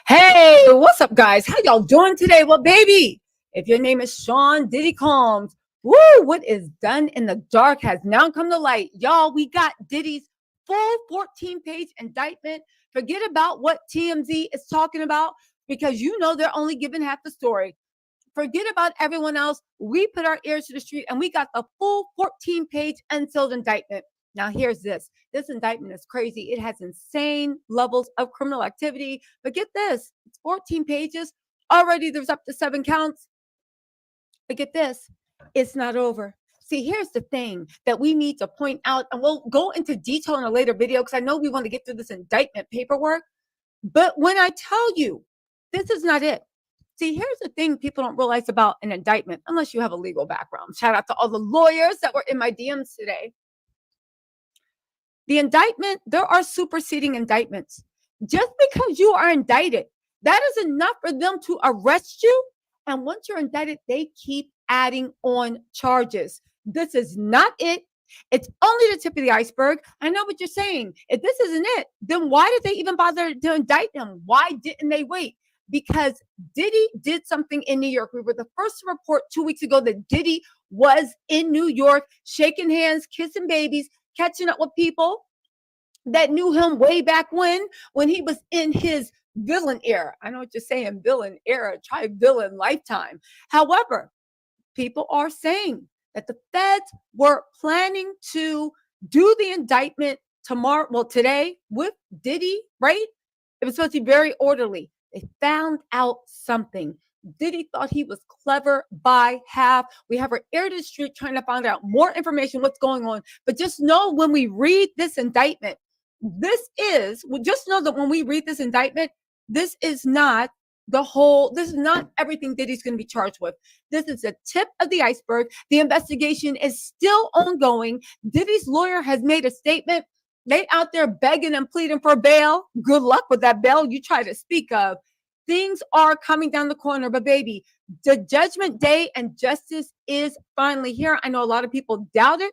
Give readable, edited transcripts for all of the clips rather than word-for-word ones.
Hey, what's up, guys? How y'all doing today? Well, baby, if your name is Sean Diddy Combs, woo, what is done in the dark has now come to light. Y'all, we got Diddy's full 14-page indictment. Forget about what TMZ is talking about because you know they're only giving half the story. Forget about everyone else. We put our ears to the street and we got the full 14-page unsealed indictment. Now, here's this. This indictment is crazy. It has insane levels of criminal activity. But get this, it's 14 pages. Already there's up to 7 counts. But get this, it's not over. See, here's the thing that we need to point out, and we'll go into detail in a later video because I know we want to get through this indictment paperwork. But when I tell you, this is not it. See, here's the thing people don't realize about an indictment, unless you have a legal background. Shout out to all the lawyers that were in my DMs today. The indictment, there are superseding indictments. Just because you are indicted, that is enough for them to arrest you. And once you're indicted, they keep adding on charges. This is not it. It's only the tip of the iceberg. I know what you're saying. If this isn't it, then why did they even bother to indict him? Why didn't they wait? Because Diddy did something in New York. We were the first to report 2 weeks ago that Diddy was in New York, shaking hands, kissing babies, catching up with people that knew him way back when he was in his villain era. I know what you're saying, villain era, try villain lifetime. However, people are saying that the feds were planning to do the indictment today with Diddy, right? It was supposed to be very orderly. They found out something. Diddy thought he was clever by half. We have our ear to the street trying to find out more information, what's going on. But just know when we read this indictment, just know that when we read this indictment, this is not this is not everything Diddy's going to be charged with. This is the tip of the iceberg. The investigation is still ongoing. Diddy's lawyer has made a statement. They out there begging and pleading for bail. Good luck with that bail you try to speak of. Things are coming down the corner, but baby, the judgment day and justice is finally here. I know a lot of people doubted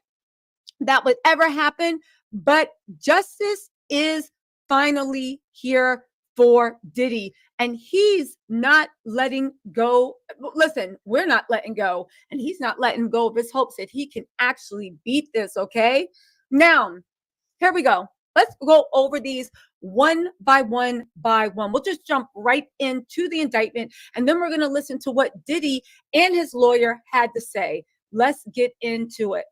that would ever happen, but justice is finally here for Diddy, and he's not letting go. Listen, we're not letting go, and he's not letting go of his hopes that he can actually beat this, okay? Now, here we go. Let's go over these one by one by one. We'll just jump right into the indictment, and then we're going to listen to what Diddy and his lawyer had to say. Let's get into it.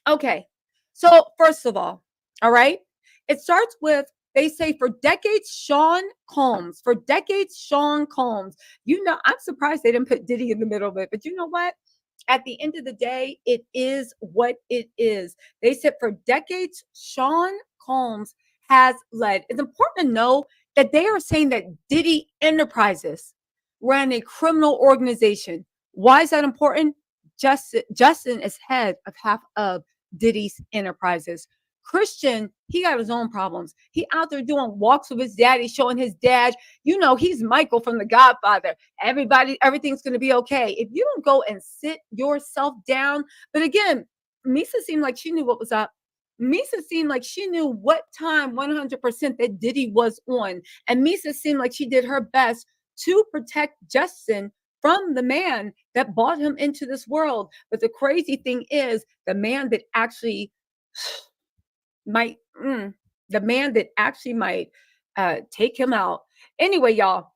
Okay, so first of all right, it starts with, they say, for decades, Sean Combs. You know, I'm surprised they didn't put Diddy in the middle of it, but you know what? At the end of the day, it is what it is. They said for decades, Sean Combs has led. It's important to know that they are saying that Diddy Enterprises ran a criminal organization. Why is that important? Justin is head of half of Diddy's Enterprises. Christian, he got his own problems. He out there doing walks with his daddy, showing his dad, you know, he's Michael from The Godfather. Everything's going to be okay. If you don't go and sit yourself down. But again, Misa seemed like she knew what was up. Misa seemed like she knew what time 100% that Diddy was on. And Misa seemed like she did her best to protect Justin from the man that brought him into this world. But the crazy thing is, the man that actually might take him out. Anyway, y'all,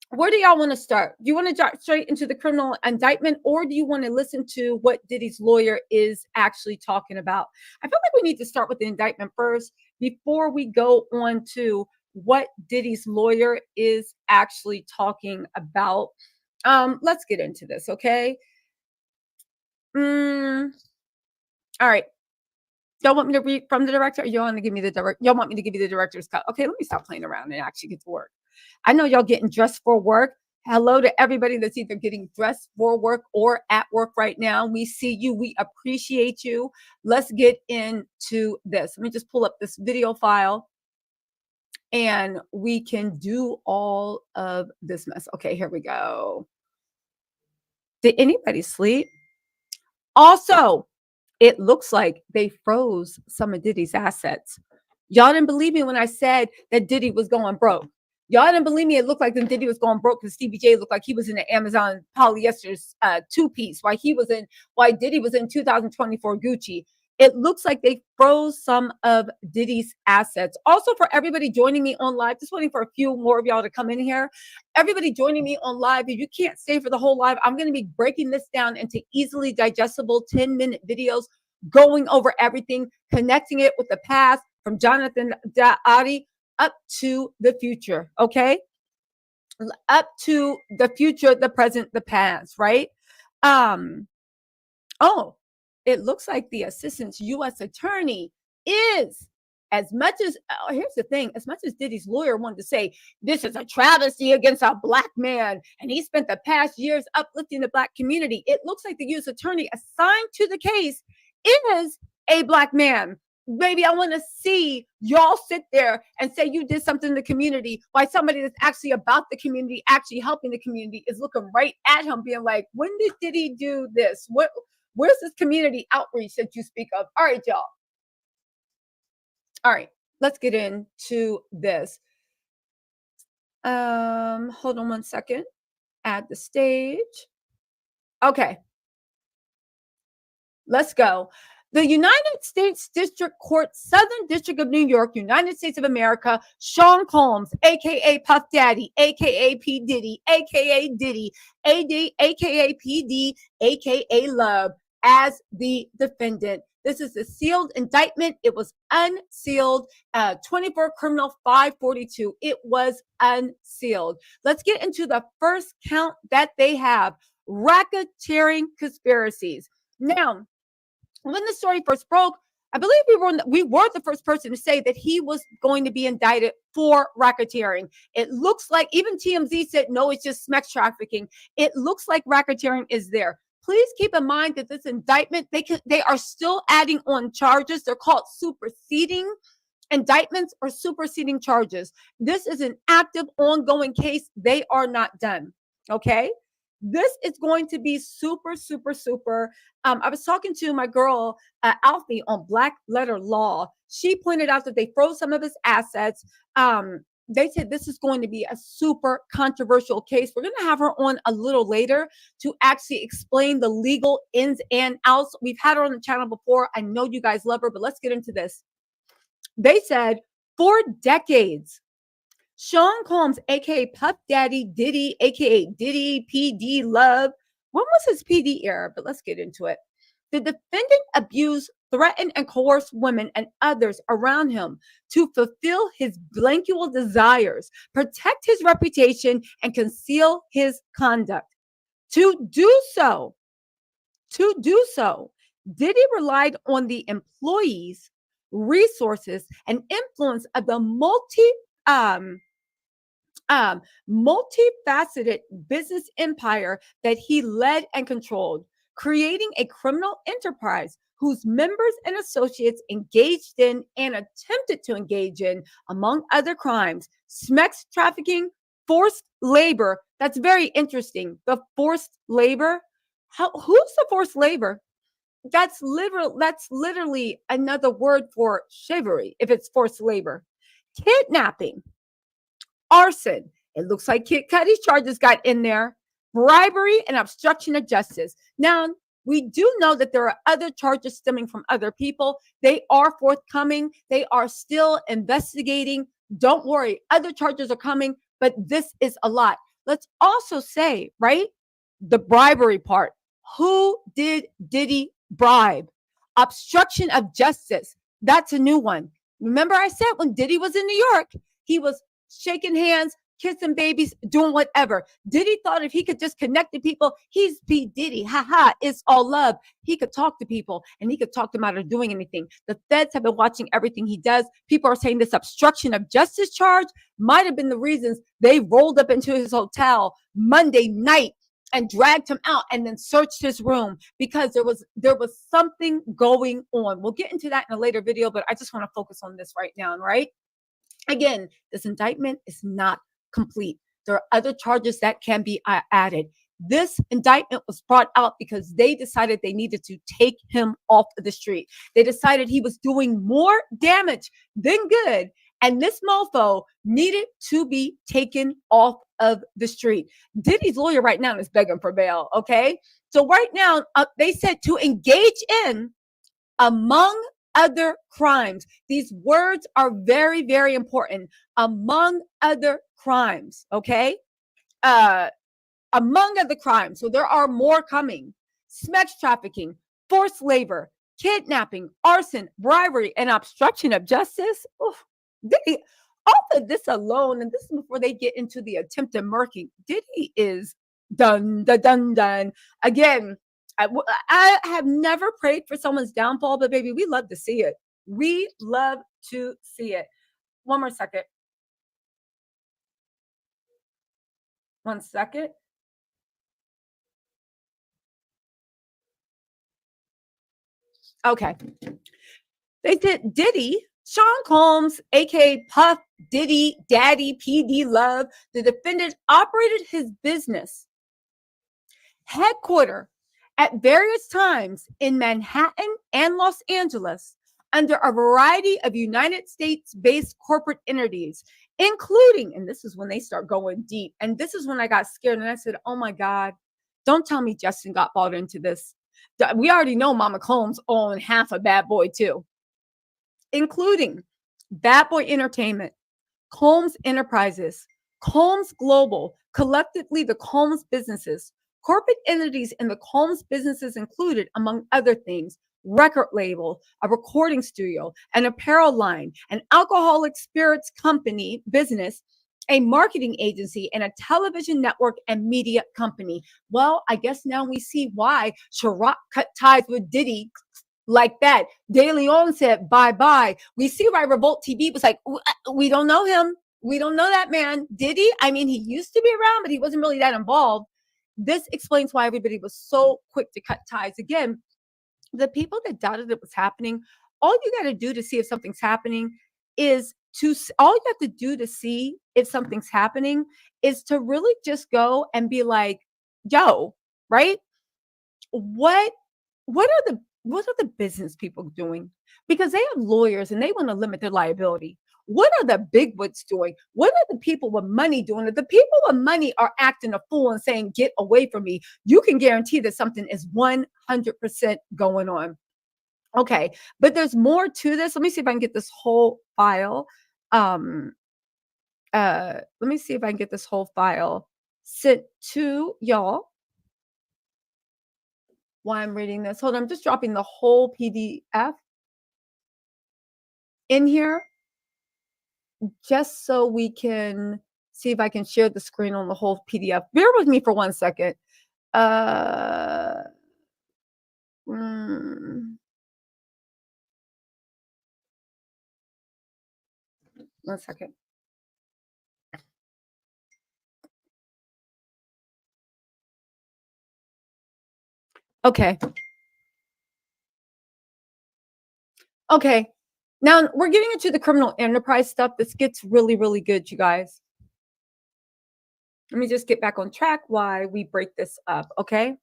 where do y'all want to start? Do you want to jump straight into the criminal indictment, or do you want to listen to what Diddy's lawyer is actually talking about? I feel like we need to start with the indictment first before we go on to what Diddy's lawyer is actually talking about. Let's get into this, okay? All right. Y'all want me to read from the director, or y'all want me to give you the director's cut? Okay, let me stop playing around and actually get to work. I know y'all getting dressed for work. Hello to everybody that's either getting dressed for work or at work right now. We see you. We appreciate you. Let's get into this. Let me just pull up this video file and we can do all of this mess. Okay, here we go. Did anybody sleep? Also, it looks like they froze some of Diddy's assets. Y'all didn't believe me when I said that Diddy was going broke. Y'all didn't believe me. It looked like when Diddy was going broke because Stevie J looked like he was in the Amazon polyester two-piece. Why Diddy was in 2024 Gucci. It looks like they froze some of Diddy's assets. Also, for everybody joining me on live, just waiting for a few more of y'all to come in here. Everybody joining me on live, if you can't stay for the whole live, I'm going to be breaking this down into easily digestible 10-minute videos, going over everything, connecting it with the past from Jonathan Adi up to the future, okay? Up to the future, the present, the past, right? Oh, it looks like the assistant U.S. attorney is, as much as, here's the thing, as much as Diddy's lawyer wanted to say, this is a travesty against a black man, and he spent the past years uplifting the black community, it looks like the U.S. attorney assigned to the case is a black man. Maybe I want to see y'all sit there and say you did something in the community, while somebody that's actually about the community, actually helping the community, is looking right at him, being like, when did he do this? Where's this community outreach that you speak of? All right, y'all. All right, let's get into this. Hold on one second. Add the stage. Okay. Let's go. The United States District Court, Southern District of New York, United States of America, Sean Combs, aka Puff Daddy, aka P. Diddy, aka Diddy, aka PD, aka Love, as the defendant. This is a sealed indictment. It was unsealed. 24 criminal 542. It was unsealed. Let's get into the first count that they have: racketeering conspiracies. Now, when the story first broke, I believe we were the first person to say that he was going to be indicted for racketeering. It looks like even TMZ said, no, it's just sex trafficking. It looks like racketeering is there. Please keep in mind that this indictment, they are still adding on charges. They're called superseding indictments or superseding charges. This is an active, ongoing case. They are not done. Okay. This is going to be super, super, super. I was talking to my girl, Alfie, on Black Letter Law. She pointed out that they froze some of his assets. They said this is going to be a super controversial case. We're going to have her on a little later to actually explain the legal ins and outs. We've had her on the channel before. I know you guys love her, but let's get into this. They said for decades, Sean Combs, aka Puff Daddy, Diddy, aka Diddy, PD, Love. When was his PD era? But let's get into it. The defendant abused, threatened, and coerced women and others around him to fulfill his blankual desires, protect his reputation, and conceal his conduct. To do so, Diddy relied on the employees, resources, and influence of the multifaceted business empire that he led and controlled, creating a criminal enterprise whose members and associates engaged in and attempted to engage in, among other crimes, sex trafficking, forced labor. That's very interesting. The forced labor. Who's the forced labor? That's literally another word for chivalry if it's forced labor. Kidnapping, arson. It looks like Kid Cudi's charges got in there. Bribery and obstruction of justice. Now, we do know that there are other charges stemming from other people. They are forthcoming. They are still investigating. Don't worry. Other charges are coming, but this is a lot. Let's also say, right, the bribery part. Who did Diddy bribe? Obstruction of justice. That's a new one. Remember I said when Diddy was in New York, he was shaking hands, kissing babies, doing whatever. Diddy thought if he could just connect to people, he's P. Diddy. It's all love. He could talk to people and he could talk them out of doing anything. The feds have been watching everything he does. People are saying this obstruction of justice charge might have been the reasons they rolled up into his hotel Monday night and dragged him out and then searched his room because there was something going on. We'll get into that in a later video, but I just want to focus on this right now, right? Again, this indictment is not complete. There are other charges that can be added. This indictment was brought out because they decided they needed to take him off of the street. They decided he was doing more damage than good, And this mofo needed to be taken off of the street. Diddy's lawyer right now is begging for bail, okay? So right now, they said to engage in, among other crimes. These words are very, very important. Among other crimes, okay? Uh, among other crimes. So there are more coming. Sex trafficking, forced labor, kidnapping, arson, bribery, and obstruction of justice. Oof, Diddy, off of this alone, and this is before they get into the attempted murking, Diddy is done, done, done, done. Again, I have never prayed for someone's downfall, but baby, we love to see it. We love to see it. One more second. One second. Okay. They did Diddy, Sean Combs, aka Puff Diddy, Daddy, PD Love, the defendant operated his business headquarter at various times in Manhattan and Los Angeles under a variety of United States based corporate entities, including, and this is when they start going deep, and this is when I got scared and I said, oh my God, don't tell me Justin got bought into this. We already know Mama Combs owned half of Bad Boy too, including Bad Boy Entertainment, Combs Enterprises, Combs Global, collectively the Combs businesses. Corporate entities in the Combs businesses included, among other things, record label, a recording studio, an apparel line, an alcoholic spirits company business, a marketing agency, and a television network and media company. Well, I guess now we see why Chirac cut ties with Diddy like that. De Leon said bye-bye. We see why Revolt TV was like, we don't know him. We don't know that man. Diddy? I mean, he used to be around, but he wasn't really that involved. This explains why everybody was so quick to cut ties. Again, the people that doubted it was happening, all you got to do to see if something's happening is all you have to do to see if something's happening is to really just go and be like, yo, right? What are the business people doing? Because they have lawyers and they want to limit their liability. What are the bigwigs doing? What are the people with money doing? If the people with money are acting a fool and saying, get away from me, you can guarantee that something is 100% going on. Okay, but there's more to this. Let me see if I can get this whole file. Let me see if I can get this whole file sent to y'all while I'm reading this. Hold on, I'm just dropping the whole PDF in here just so we can see if I can share the screen on the whole PDF. Bear with me for 1 second. One second. Okay. Okay. Now we're getting into the criminal enterprise stuff. This gets really, really good, you guys. Let me just get back on track while we break this up, okay?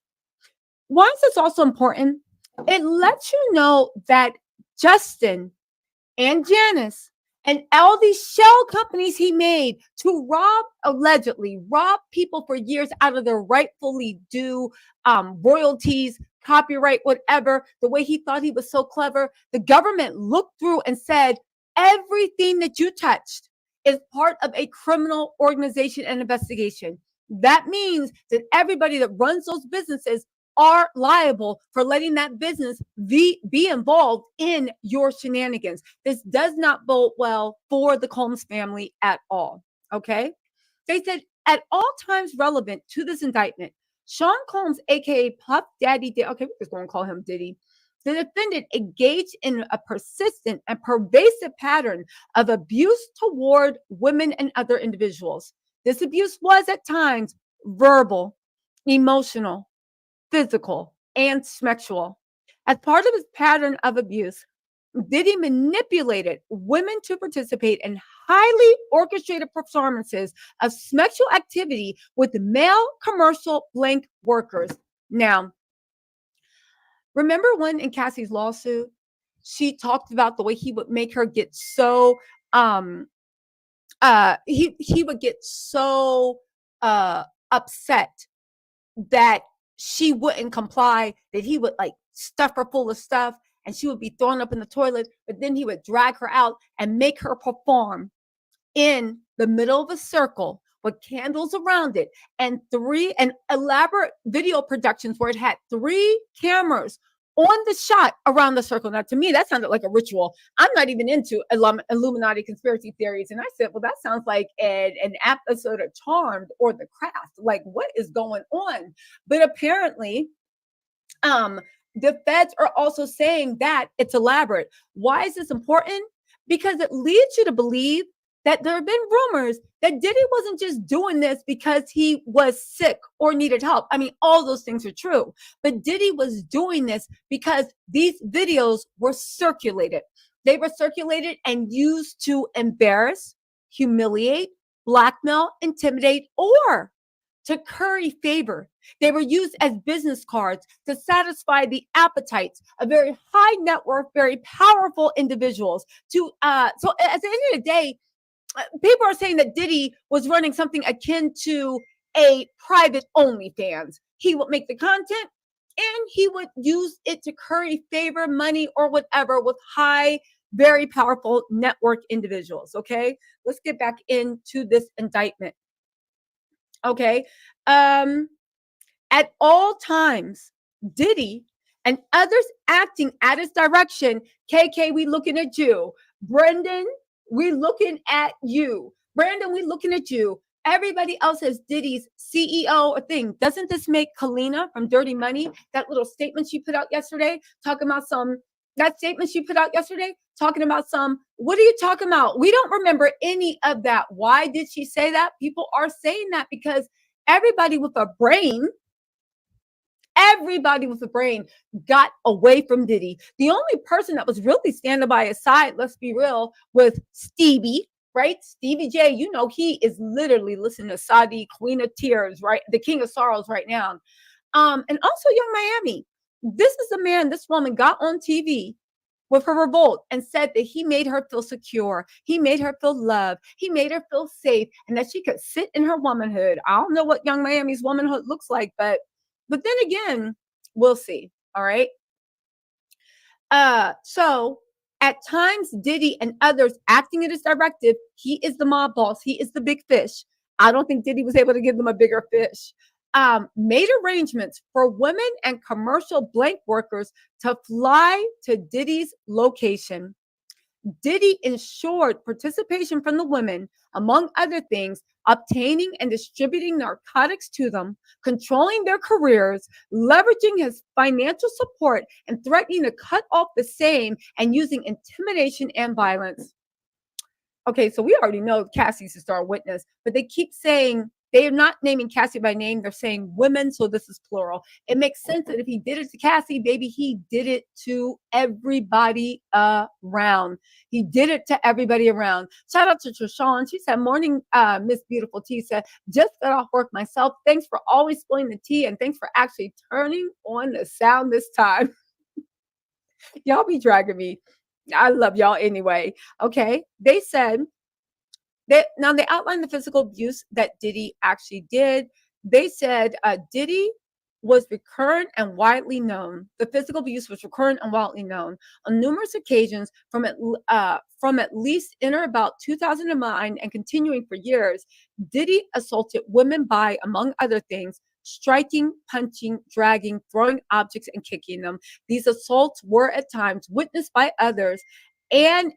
Why is this also important? It lets you know that Justin and Janice and all these shell companies he made to allegedly rob people for years out of their rightfully due royalties, copyright, whatever, the way he thought he was so clever, the government looked through and said, everything that you touched is part of a criminal organization and investigation. That means that everybody that runs those businesses are liable for letting that business be involved in your shenanigans. This does not bode well for the Combs family at all. Okay. They said at all times relevant to this indictment, Sean Combs, aka Puff Daddy, okay, we're just going to call him Diddy. The defendant engaged in a persistent and pervasive pattern of abuse toward women and other individuals. This abuse was at times verbal, emotional, physical, and sexual. As part of his pattern of abuse, Diddy manipulated women to participate in highly orchestrated performances of sexual activity with male commercial blank workers. Now, remember when in Cassie's lawsuit, she talked about the way he would make her get so he would get so upset that she wouldn't comply, that he would like stuff her full of stuff and she would be thrown up in the toilet, but then he would drag her out and make her perform in the middle of a circle with candles around it and elaborate video productions where it had 3 cameras on the shot around the circle. Now, to me, that sounded like a ritual. I'm not even into Illuminati conspiracy theories. And I said, well, that sounds like an episode of Charmed or The Craft. Like, what is going on? But apparently, the feds are also saying that it's elaborate. Why is this important? Because it leads you to believe that there have been rumors that Diddy wasn't just doing this because he was sick or needed help. I mean, all those things are true. But Diddy was doing this because these videos were circulated. They were circulated and used to embarrass, humiliate, blackmail, intimidate, or to curry favor. They were used as business cards to satisfy the appetites of very high net worth, very powerful individuals. So at the end of the day, people are saying that Diddy was running something akin to a private OnlyFans. He would make the content and he would use it to curry favor, money, or whatever with high, very powerful network individuals. Okay, let's get back into this indictment. Okay, at all times, Diddy and others acting at his direction. KK, we looking at you. Brendan, we looking at you. Brandon, we looking at you. Everybody else has Diddy's CEO or thing. Doesn't this make Kalina from Dirty Money, that little statement she put out yesterday, talking about what are you talking about? We don't remember any of that. Why did she say that? People are saying that because everybody with a brain got away from Diddy. The only person that was really standing by his side, let's be real, was Stevie, right? Stevie J, you know, he is literally listening to Saudi, Queen of Tears, right? The King of Sorrows right now. And also Young Miami. This woman got on TV with her revolt and said that he made her feel secure. He made her feel loved. He made her feel safe and that she could sit in her womanhood. I don't know what Young Miami's womanhood looks like, but then again, we'll see. All right. So at times, Diddy and others acting at his directive, he is the mob boss. He is the big fish. I don't think Diddy was able to give them a bigger fish. Made arrangements for women and commercial blank workers to fly to Diddy's location. Diddy ensured participation from the women, among other things, obtaining and distributing narcotics to them, controlling their careers, leveraging his financial support, and threatening to cut off the same, and using intimidation and violence. Okay, so we already know Cassie's a star witness, but they keep saying, they are not naming Cassie by name. They're saying women, so this is plural. It makes sense that if he did it to Cassie, baby, he did it to everybody around. He did it to everybody around. Shout out to Trishawn. She said, morning, Miss Beautiful T said, just got off work myself. Thanks for always spilling the tea, and thanks for actually turning on the sound this time. Y'all be dragging me. I love y'all anyway. Okay. They said, they outlined the physical abuse that Diddy actually did. They said Diddy was recurrent and widely known. The physical abuse was recurrent and widely known on numerous occasions from at least in or about 2009 and continuing for years. Diddy assaulted women by, among other things, striking, punching, dragging, throwing objects, and kicking them. These assaults were at times witnessed by others and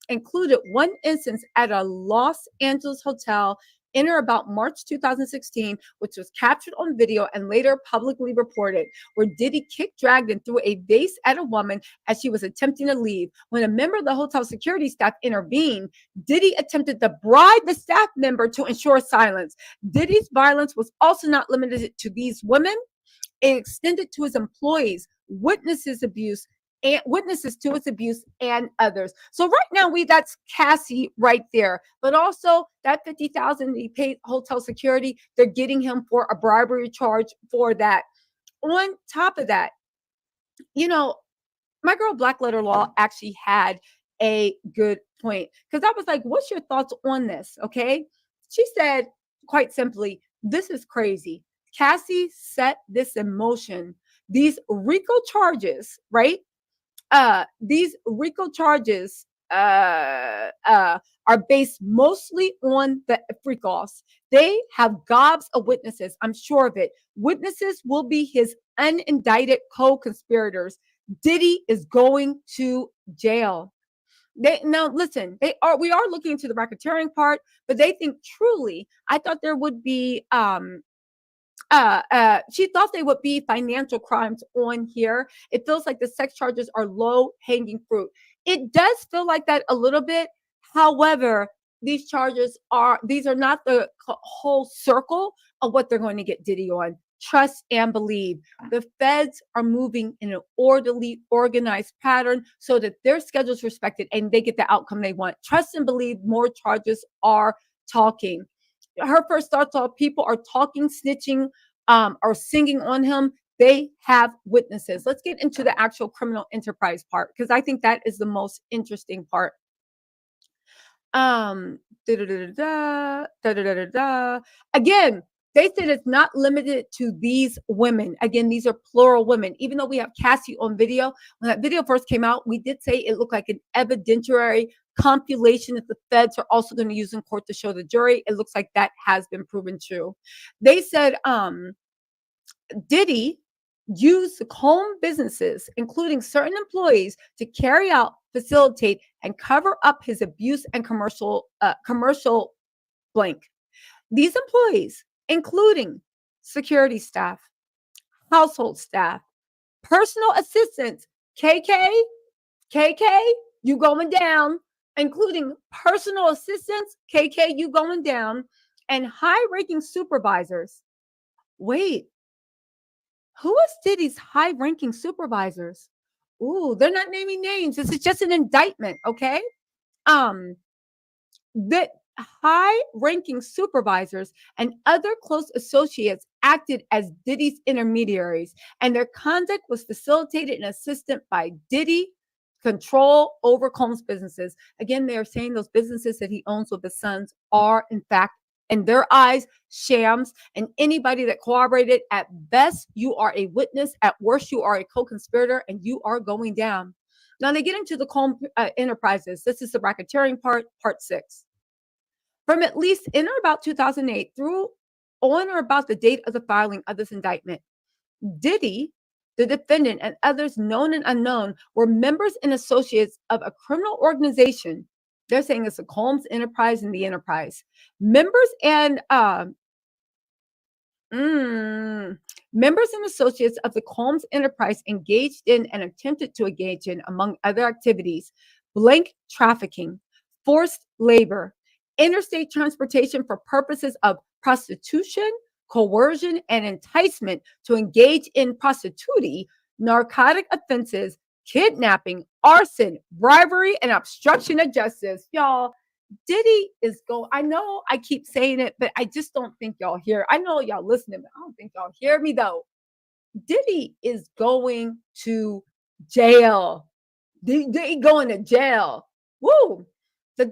included one instance at a Los Angeles hotel in or about March 2016, which was captured on video and later publicly reported, where Diddy kicked, dragged, and threw a vase at a woman as she was attempting to leave. When a member of the hotel security staff intervened, Diddy attempted to bribe the staff member to ensure silence. Diddy's violence was also not limited to these women. It extended to his employees, witnesses to its abuse, and others. So right now, that's Cassie right there. But also that $50,000 he paid hotel security, they're getting him for a bribery charge for that. On top of that, you know, my girl Black Letter Law actually had a good point. Because I was like, what's your thoughts on this? Okay. She said, quite simply, this is crazy. Cassie set this in motion. These RICO charges, right? These RICO charges are based mostly on the freak offs. They have gobs of witnesses. I'm sure of it. Witnesses will be his unindicted co-conspirators. Diddy is going to jail. They now listen. We are looking into the racketeering part, but they think truly. I thought there would be she thought they would be financial crimes on here. It feels like the sex charges are low hanging fruit. It does feel like that a little bit. However, these are not the whole circle of what they're going to get Diddy on. Trust and believe. The feds are moving in an orderly, organized pattern so that their schedule is respected and they get the outcome they want. Trust and believe more charges are talking. Her first thoughts are people are talking, snitching, or singing on him. They have witnesses. Let's get into the actual criminal enterprise part because I think that is the most interesting part. Again, they said it's not limited to these women. Again, these are plural women. Even though we have Cassie on video, when that video first came out, we did say it looked like an evidentiary compilation that the feds are also going to use in court to show the jury. It looks like that has been proven true. They said Diddy used the home businesses, including certain employees, to carry out, facilitate, and cover up his abuse and commercial blank. These employees, including security staff, household staff, personal assistants, KK, you going down, including personal assistants, KK, you going down, and high-ranking supervisors. Wait, who is Diddy's high-ranking supervisors? Ooh, they're not naming names. This is just an indictment, okay? The high-ranking supervisors and other close associates acted as Diddy's intermediaries, and their conduct was facilitated and assisted by Diddy control over Combs' businesses. Again, they are saying those businesses that he owns with his sons are, in fact, in their eyes, shams. And anybody that cooperated, at best, you are a witness. At worst, you are a co-conspirator, and you are going down. Now they get into the Combs enterprises. This is the racketeering part 6. From at least in or about 2008 through on or about the date of the filing of this indictment, Diddy, the defendant, and others known and unknown were members and associates of a criminal organization. They're saying it's a Combs enterprise and the enterprise. Members and associates of the Combs enterprise engaged in and attempted to engage in, among other activities, blank trafficking, forced labor, interstate transportation for purposes of prostitution, coercion, and enticement to engage in prostitution, narcotic offenses, kidnapping, arson, bribery, and obstruction of justice. Y'all, Diddy is going. I know I keep saying it, but I just don't think y'all hear. I know y'all listening, but I don't think y'all hear me though. Diddy is going to jail. Diddy going to jail. Woo! The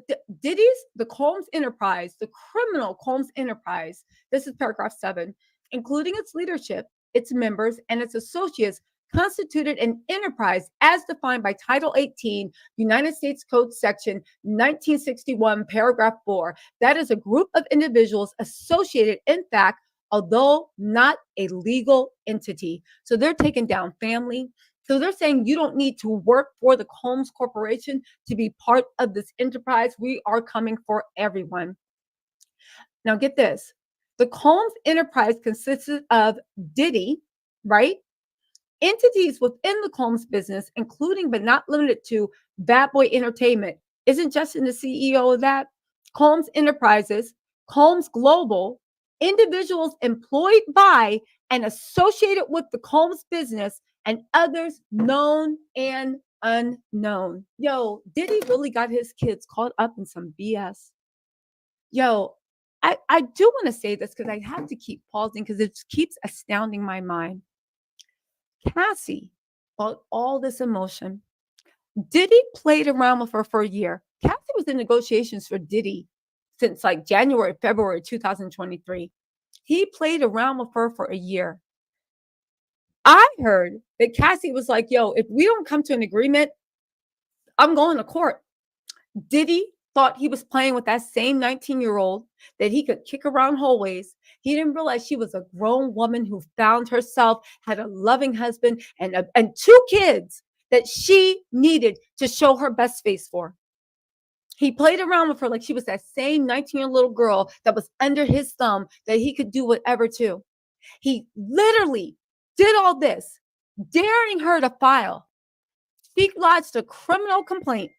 Combs enterprise, the criminal Combs enterprise, this is paragraph 7, including its leadership, its members, and its associates, constituted an enterprise as defined by Title 18, United States Code Section 1961, paragraph 4. That is a group of individuals associated, in fact, although not a legal entity. So they're taking down family. So they're saying you don't need to work for the Combs Corporation to be part of this enterprise. We are coming for everyone. Now get this. The Combs enterprise consisted of Diddy, right? Entities within the Combs business, including but not limited to Bad Boy Entertainment. Isn't Justin the CEO of that? Combs Enterprises, Combs Global, individuals employed by and associated with the Combs business, and others known and unknown. Yo, Diddy really got his kids caught up in some BS. Yo, I do want to say this because I have to keep pausing because it keeps astounding my mind. Cassie felt all this emotion, Diddy played around with her for a year. Cassie was in negotiations for Diddy since like January, February 2023. He played around with her for a year. I heard that Cassie was like, yo, if we don't come to an agreement, I'm going to court. Diddy thought he was playing with that same 19-year-old that he could kick around hallways. He didn't realize she was a grown woman who found herself, had a loving husband, and two kids that she needed to show her best face for. He played around with her like she was that same 19-year-old little girl that was under his thumb that he could do whatever to. He literally did all this, daring her to file. She lodged a criminal complaint.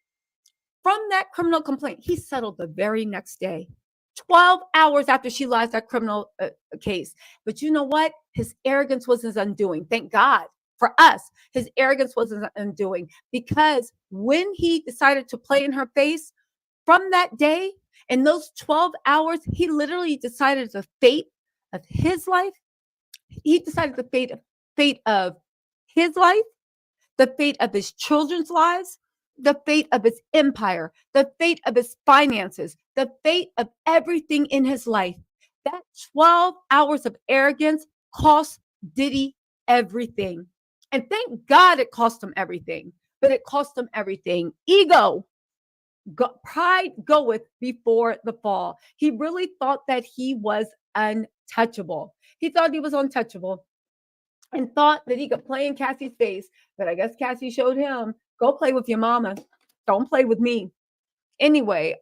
From that criminal complaint, he settled the very next day, 12 hours after she lodged that criminal case. But you know what? His arrogance was his undoing. Thank God for us. His arrogance was his undoing, because when he decided to play in her face, from that day, in those 12 hours, he literally decided the fate of his life. He decided the fate of his life, the fate of his children's lives, the fate of his empire, the fate of his finances, the fate of everything in his life. That 12 hours of arrogance cost Diddy everything. And thank God it cost him everything, but it cost him everything. Ego. Pride goeth before the fall. He really thought that he was untouchable. He thought he was untouchable and thought that he could play in Cassie's face. But I guess Cassie showed him, go play with your mama. Don't play with me. Anyway,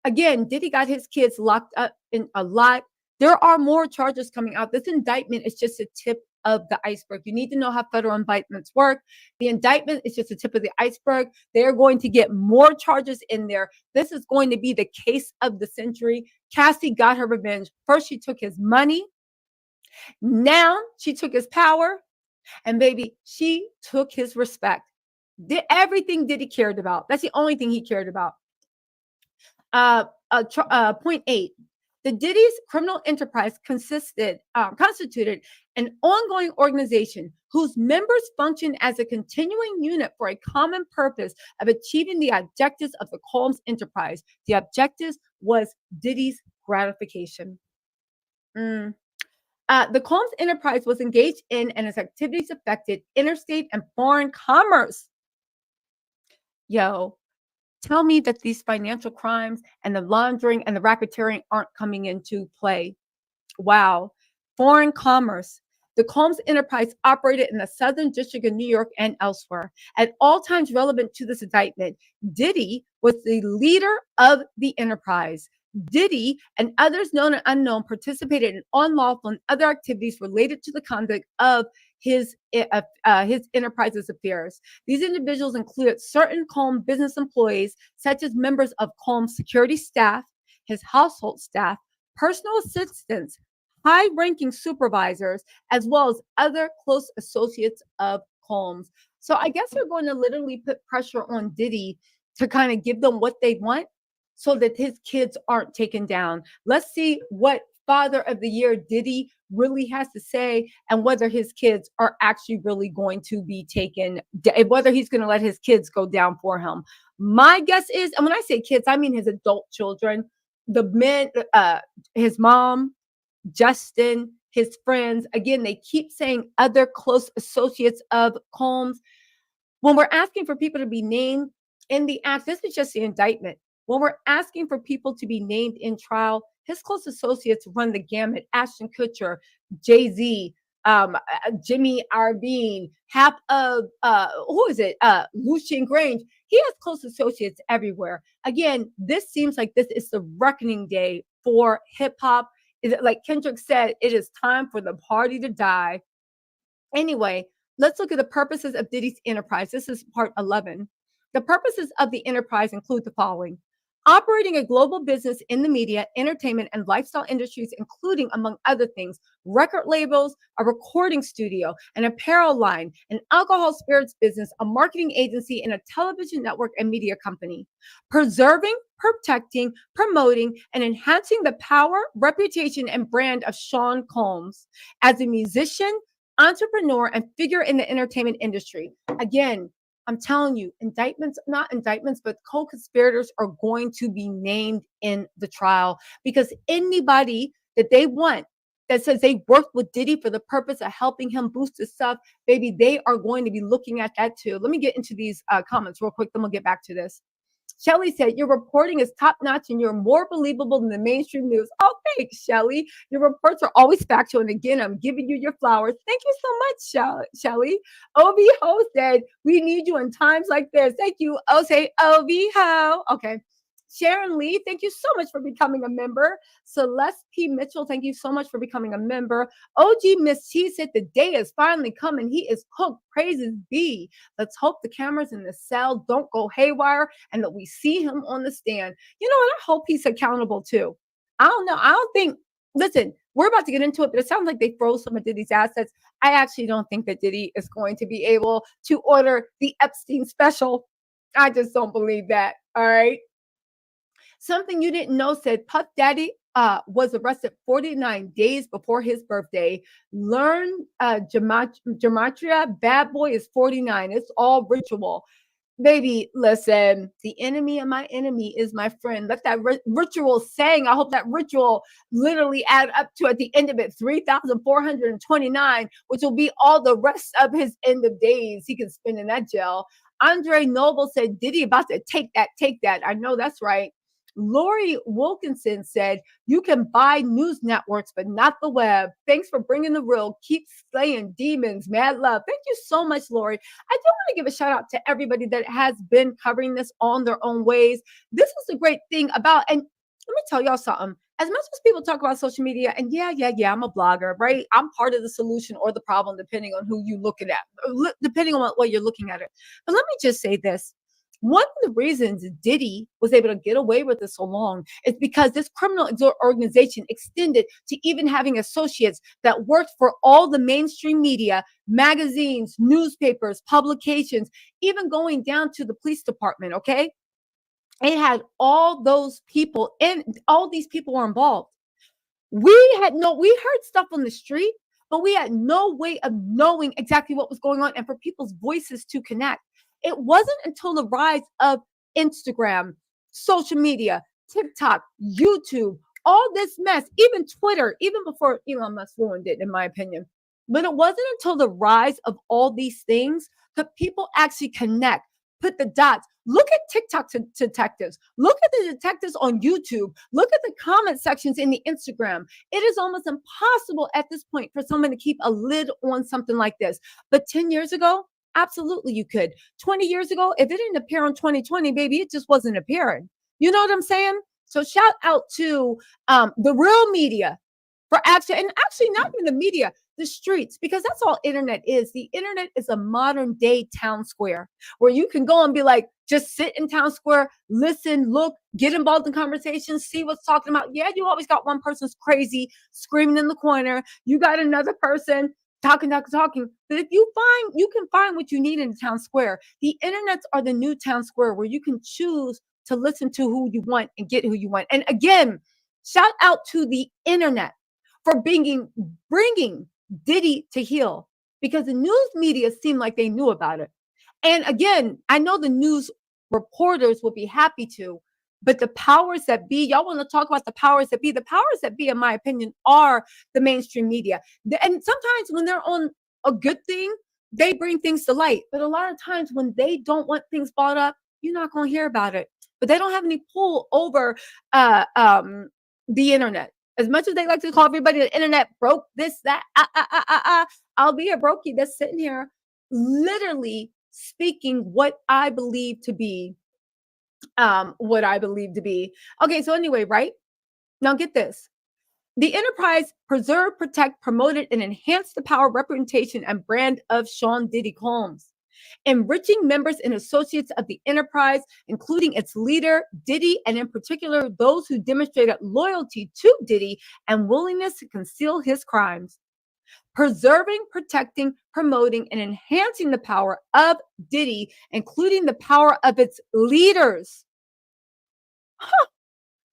again, Diddy got his kids locked up in a lot. There are more charges coming out. This indictment is just a tip of the iceberg. You need to know how federal indictments work. The indictment is just the tip of the iceberg. They're going to get more charges in there. This is going to be the case of the century. Cassie got her revenge. First, she took his money. Now she took his power. And baby, she took his respect. Did everything Diddy cared about. That's the only thing he cared about. Point 8. The Diddy's criminal enterprise constituted an ongoing organization whose members function as a continuing unit for a common purpose of achieving the objectives of the Combs enterprise. The objectives was Diddy's gratification. The Combs enterprise was engaged in and its activities affected interstate and foreign commerce. Yo, tell me that these financial crimes and the laundering and the racketeering aren't coming into play. Wow. Foreign commerce. The Combs enterprise operated in the Southern District of New York and elsewhere. At all times relevant to this indictment, Diddy was the leader of the enterprise. Diddy and others known and unknown participated in unlawful and other activities related to the conduct of his enterprise's affairs. These individuals included certain Combs business employees, such as members of Combs security staff, his household staff, personal assistants, high-ranking supervisors, as well as other close associates of Combs. So I guess they're going to literally put pressure on Diddy to kind of give them what they want so that his kids aren't taken down. Let's see what Father of the Year Diddy really has to say, and whether his kids are actually really going to be taken, whether he's going to let his kids go down for him. My guess is, and when I say kids, I mean his adult children, the men, his mom, Justin, his friends. Again, they keep saying other close associates of Combs. When we're asking for people to be named in the act, this is just the indictment. When we're asking for people to be named in trial, his close associates run the gamut. Ashton Kutcher, Jay-Z, Jimmy Iovine, half of, Lucian Grange. He has close associates everywhere. Again, this seems like this is the reckoning day for hip hop. Like Kendrick said, it is time for the party to die. Anyway, let's look at the purposes of Diddy's enterprise. This is part 11. The purposes of the enterprise include the following: operating a global business in the media, entertainment, and lifestyle industries, including, among other things, record labels, a recording studio, an apparel line, an alcohol spirits business, a marketing agency, and a television network and media company. Preserving, protecting, promoting, and enhancing the power, reputation, and brand of Sean Combs as a musician, entrepreneur, and figure in the entertainment industry. Again, I'm telling you, indictments, not indictments, but co-conspirators are going to be named in the trial, because anybody that they want that says they worked with Diddy for the purpose of helping him boost his stuff, baby, they are going to be looking at that too. Let me get into these comments real quick, then we'll get back to this. Shelly said, your reporting is top notch and you're more believable than the mainstream news. Oh, thanks, Shelly. Your reports are always factual. And again, I'm giving you your flowers. Thank you so much, Shelly. OB Ho said, we need you in times like this. Thank you. Oh, say OB Ho. Okay. Sharon Lee, thank you so much for becoming a member. Celeste P. Mitchell, thank you so much for becoming a member. OG Miss T said the day is finally coming. He is cooked. Praises be. Let's hope the cameras in the cell don't go haywire and that we see him on the stand. You know what? I hope he's accountable too. I don't know. I don't think, listen, we're about to get into it, but it sounds like they froze some of Diddy's assets. I actually don't think that Diddy is going to be able to order the Epstein special. I just don't believe that. All right. Something you didn't know said Puff Daddy was arrested 49 days before his birthday. Learn gematria. Bad boy is 49. It's all ritual. Baby, listen, the enemy of my enemy is my friend. Let that ritual saying, I hope that ritual literally add up to, at the end of it, 3,429, which will be all the rest of his end of days he can spend in that jail. Andre Noble said, Diddy about to take that, take that. I know that's right. Lori Wilkinson said, you can buy news networks, but not the web. Thanks for bringing the real. Keep slaying demons. Mad love. Thank you so much, Lori. I do want to give a shout out to everybody that has been covering this on their own ways. This is the great thing about, and let me tell y'all something. As much as people talk about social media, and yeah, I'm a blogger, right? I'm part of the solution or the problem, depending on who you're looking at, depending on what you're looking at it. But let me just say this. One of the reasons Diddy was able to get away with it so long is because this criminal organization extended to even having associates that worked for all the mainstream media, magazines, newspapers, publications, even going down to the police department, okay? It had all those people, and all these people were involved. We heard stuff on the street, but we had no way of knowing exactly what was going on and for people's voices to connect. It wasn't until the rise of Instagram, social media, TikTok, YouTube, all this mess, even Twitter, even before Elon Musk ruined it, in my opinion. But it wasn't until the rise of all these things that people actually connect, put the dots. Look at TikTok detectives. Look at the detectives on YouTube. Look at the comment sections in the Instagram. It is almost impossible at this point for someone to keep a lid on something like this. But 10 years ago, absolutely you could. 20 years ago, if it didn't appear in 2020, baby, it just wasn't appearing. You know what I'm saying? So shout out to the real media for actually not even the media, the streets, because that's all internet is. The internet is a modern day town square where you can go and be like, just sit in town square, listen, look, get involved in conversations, see what's talking about. Yeah, you always got one person's crazy screaming in the corner. You got another person talking. But if you can find what you need in the town square. The internets are the new town square where you can choose to listen to who you want and get who you want. And again, shout out to the internet for bringing Diddy to heel, because the news media seemed like they knew about it. And again, I know the news reporters will be happy to, but the powers that be, y'all want to talk about the powers that be. The powers that be, in my opinion, are the mainstream media. And sometimes when they're on a good thing, they bring things to light. But a lot of times when they don't want things brought up, you're not going to hear about it. But they don't have any pull over the internet. As much as they like to call everybody the internet broke, this, that, I'll be a brokey that's sitting here literally speaking what I believe to be. Okay, so anyway, right? Now get this. The enterprise preserved, protect, promoted, and enhanced the power, representation, and brand of Sean Diddy Combs, enriching members and associates of the enterprise, including its leader, Diddy, and in particular, those who demonstrated loyalty to Diddy and willingness to conceal his crimes. Preserving, protecting, promoting, and enhancing the power of Diddy, including the power of its leaders.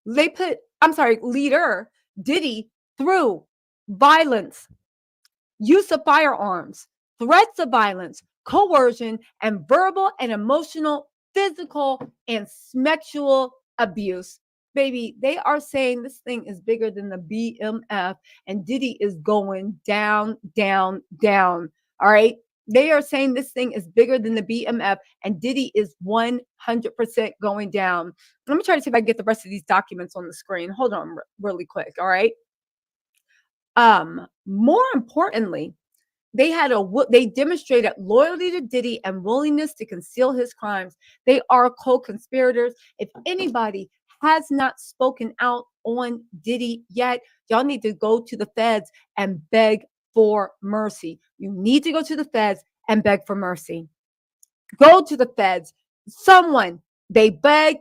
Leader, Diddy, through violence, use of firearms, threats of violence, coercion, and verbal and emotional, physical, and sexual abuse. Baby, they are saying this thing is bigger than the BMF, and Diddy is going down, down, down. All right. They are saying this thing is bigger than the BMF, and Diddy is 100% going down. Let me try to see if I can get the rest of these documents on the screen. Hold on really quick. All right. More importantly, they demonstrated loyalty to Diddy and willingness to conceal his crimes. They are co-conspirators. If anybody has not spoken out on Diddy yet, y'all need to go to the feds and beg for mercy. You need to go to the feds and beg for mercy. Go to the feds. Someone, they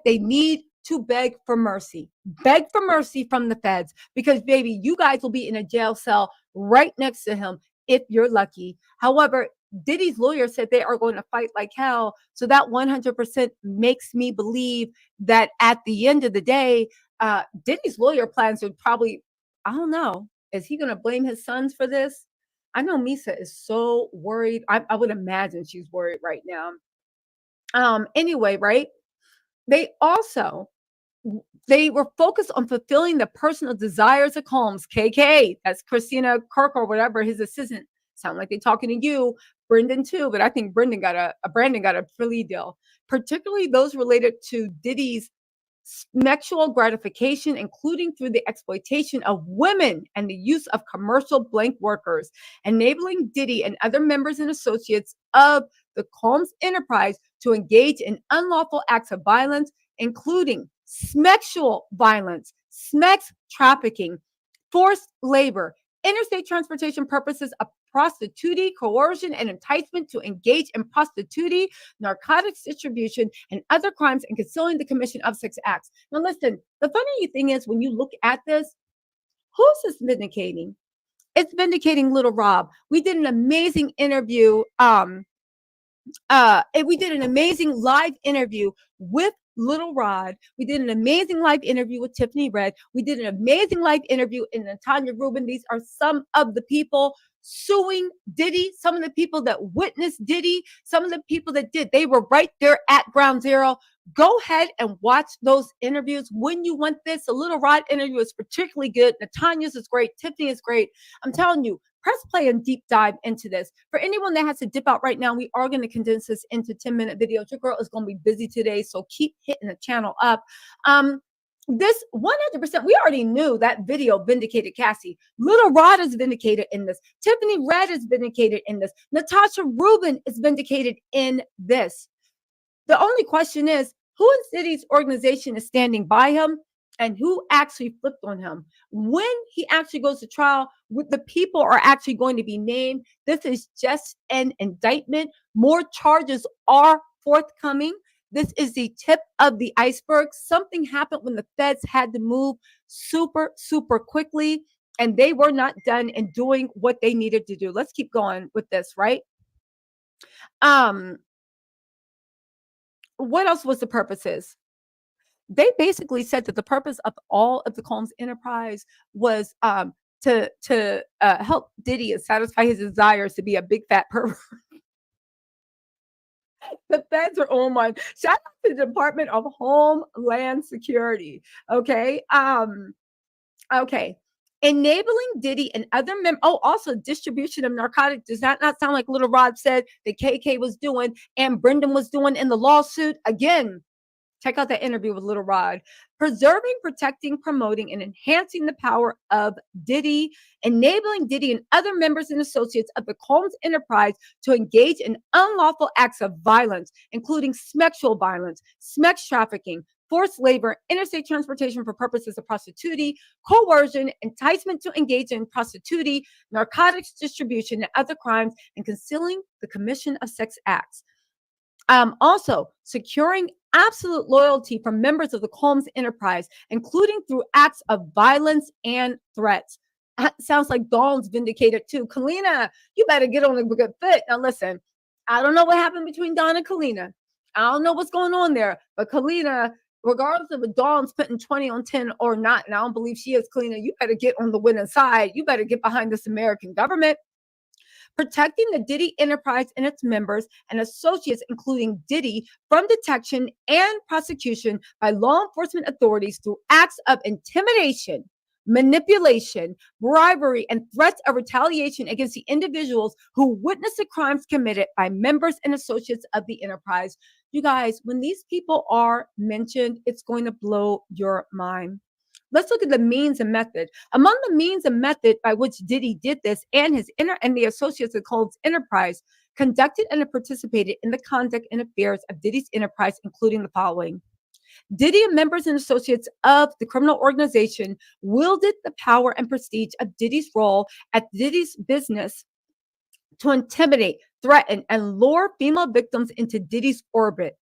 need to beg for mercy. Beg for mercy from the feds, because baby, you guys will be in a jail cell right next to him if you're lucky. However, Diddy's lawyer said they are going to fight like hell. So that 100% makes me believe that at the end of the day, Diddy's lawyer plans would probably, I don't know, is he going to blame his sons for this? I know Misa is so worried. I would imagine she's worried right now. Anyway, right? They also they were focused on fulfilling the personal desires of Combs, KK. That's Christina Kirk or whatever, his assistant. Sound like they're talking to you, Brendan too, but I think Brandon got a plea deal, particularly those related to Diddy's sexual gratification, including through the exploitation of women and the use of commercial blank workers, enabling Diddy and other members and associates of the Combs enterprise to engage in unlawful acts of violence, including sexual violence, sex trafficking, forced labor, interstate transportation purposes of prostitution, coercion, and enticement to engage in prostitution, narcotics distribution, and other crimes, and concealing the commission of sex acts. Now, listen, the funny thing is, when you look at this, who's this vindicating? It's vindicating Little Rob. We did an amazing interview. We did an amazing live interview with Little Rod. We did an amazing live interview with Tiffany Red. We did an amazing live interview in Natanya Rubin. These are some of the people suing Diddy, some of the people that witnessed Diddy, some of the people that did. They were right there at ground zero. Go ahead and watch those interviews when you want this. The Little Rod interview is particularly good. Natanya's is great. Tiffany is great. I'm telling you, press play and deep dive into this. For anyone that has to dip out right now, we are going to condense this into 10-minute videos. Your girl is going to be busy today, so keep hitting the channel up. This 100%, we already knew that video vindicated Cassie. Little Rod is vindicated in this. Tiffany Red is vindicated in this. Natasha Rubin is vindicated in this. The only question is, who in Diddy's organization is standing by him, and who actually flipped on him? When he actually goes to trial, the people are actually going to be named. This is just an indictment. More charges are forthcoming. This is the tip of the iceberg. Something happened when the feds had to move super, super quickly, and they were not done in doing what they needed to do. Let's keep going with this, right? What else was the purposes? They basically said that the purpose of all of the Combs enterprise was to help Diddy and satisfy his desires to be a big fat pervert. The feds are on one. Shout out to the Department of Homeland Security. Okay. Okay. Enabling Diddy and other also distribution of narcotics. Does that not sound like Little Rod said that KK was doing and Brendan was doing in the lawsuit? Again, check out that interview with Little Rod. Preserving, protecting, promoting, and enhancing the power of Diddy, enabling Diddy and other members and associates of the Combs enterprise to engage in unlawful acts of violence, including sexual violence, sex trafficking, forced labor, interstate transportation for purposes of prostitution, coercion, enticement to engage in prostitution, narcotics distribution, and other crimes, and concealing the commission of sex acts. Also, securing absolute loyalty from members of the Combs enterprise, including through acts of violence and threats. Sounds like Dawn's vindicated too. Kalina, you better get on a good foot. Now listen, I don't know what happened between Dawn and Kalina. I don't know what's going on there, but Kalina, regardless of if Dawn's putting 20 on 10 or not, and I don't believe she is, Kalina, you better get on the winning side. You better get behind this American government. protecting the Diddy enterprise and its members and associates, including Diddy, from detection and prosecution by law enforcement authorities through acts of intimidation, manipulation, bribery, and threats of retaliation against the individuals who witness the crimes committed by members and associates of the enterprise. You guys, when these people are mentioned, it's going to blow your mind. Let's look at the means and method. Among the means and method by which Diddy did this and and the associates of Combs enterprise conducted and participated in the conduct and affairs of Diddy's enterprise, including the following. Diddy and members and associates of the criminal organization wielded the power and prestige of Diddy's role at Diddy's business to intimidate, threaten, and lure female victims into Diddy's orbit,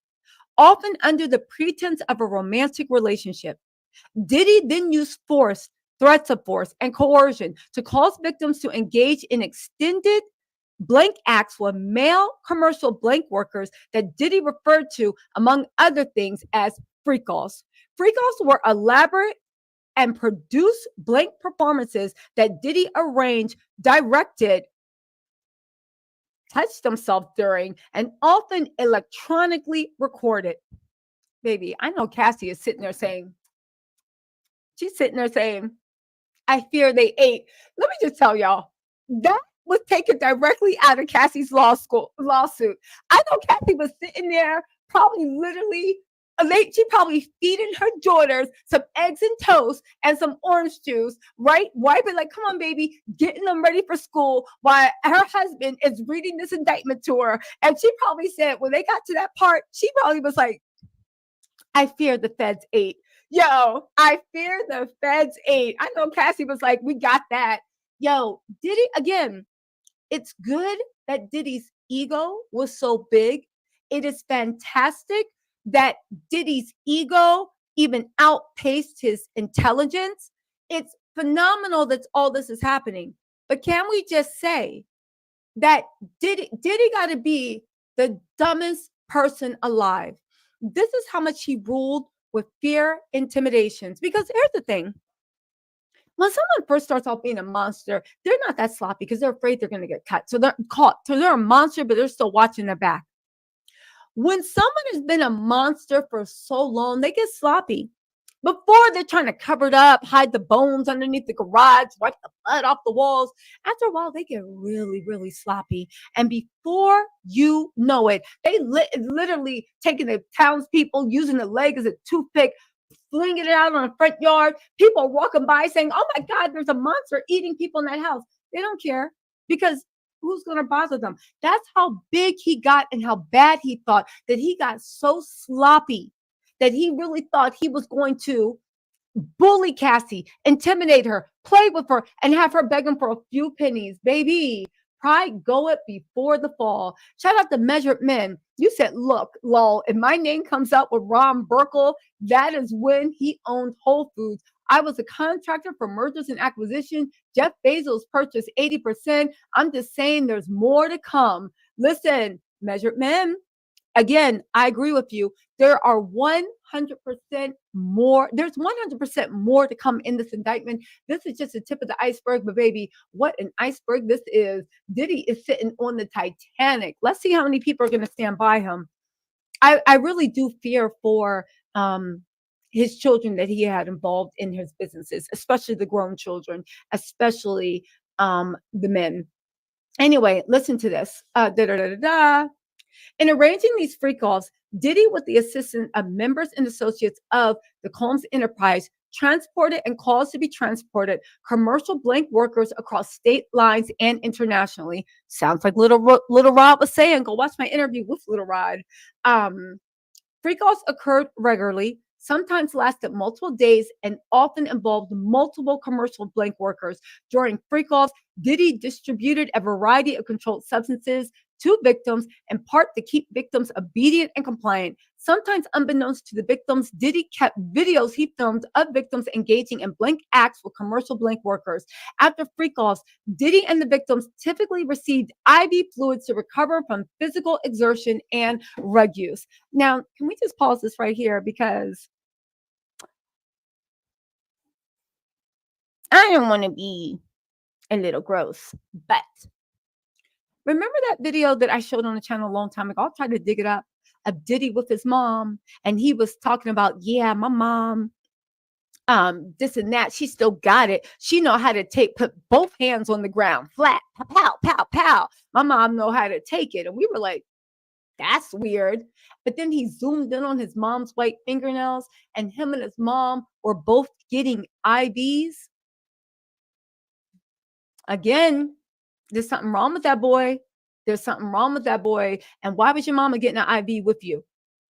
often under the pretense of a romantic relationship. Diddy then used force, threats of force, and coercion to cause victims to engage in extended blank acts with male commercial blank workers that Diddy referred to, among other things, as freak-offs. Freak-offs were elaborate and produced blank performances that Diddy arranged, directed, touched himself during, and often electronically recorded. Baby, I know Cassie is sitting there saying, I fear they ate. Let me just tell y'all, that was taken directly out of Cassie's lawsuit. I know Cassie was sitting there, probably literally, she probably feeding her daughters some eggs and toast and some orange juice, right? Wiping like, come on, baby, getting them ready for school while her husband is reading this indictment to her. And she probably said, when they got to that part, she probably was like, I fear the feds ate. Yo, I fear the feds ate. I know Cassie was like, we got that. Yo, Diddy, again, it's good that Diddy's ego was so big. It is fantastic that Diddy's ego even outpaced his intelligence. It's phenomenal that all this is happening. But can we just say that Diddy got to be the dumbest person alive? This is how much he ruled with fear, intimidations. Because here's the thing. When someone first starts off being a monster, they're not that sloppy because they're afraid they're going to get cut. So they're caught. So they're a monster, but they're still watching their back. When someone has been a monster for so long, they get sloppy. Before, they're trying to cover it up, hide the bones underneath the garage, wipe the blood off the walls. After a while, they get really, really sloppy. And before you know it, they literally taking the townspeople, using the leg as a toothpick, flinging it out on the front yard. People are walking by saying, oh my God, there's a monster eating people in that house. They don't care because who's going to bother them? That's how big he got and how bad he thought that he got so sloppy that he really thought he was going to bully Cassie, intimidate her, play with her, and have her begging for a few pennies. Baby, pride goeth before the fall. Shout out to Measured Men. You said, look, lol, if my name comes up with Ron Burkle, that is when he owned Whole Foods. I was a contractor for mergers and acquisition. Jeff Bezos purchased 80%. I'm just saying there's more to come. Listen, Measured Men. Again, I agree with you. There are 100% more. There's 100% more to come in this indictment. This is just the tip of the iceberg, but baby, what an iceberg this is. Diddy is sitting on the Titanic. Let's see how many people are going to stand by him. I really do fear for his children that he had involved in his businesses, especially the grown children, especially the men. Anyway, listen to this. In arranging these freak-offs, Diddy, with the assistance of members and associates of the Combs enterprise, transported and caused to be transported commercial blank workers across state lines and internationally. Sounds like Little Rod was saying. Go watch my interview with Little Rod. Freak-offs occurred regularly, sometimes lasted multiple days, and often involved multiple commercial blank workers. During freak-offs, Diddy distributed a variety of controlled substances to victims, in part to keep victims obedient and compliant. Sometimes unbeknownst to the victims, Diddy kept videos he filmed of victims engaging in blank acts with commercial blank workers. After freak-offs, Diddy and the victims typically received IV fluids to recover from physical exertion and drug use. Now, can we just pause this right here? Because I don't want to be a little gross, but Remember that video that I showed on the channel a long time ago? I'll try to dig it up, of Diddy with his mom, and he was talking about, yeah, my mom, this and that. She still got it. She know how to put both hands on the ground, flat, pow, pow, pow, pow. My mom know how to take it, and we were like, that's weird. But then he zoomed in on his mom's white fingernails, and him and his mom were both getting IVs. Again, there's something wrong with that boy. There's something wrong with that boy. And why was your mama getting an IV with you?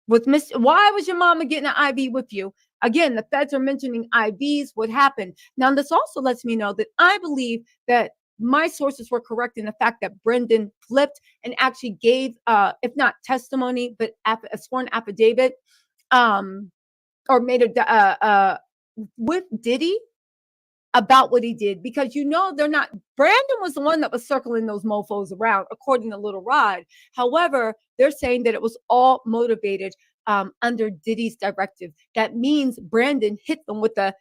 Why was your mama getting an IV with you? Again, the feds are mentioning IVs. What happened? Now, this also lets me know that I believe that my sources were correct in the fact that Brendan flipped and actually gave, if not testimony, but a sworn affidavit, or made with Diddy about what he did, because they're not. Brandon was the one that was circling those mofos around, according to Little Rod. However, they're saying that it was all motivated under Diddy's directive. That means Brandon hit them with they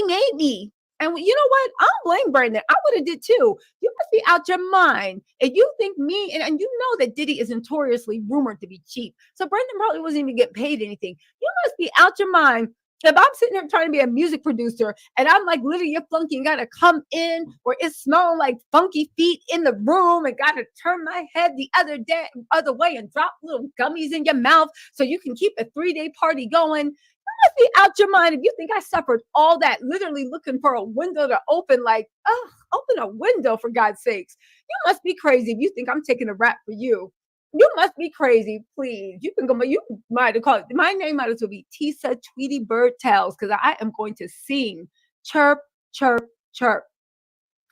made me. And you know what? I don't blame Brandon. I would have did too. You must be out your mind. And you think and you know that Diddy is notoriously rumored to be cheap. So Brandon probably wasn't even getting paid anything. You must be out your mind. If I'm sitting here trying to be a music producer and I'm like literally a flunky and got to come in where it's smelling like funky feet in the room and got to turn my head the other way and drop little gummies in your mouth so you can keep a 3-day party going. You must be out your mind if you think I suffered all that literally looking for a window to open, like, oh, open a window for God's sakes. You must be crazy if you think I'm taking a rap for you. You must be crazy, please. You can go, you might have called my name might as well be Tisa Tweety Bird Tells, because I am going to sing. Chirp, chirp, chirp.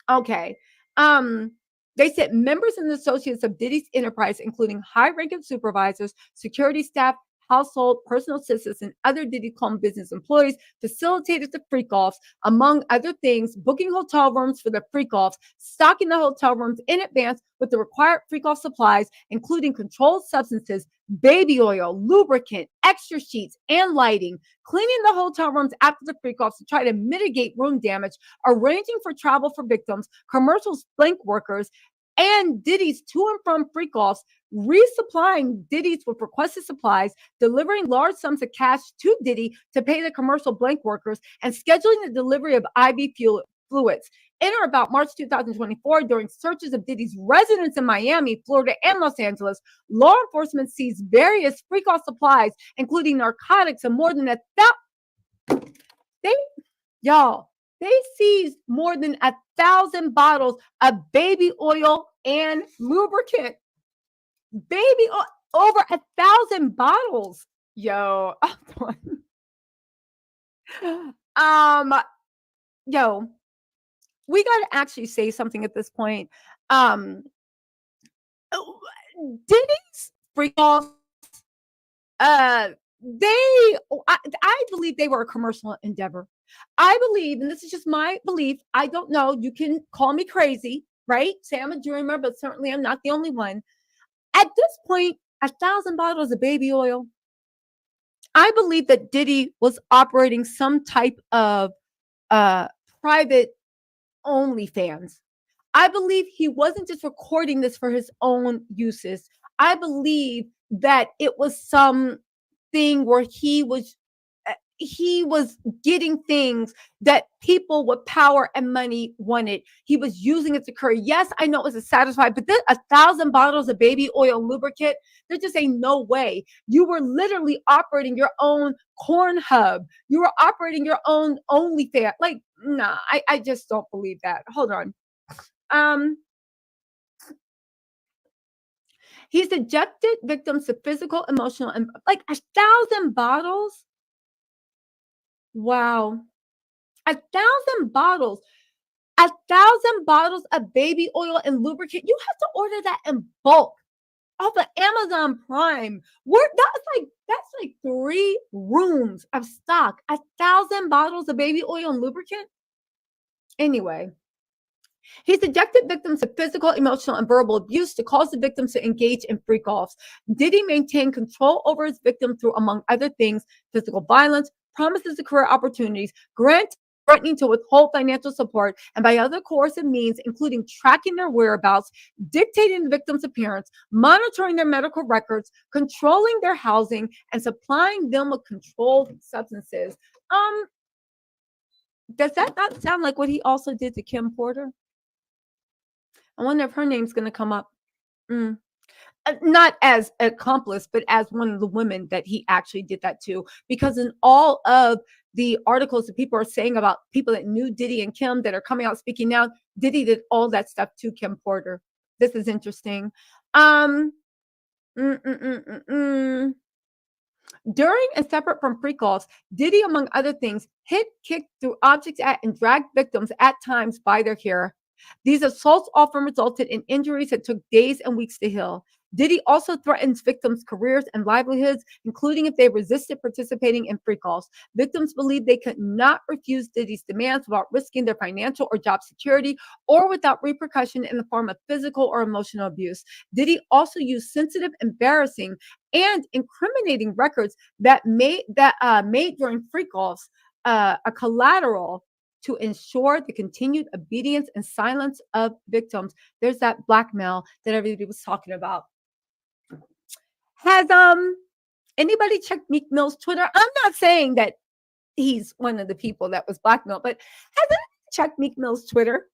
Okay. They said members and associates of Diddy's enterprise, including high-ranking supervisors, security staff, household, personal assistants, and other Diddy Combs business employees facilitated the freak-offs, among other things, booking hotel rooms for the freak-offs, stocking the hotel rooms in advance with the required freak-off supplies, including controlled substances, baby oil, lubricant, extra sheets, and lighting, cleaning the hotel rooms after the freak-offs to try to mitigate room damage, arranging for travel for victims, commercial blank workers, and Diddy's to and from freak-offs, resupplying Diddy's with requested supplies, delivering large sums of cash to Diddy to pay the commercial blank workers, and scheduling the delivery of IV fluids. In or about March 2024, during searches of Diddy's residence in Miami, Florida, and Los Angeles, law enforcement seized various freak-off supplies, including narcotics, and more than they seized more than 1,000 bottles of baby oil and lubricant. Baby oil, over 1,000 bottles. Yo, we got to actually say something at this point. Diddy's freak-offs, I believe they were a commercial endeavor. I believe, and this is just my belief, I don't know, you can call me crazy, right? Say I'm a dreamer, but certainly I'm not the only one. At this point, 1,000 bottles of baby oil, I believe that Diddy was operating some type of private OnlyFans. I believe he wasn't just recording this for his own uses. I believe that it was something where he was getting things that people with power and money wanted. He was using it to curry. Yes, I know it was a satisfied, but 1,000 bottles of baby oil and lubricant, there just ain't no way. You were literally operating your own corn hub. You were operating your own OnlyFans. Like, nah, I just don't believe that. Hold on. He subjected victims to physical, emotional, and like 1,000 bottles. Wow. 1,000 bottles. 1,000 bottles of baby oil and lubricant. You have to order that in bulk off of Amazon Prime. That's like 3 rooms of stock. 1,000 bottles of baby oil and lubricant. Anyway, he subjected victims to physical, emotional, and verbal abuse to cause the victims to engage in freak-offs. Diddy maintained control over his victim through, among other things, physical violence, promises of career opportunities, granting threatening to withhold financial support, and by other coercive means, including tracking their whereabouts, dictating the victim's appearance, monitoring their medical records, controlling their housing, and supplying them with controlled substances. Does that not sound like what he also did to Kim Porter? I wonder if her name's going to come up. Not as accomplice, but as one of the women that he actually did that to. Because in all of the articles that people are saying about people that knew Diddy and Kim that are coming out speaking now, Diddy did all that stuff to Kim Porter. This is interesting. Um, mm, mm, mm, mm, mm. During and separate from free calls, Diddy, among other things, hit, kicked, threw objects at, and dragged victims at times by their hair. These assaults often resulted in injuries that took days and weeks to heal. Diddy also threatens victims' careers and livelihoods, including if they resisted participating in free calls. Victims believed they could not refuse Diddy's demands without risking their financial or job security or without repercussion in the form of physical or emotional abuse. Diddy also used sensitive, embarrassing, and incriminating records that made during free calls a collateral to ensure the continued obedience and silence of victims. There's that blackmail that everybody was talking about. Has anybody checked Meek Mill's Twitter? I'm not saying that he's one of the people that was blackmailed, but has anybody checked Meek Mill's Twitter?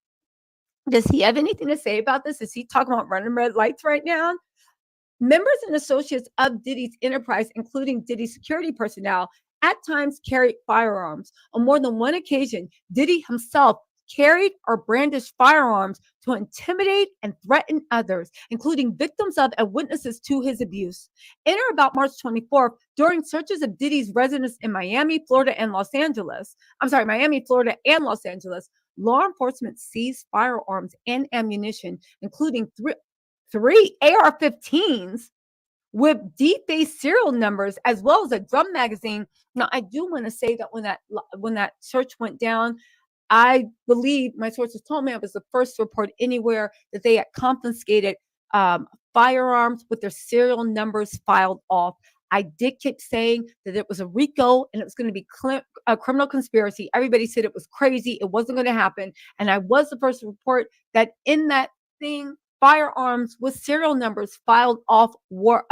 Does he have anything to say about this? Is he talking about running red lights right now? Members and associates of Diddy's enterprise, including Diddy's security personnel, at times carried firearms. On more than one occasion, Diddy himself carried or brandished firearms to intimidate and threaten others, including victims of and witnesses to his abuse. In or about March 24th, during searches of Diddy's residence in Miami, Florida, and Los Angeles, law enforcement seized firearms and ammunition, including three AR-15s with defaced serial numbers, as well as a drum magazine. Now, I do want to say that when that search went down, I believe my sources told me it was the first report anywhere that they had confiscated firearms with their serial numbers filed off. I did keep saying that it was a RICO and it was going to be a criminal conspiracy. Everybody said it was crazy. It wasn't going to happen. And I was the first to report that in that thing, firearms with serial numbers filed off were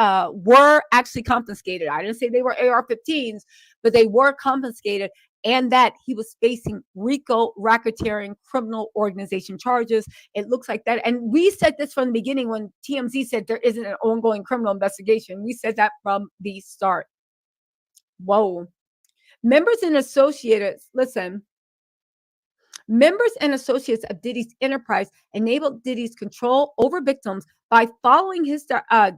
actually confiscated. I didn't say they were AR-15s, but they were confiscated, and that he was facing RICO, racketeering, criminal organization charges. It looks like that. And we said this from the beginning when TMZ said there isn't an ongoing criminal investigation. We said that from the start. Whoa. Members and associates of Diddy's enterprise enabled Diddy's control over victims by following his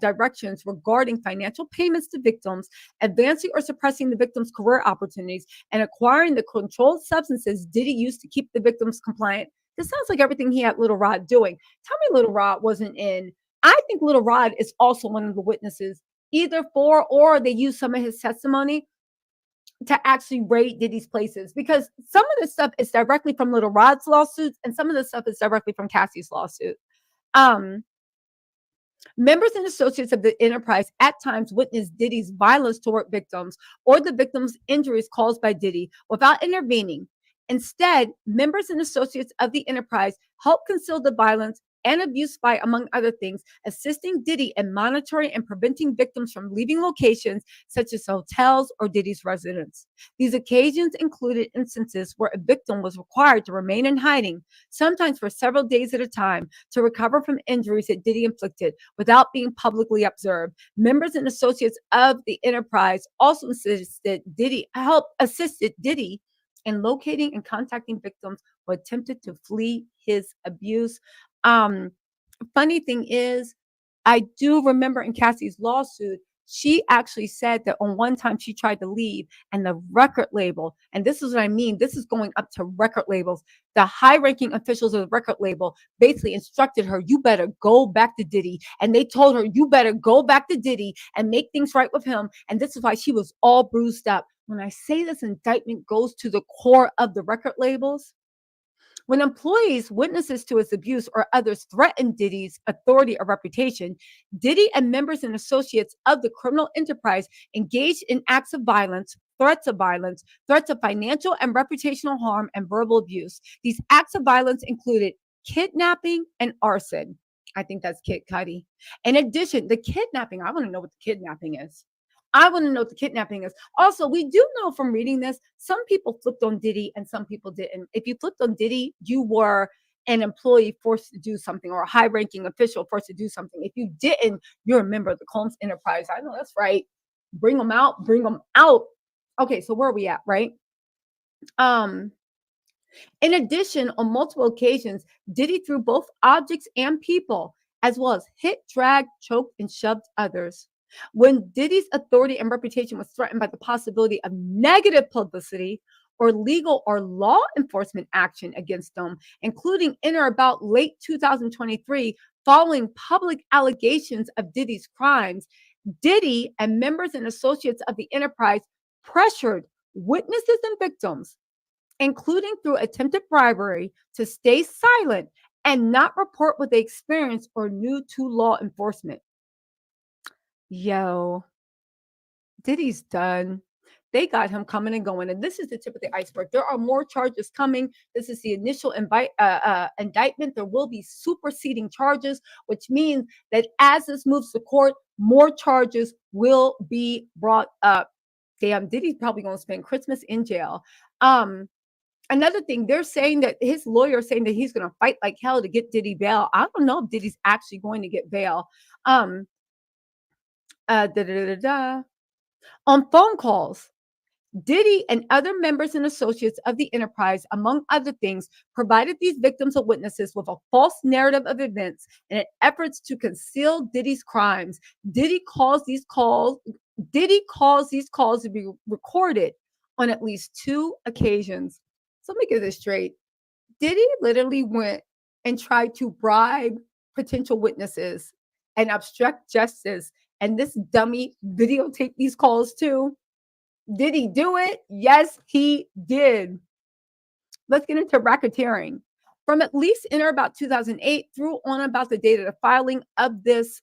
directions regarding financial payments to victims, advancing or suppressing the victim's career opportunities, and acquiring the controlled substances Diddy used to keep the victims compliant. This sounds like everything he had Little Rod doing. Tell me Little Rod wasn't in. I think Little Rod is also one of the witnesses, either for or they use some of his testimony to actually raid Diddy's places, because some of this stuff is directly from Little Rod's lawsuits and some of the stuff is directly from Cassie's lawsuit. Members and associates of the enterprise at times witnessed Diddy's violence toward victims or the victims' injuries caused by Diddy without intervening. Instead, members and associates of the enterprise helped conceal the violence and abuse by, among other things, assisting Diddy in monitoring and preventing victims from leaving locations such as hotels or Diddy's residence. These occasions included instances where a victim was required to remain in hiding, sometimes for several days at a time, to recover from injuries that Diddy inflicted without being publicly observed. Members and associates of the enterprise also assisted Diddy in locating and contacting victims who attempted to flee his abuse. Funny thing is, I do remember in Cassie's lawsuit, she actually said that on one time she tried to leave and the record label, and this is what I mean, this is going up to record labels, the high-ranking officials of the record label basically instructed her, you better go back to Diddy. And they told her, you better go back to Diddy and make things right with him. And this is why she was all bruised up. When I say this indictment goes to the core of the record labels, when employees, witnesses to his abuse, or others threaten Diddy's authority or reputation, Diddy and members and associates of the criminal enterprise engaged in acts of violence, threats of violence, threats of financial and reputational harm, and verbal abuse. These acts of violence included kidnapping and arson. I think that's Kid Cudi. In addition, the kidnapping, I want to know what the kidnapping is. I want to know what the kidnapping is. Also, we do know from reading this, some people flipped on Diddy and some people didn't. If you flipped on Diddy, you were an employee forced to do something, or a high ranking official forced to do something. If you didn't, you're a member of the Combs enterprise. I know that's right. Bring them out, bring them out. Okay, so where are we at, right? In addition, on multiple occasions, Diddy threw both objects and people, as well as hit, dragged, choked, and shoved others. When Diddy's authority and reputation was threatened by the possibility of negative publicity or legal or law enforcement action against them, including in or about late 2023, following public allegations of Diddy's crimes, Diddy and members and associates of the enterprise pressured witnesses and victims, including through attempted bribery, to stay silent and not report what they experienced or knew to law enforcement. Yo, Diddy's done. They got him coming and going. And this is the tip of the iceberg. There are more charges coming. This is the initial indictment. There will be superseding charges, which means that as this moves to court, more charges will be brought up. Damn, Diddy's probably going to spend Christmas in jail. Another thing, they're saying that his lawyer is saying that he's going to fight like hell to get Diddy bail. I don't know if Diddy's actually going to get bail. On phone calls, Diddy and other members and associates of the enterprise, among other things, provided these victims or witnesses with a false narrative of events in efforts to conceal Diddy's crimes. Diddy calls these calls to be recorded on at least 2 occasions. So let me get this straight. Diddy literally went and tried to bribe potential witnesses and obstruct justice, and this dummy videotaped these calls too. Did he do it? Yes, he did. Let's get into racketeering. From at least in or about 2008 through on about the date of the filing of this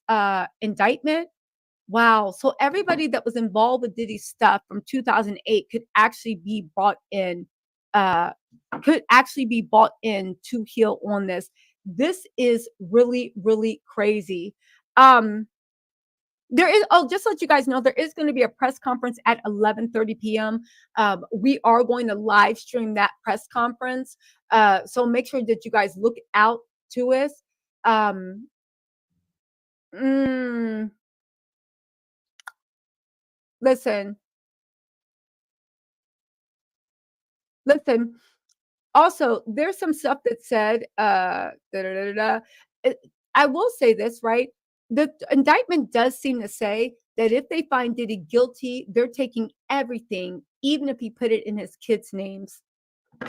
indictment. Wow. So everybody that was involved with Diddy's stuff from 2008 could actually be brought in, to heal on this. This is really, really crazy. There is, just to let you guys know, there is going to be a press conference at 11:30 p.m. We are going to live stream that press conference. So make sure that you guys look out to us. Listen. Also, there's some stuff that said, I will say this, right? The indictment does seem to say that if they find Diddy guilty, they're taking everything, even if he put it in his kids' names.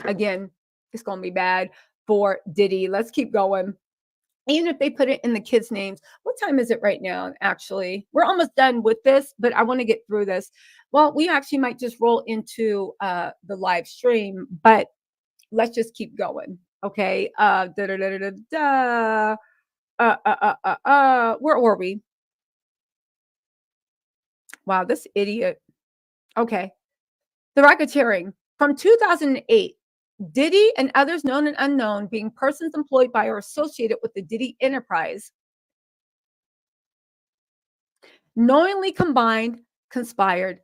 Again, it's going to be bad for Diddy. Let's keep going. Even if they put it in the kids' names. What time is it right now? Actually, we're almost done with this, but I want to get through this. Well, we actually might just roll into the live stream, but let's just keep going. Okay. Where were we? Wow, this idiot. Okay. The racketeering. From 2008, Diddy and others known and unknown, being persons employed by or associated with the Diddy enterprise, knowingly combined, conspired,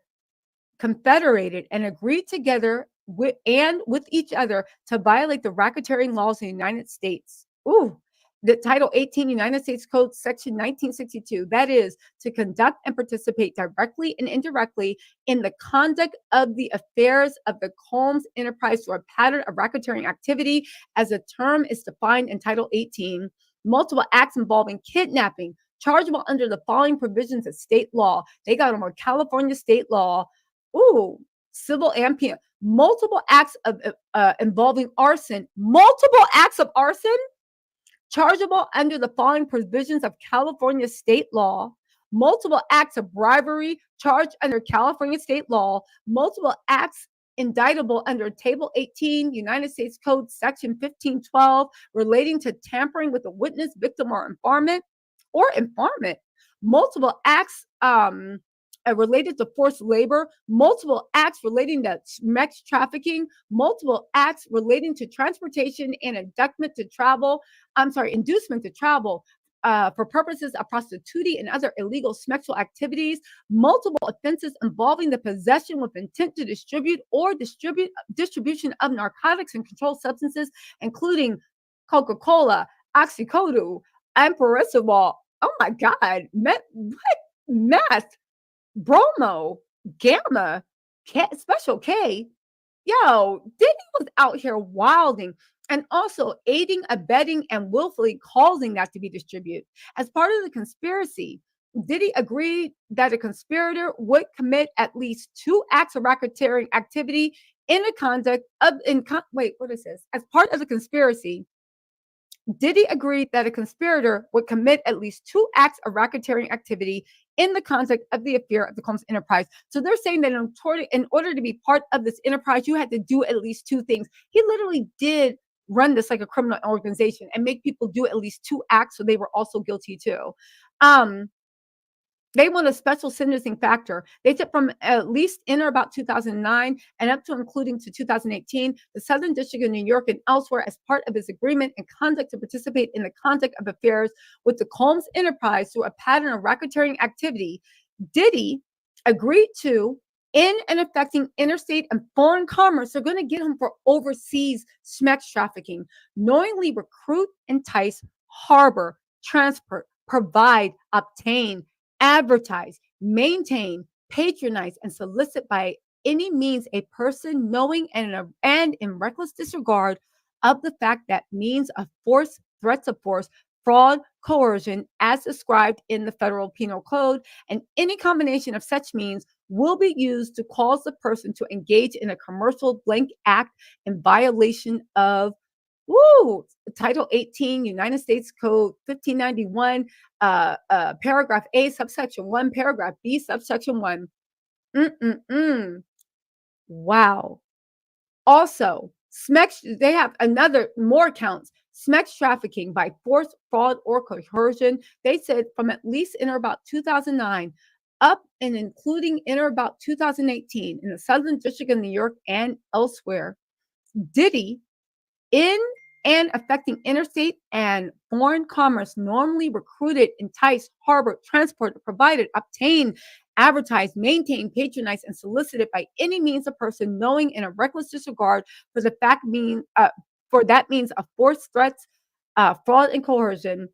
confederated, and agreed together with each other to violate the racketeering laws in the United States. Ooh, the Title 18 United States Code, Section 1962. That is to conduct and participate directly and indirectly in the conduct of the affairs of the Combs enterprise through a pattern of racketeering activity, as the term is defined in Title 18. Multiple acts involving kidnapping, chargeable under the following provisions of state law. They got them on California state law. Ooh, civil and penal. Multiple acts of involving arson. Multiple acts of arson chargeable under the following provisions of California state law. Multiple acts of bribery charged under California state law. Multiple acts indictable under Table 18 United States Code Section 1512 relating to tampering with a witness, victim, or informant. Multiple acts related to forced labor, multiple acts relating to sex trafficking, multiple acts relating to transportation and inducement to travel for purposes of prostitution and other illegal sexual activities, multiple offenses involving the possession with intent to distribute or distribution of narcotics and controlled substances, including Coca-Cola, oxycodone, imperfect. Oh my God, meth, bromo, gamma, special K. Yo, Diddy was out here wilding and also aiding, abetting, and willfully causing that to be distributed. As part of the conspiracy, Diddy agreed that a conspirator would commit at least 2 acts of racketeering activity in the conduct of, wait, what is this? As part of the conspiracy, Diddy agreed that a conspirator would commit at least 2 acts of racketeering activity in the context of the affair of the Combs enterprise. So they're saying that in order to be part of this enterprise, you had to do at least 2 things. He literally did run this like a criminal organization and make people do at least 2 acts, so they were also guilty too. They want a special sentencing factor. They said from at least in or about 2009 and up to including to 2018, the Southern District of New York and elsewhere as part of its agreement and conduct to participate in the conduct of affairs with the Combs enterprise through a pattern of racketeering activity, Diddy agreed to in and affecting interstate and foreign commerce. They're going to get him for overseas sex trafficking, knowingly recruit, entice, harbor, transport, provide, obtain, advertise, maintain, patronize, and solicit by any means a person knowing and in reckless disregard of the fact that means of force, threats of force, fraud, coercion, as described in the Federal Penal Code, and any combination of such means will be used to cause the person to engage in a commercial blank act in violation of Title 18, United States Code 1591, paragraph A, subsection 1, paragraph B, subsection 1. Wow. Also, they have more counts. Sex trafficking by force, fraud, or coercion. They said from at least in or about 2009 up and including in or about 2018 in the Southern District of New York and elsewhere, Diddy in and affecting interstate and foreign commerce normally recruited, enticed, harbored, transported, provided, obtained, advertised, maintained, patronized, and solicited by any means a person knowing in a reckless disregard for that means of force, threats, fraud, and coercion.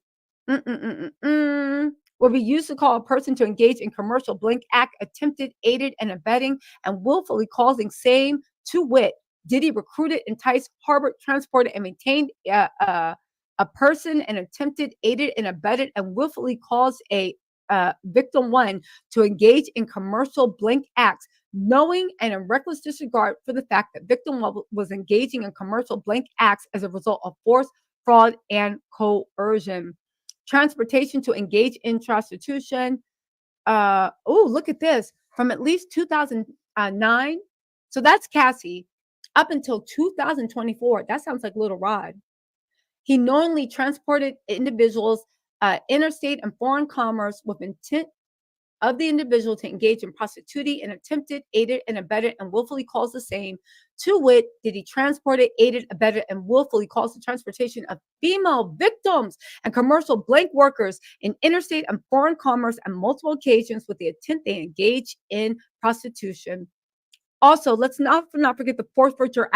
Will be used to call a person to engage in commercial blank act, attempted, aided, and abetting, and willfully causing same, to wit, Diddy recruited, enticed, harbored, transported, and maintained a person and attempted, aided, and abetted, and willfully caused a victim 1 to engage in commercial blank acts, knowing and in reckless disregard for the fact that victim 1 was engaging in commercial blank acts as a result of force, fraud, and coercion. Transportation to engage in prostitution. Look at this. From at least 2009, so that's Cassie, up until 2024, that sounds like Little Rod. He knowingly transported individuals interstate and foreign commerce with intent of the individual to engage in prostitution and attempted, aided, and abetted, and willfully caused the same. To wit, did he transported, aided, abetted, and willfully caused the transportation of female victims and commercial blank workers in interstate and foreign commerce on multiple occasions with the intent they engage in prostitution. Also, let's not forget the forfeiture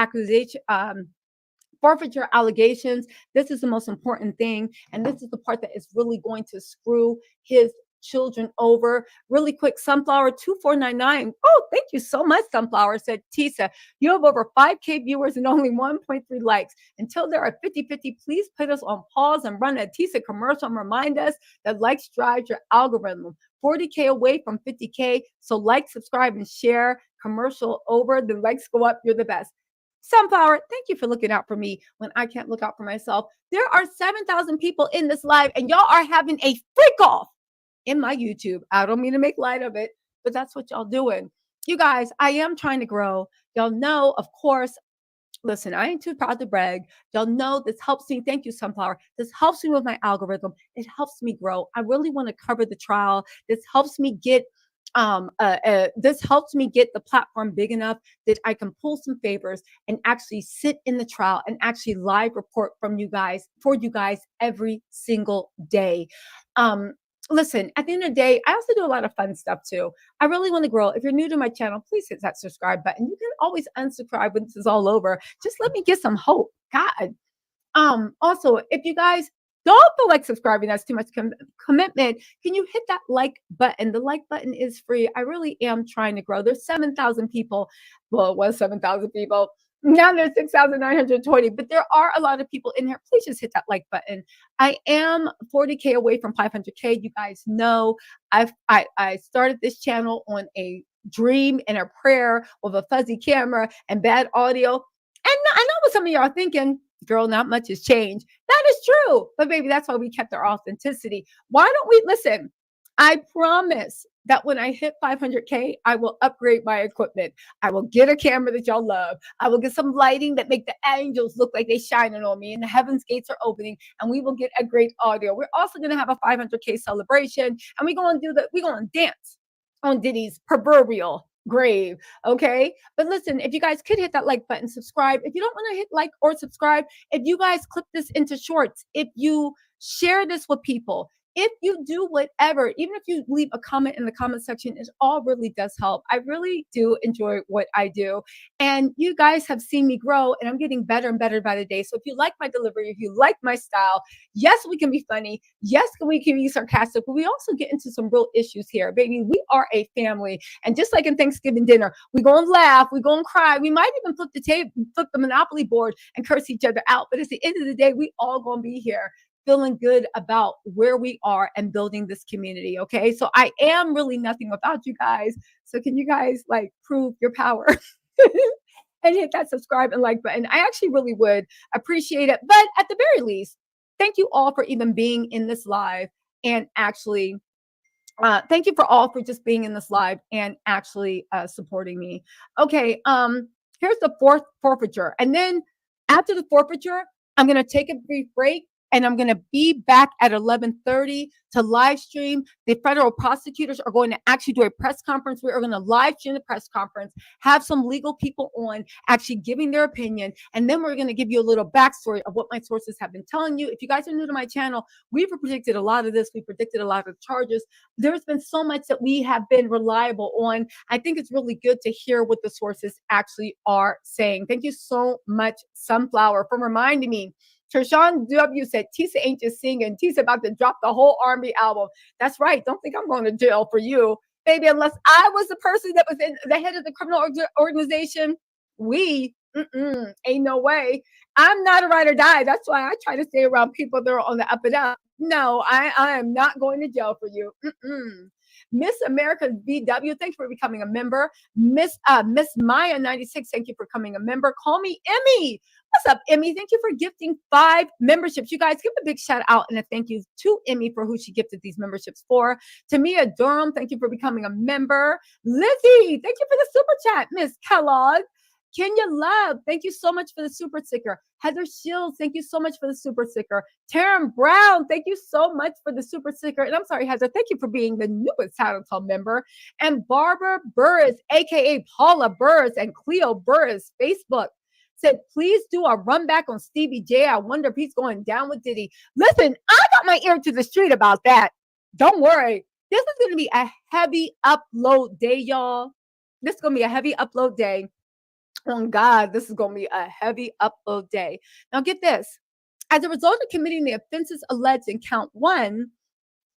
allegations. This is the most important thing, and this is the part that is really going to screw his children over. Really quick, Sunflower 2499. Oh, thank you so much, Sunflower, said Tisa. You have over 5K viewers and only 1.3 likes. Until there are 50-50, please put us on pause and run a Tisa commercial and remind us that likes drives your algorithm. 40K away from 50K, so like, subscribe, and share. Commercial over, the likes go up, you're the best. Sunflower, thank you for looking out for me when I can't look out for myself. There are 7,000 people in this live, and y'all are having a freak off in my YouTube. I don't mean to make light of it, but that's what y'all doing. You guys, I am trying to grow. Y'all know, of course, listen, I ain't too proud to brag. Y'all know this helps me. Thank you, Sunflower. This helps me with my algorithm. It helps me grow. I really want to cover the trial. This helps me get This helps me get the platform big enough that I can pull some favors and actually sit in the trial and actually live report from you guys for you guys every single day. Listen, at the end of the day, I also do a lot of fun stuff too. I really want to grow. If you're new to my channel, please hit that subscribe button. You can always unsubscribe when this is all over. Just let me get some hope. God. Also, if you guys don't feel like subscribing, that's too much commitment, can you hit that like button? The like button is free. I really am trying to grow. There's 7,000 people. Well, it was 7,000 people. Now there's 6,920, but there are a lot of people in here. Please just hit that like button. I am 40K away from 500K. You guys know I started this channel on a dream and a prayer with a fuzzy camera and bad audio. And I know what some of y'all are thinking, girl, not much has changed. That is true. But baby, that's why we kept our authenticity. Why don't we listen? I promise that when I hit 500K, I will upgrade my equipment. I will get a camera that y'all love. I will get some lighting that make the angels look like they shining on me and the heavens gates are opening, and we will get a great audio. We're also going to have a 500K celebration, and we're going to dance on Diddy's proverbial grave. Okay. But listen, if you guys could hit that like button, subscribe. If you don't want to hit like or subscribe, if you guys clip this into shorts, if you share this with people, if you do whatever, even if you leave a comment in the comment section, it all really does help. I really do enjoy what I do. And you guys have seen me grow, and I'm getting better and better by the day. So if you like my delivery, if you like my style, yes, we can be funny. Yes, we can be sarcastic, but we also get into some real issues here. Baby, we are a family. And just like in Thanksgiving dinner, we're going to laugh, we're going to cry. We might even flip the Monopoly board and curse each other out. But at the end of the day, we all going to be here feeling good about where we are and building this community. Okay. So I am really nothing without you guys. So can you guys like prove your power and hit that subscribe and like button? I actually really would appreciate it. But at the very least, thank you all for even being in this live and actually thank you for all for just being in this live and actually supporting me. Okay. Here's the fourth forfeiture. And then after the forfeiture, I'm going to take a brief break. And I'm going to be back at 11:30 to live stream. The federal prosecutors are going to actually do a press conference. We are going to live stream the press conference, have some legal people on actually giving their opinion. And then we're going to give you a little backstory of what my sources have been telling you. If you guys are new to my channel, we've predicted a lot of this. We predicted a lot of charges. There's been so much that we have been reliable on. I think it's really good to hear what the sources actually are saying. Thank you so much, Sunflower, for reminding me. Tershawn W. said, Tisa ain't just singing. Tisa about to drop the whole R&B album. That's right. Don't think I'm going to jail for you, baby, unless I was the person that was in the head of the criminal organization. Ain't no way. I'm not a ride or die. That's why I try to stay around people that are on the up and up. No, I am not going to jail for you. Miss America VW, thanks for becoming a member. Miss Maya 96, thank you for becoming a member. Call me Emmy. What's up, Emmy? Thank you for gifting 5 memberships. You guys give a big shout out and a thank you to Emmy for who she gifted these memberships for. Tamia Durham, thank you for becoming a member. Lizzie, thank you for the super chat. Miss Kellogg. Kenya Love, thank you so much for the super sticker. Heather Shields, thank you so much for the super sticker. Taryn Brown, thank you so much for the super sticker. And I'm sorry, Heather, thank you for being the newest Title Club member. And Barbara Burris, aka Paula Burris and Cleo Burris, Facebook, said, please do a run back on Stevie J. I wonder if he's going down with Diddy. Listen, I got my ear to the street about that. Don't worry. This is going to be a heavy upload day, y'all. This is going to be a heavy upload day. Oh God, this is going to be a heavy upload day. Now get this. As a result of committing the offenses alleged in count 1,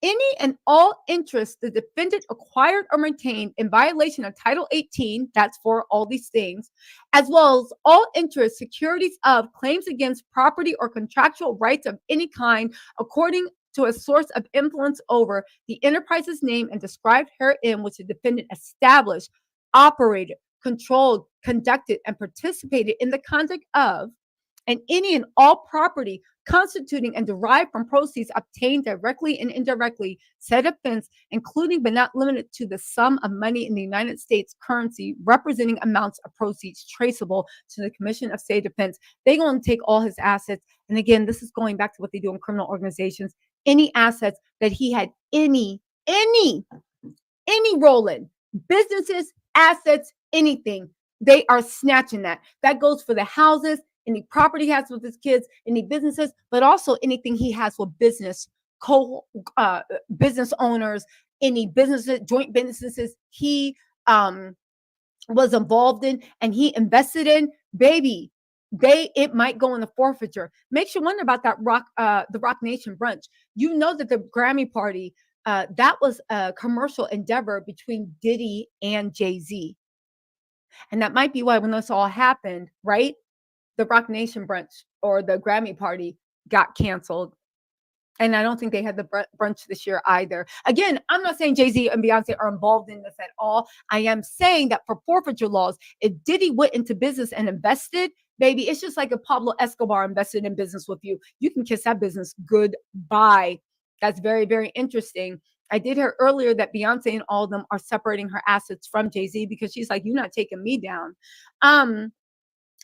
any and all interest the defendant acquired or maintained in violation of Title 18, that's for all these things, as well as all interest, securities of, claims against property or contractual rights of any kind, according to a source of influence over the enterprise's name and described herein, which the defendant established, operated, controlled, conducted, and participated in the conduct of, and any and all property constituting and derived from proceeds obtained directly and indirectly, said offense, including but not limited to the sum of money in the United States currency representing amounts of proceeds traceable to the commission of said offense. They're going to take all his assets. And again, this is going back to what they do in criminal organizations. Any assets that he had any any rolling, businesses, assets, anything, they are snatching that. That goes for the houses, any property he has with his kids, any businesses, but also anything he has with co business owners, any businesses, joint businesses he um was involved in and he invested in, baby, it might go in the forfeiture. Makes you wonder about that the Rock Nation brunch. You know that the Grammy party, that was a commercial endeavor between Diddy and Jay-Z. And that might be why when this all happened, right? The Rock Nation brunch or the Grammy party got canceled. And I don't think they had the brunch this year either. Again, I'm not saying Jay-Z and Beyonce are involved in this at all. I am saying that for forfeiture laws, if Diddy went into business and invested, baby, it's just like if Pablo Escobar invested in business with you. You can kiss that business goodbye. That's very, very interesting. I did hear earlier that Beyonce and all of them are separating her assets from Jay-Z because she's like, you're not taking me down.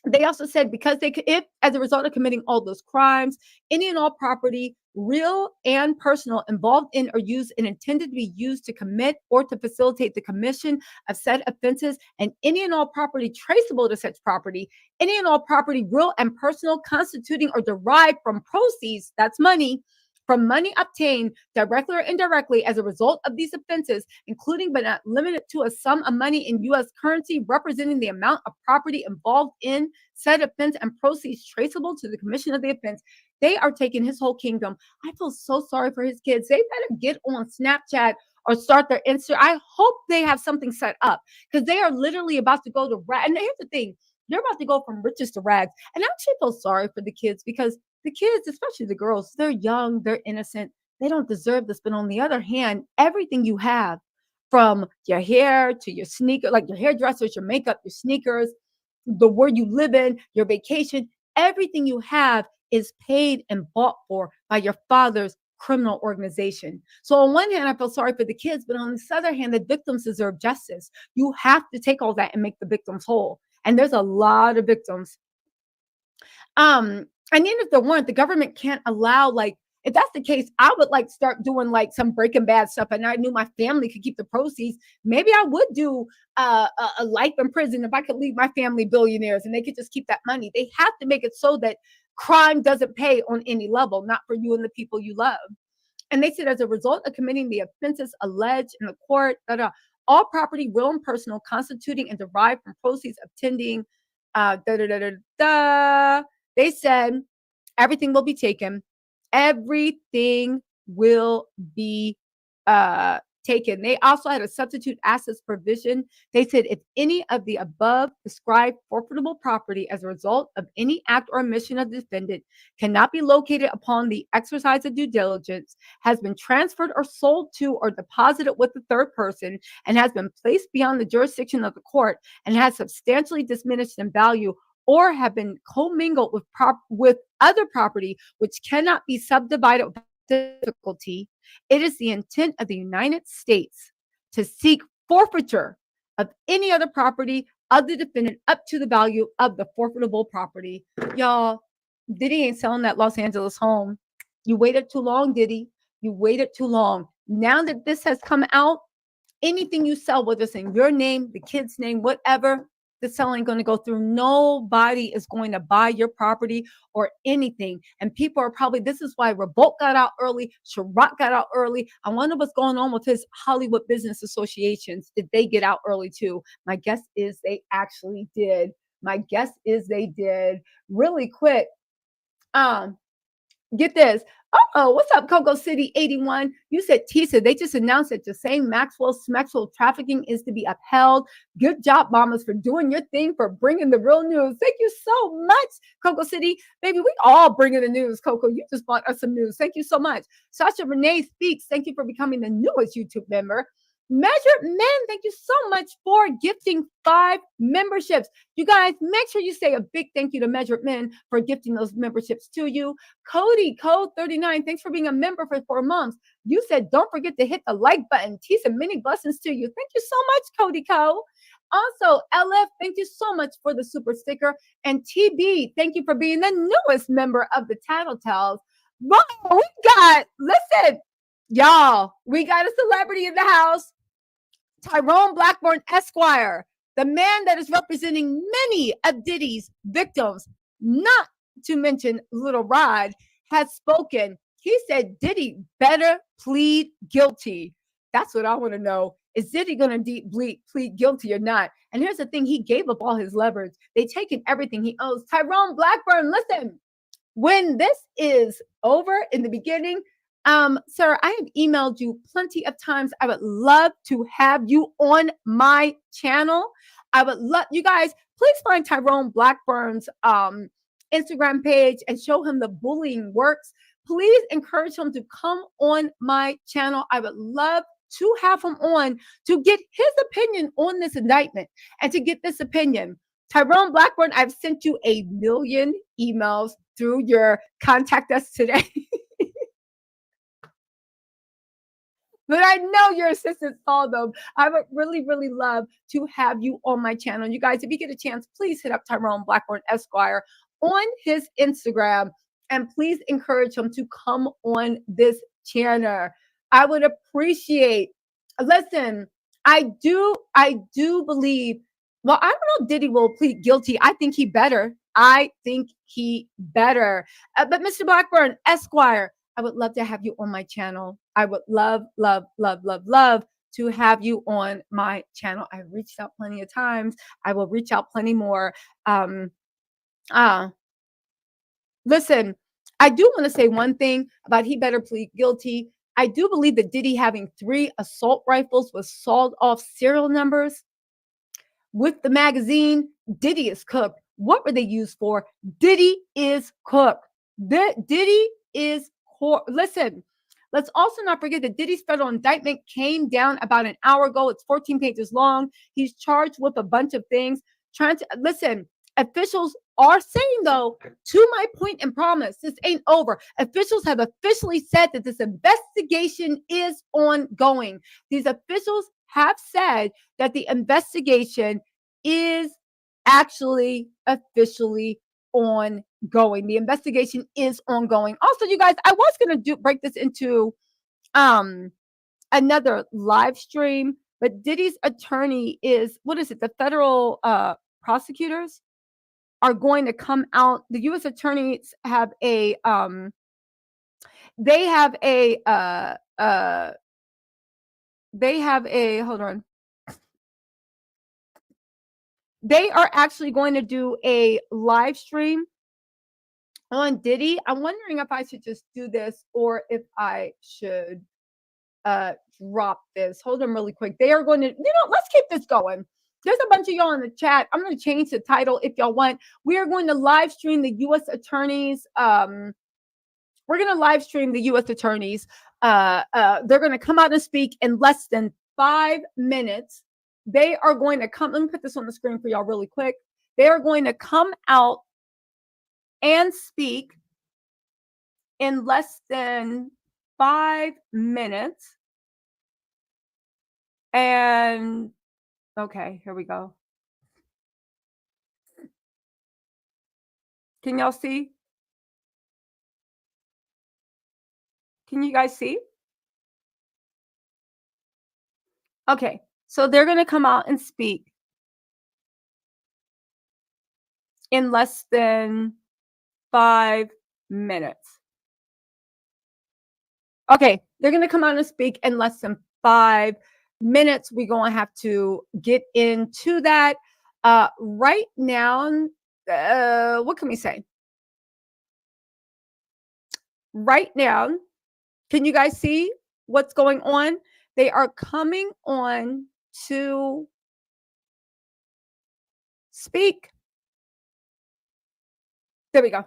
They also said because if as a result of committing all those crimes, any and all property, real and personal, involved in or used and intended to be used to commit or to facilitate the commission of said offenses, and any and all property traceable to such property, any and all property, real and personal, constituting or derived from proceeds, that's money, from money obtained directly or indirectly as a result of these offenses, including but not limited to a sum of money in U.S. currency representing the amount of property involved in said offense and proceeds traceable to the commission of the offense. They are taking his whole kingdom. I feel so sorry for his kids. They better get on Snapchat or start their Insta. I hope they have something set up because they are literally about to go to and here's the thing. They're about to go from riches to rags. And I actually feel sorry for the kids because the kids, especially the girls, they're young, they're innocent, they don't deserve this. But on the other hand, everything you have, from your hair to your sneaker, like your hairdressers, your makeup, your sneakers, the where you live in, your vacation, everything you have is paid and bought for by your father's criminal organization. So on one hand, I feel sorry for the kids, but on the other hand, the victims deserve justice. You have to take all that and make the victims whole. And there's a lot of victims. And even if there weren't, the government can't allow, like, if that's the case, I would like start doing like some Breaking Bad stuff, and I knew my family could keep the proceeds. Maybe I would do a life in prison if I could leave my family billionaires and they could just keep that money. They have to make it so that crime doesn't pay on any level, not for you and the people you love. And they said, as a result of committing the offenses alleged in the court, all property, real and personal, constituting and derived from proceeds obtaining, they said everything will be taken. Everything will be taken. They also had a substitute assets provision. They said if any of the above described forfeitable property as a result of any act or omission of the defendant cannot be located upon the exercise of due diligence, has been transferred or sold to or deposited with the third person, and has been placed beyond the jurisdiction of the court, and has substantially diminished in value, or have been commingled with other property which cannot be subdivided without difficulty, it is the intent of the United States to seek forfeiture of any other property of the defendant up to the value of the forfeitable property. Y'all, Diddy ain't selling that Los Angeles home. You waited too long, Diddy. You waited too long. Now that this has come out, anything you sell, whether it's in your name, the kid's name, whatever, the sale ain't going to go through. Nobody is going to buy your property or anything. And people are probably, this is why Revolt got out early, Chirac got out early. I wonder what's going on with his Hollywood business associations. Did they get out early too? My guess is they actually did. My guess is they did. Really quick. Get this. What's up, Coco City 81? You said, Tisa, they just announced that the same Maxwell trafficking is to be upheld. Good job, mamas, for doing your thing, for bringing the real news. Thank you so much, Coco City. Baby, we all bringing the news, Coco. You just brought us some news. Thank you so much. Sasha Renee Speaks, thank you for becoming the newest YouTube member. Measured Men, thank you so much for gifting 5 memberships. You guys, make sure you say a big thank you to Measured Men for gifting those memberships to you. Cody, Code 39, thanks for being a member for 4 months. You said, don't forget to hit the like button. Tease and many blessings to you. Thank you so much, Cody Co. Also, LF, thank you so much for the super sticker. And TB, thank you for being the newest member of the Tattletales. Wow, we got, listen, y'all, we got a celebrity in the house. Tyrone Blackburn Esquire, the man that is representing many of Diddy's victims, not to mention Little Rod, has spoken. He said Diddy better plead guilty. That's what I want to know. Is Diddy going to plead guilty or not? And here's the thing, he gave up all his leverage. They taken everything he owes. Tyrone Blackburn, listen, when this is over in the beginning, sir, I have emailed you plenty of times. I would love to have you on my channel. I would love you guys, please find Tyrone Blackburn's Instagram page and show him the bullying works. Please encourage him to come on my channel. I would love to have him on to get his opinion on this indictment and to get this opinion. Tyrone Blackburn, I've sent you a million emails through your contact us today. But I know your assistant saw them. I would really, really love to have you on my channel. You guys, if you get a chance, please hit up Tyrone Blackburn Esquire on his Instagram and please encourage him to come on this channel. I would appreciate. Listen, I do believe. Well, I don't know if Diddy will plead guilty. I think he better. But Mr. Blackburn Esquire, I would love to have you on my channel. I would love, love, love, love, love to have you on my channel. I've reached out plenty of times. I will reach out plenty more. Listen, I do want to say one thing about he better plead guilty. I do believe that Diddy having 3 assault rifles with sawed-off serial numbers with the magazine, Diddy is cooked. What were they used for? Diddy is cooked. Diddy is listen, let's also not forget that Diddy's federal indictment came down about an hour ago. It's 14 pages long. He's charged with a bunch of things. Listen, officials are saying, though, to my point and promise, this ain't over. Officials have officially said that this investigation is ongoing. These officials have said that the investigation is actually officially ongoing. The investigation is ongoing. Also, you guys, I was going to break this into another live stream, but Diddy's attorney is, what is it? The federal prosecutors are going to come out. The U.S. attorneys have a hold on. They are actually going to do a live stream on Diddy. I'm wondering if I should just do this or if I should drop this. Hold on really quick. They are going to, let's keep this going. There's a bunch of y'all in the chat. I'm going to change the title if y'all want. We are going to live stream the U.S. attorneys. We're going to live stream the U.S. attorneys. They're going to come out and speak in less than 5 minutes. They are going to come. Let me put this on the screen for y'all really quick. They are going to come out and speak in less than 5 minutes. And okay, here we go. Can y'all see? Can you guys see? Okay, so they're going to come out and speak in less than 5 minutes. Okay, they're going to come out and speak in less than 5 minutes. We're going to have to get into that right now. What can we say? Right now, can you guys see what's going on? They are coming on to speak. There we go.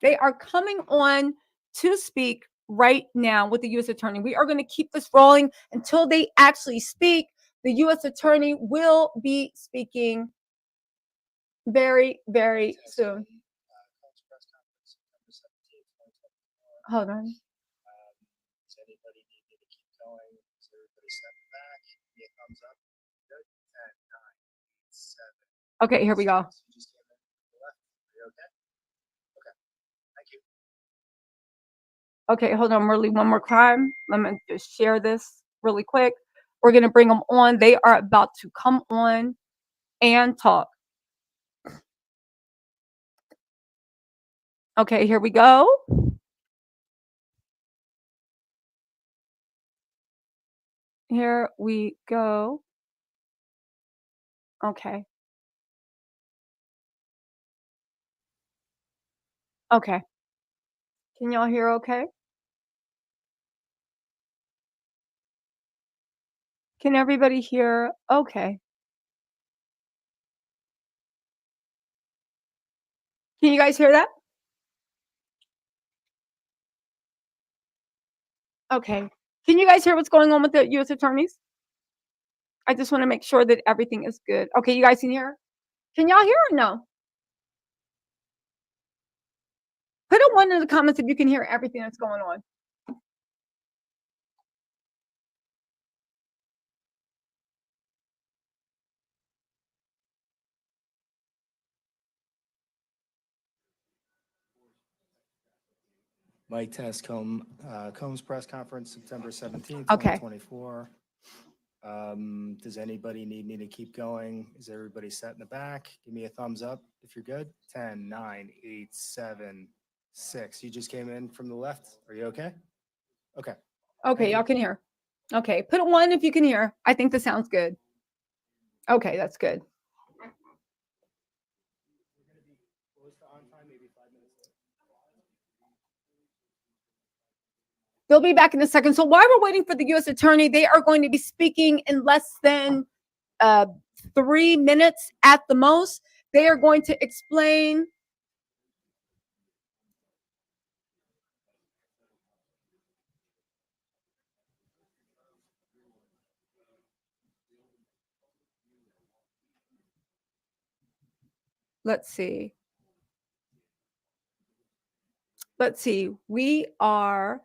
They are coming on to speak right now with the U.S. attorney. We are going to keep this rolling until they actually speak. The U.S. attorney will be speaking very, very soon. Hold on. Does anybody need me to keep going? Does everybody step back? Give me a thumbs up. Good. 10, 9, 8, 7. Okay, here we go. You just came in to the left. Are you okay? Okay. Thank you. Okay, hold on, really one more crime. Let me just share this really quick. We're going to bring them on. They are about to come on and talk. Okay, here we go. Here we go. Okay. Okay. Can y'all hear okay? Can everybody hear okay? Can you guys hear that? Okay. Can you guys hear what's going on with the U.S. attorneys? I just want to make sure that everything is good. Okay, you guys can hear? Can y'all hear or no? Put a 1 in the comments if you can hear everything that's going on. Mike Test, Combs press conference, September 17th, Okay. 2024. Does anybody need me to keep going? Is everybody set in the back? Give me a thumbs up if you're good. 10, 9, 8, 7, 6. You just came in from the left. Are you okay? Okay. Okay, y'all can hear. Okay, put a 1 if you can hear. I think this sounds good. Okay, that's good. They'll be back in a second. So while we're waiting for the U.S. attorney, they are going to be speaking in less than 3 minutes at the most. They are going to explain. Let's see. We are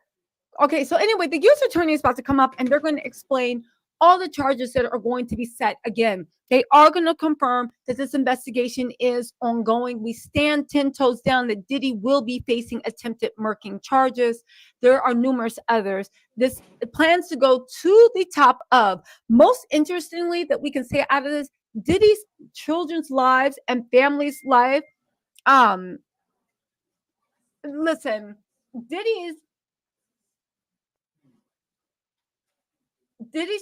okay. So anyway, the U.S. attorney is about to come up and they're going to explain all the charges that are going to be set again. They are going to confirm that this investigation is ongoing. We stand 10 toes down that Diddy will be facing attempted murking charges. There are numerous others. This plans to go to the top of. Most interestingly, that we can say out of this, Diddy's children's lives and families' life. Listen, Diddy's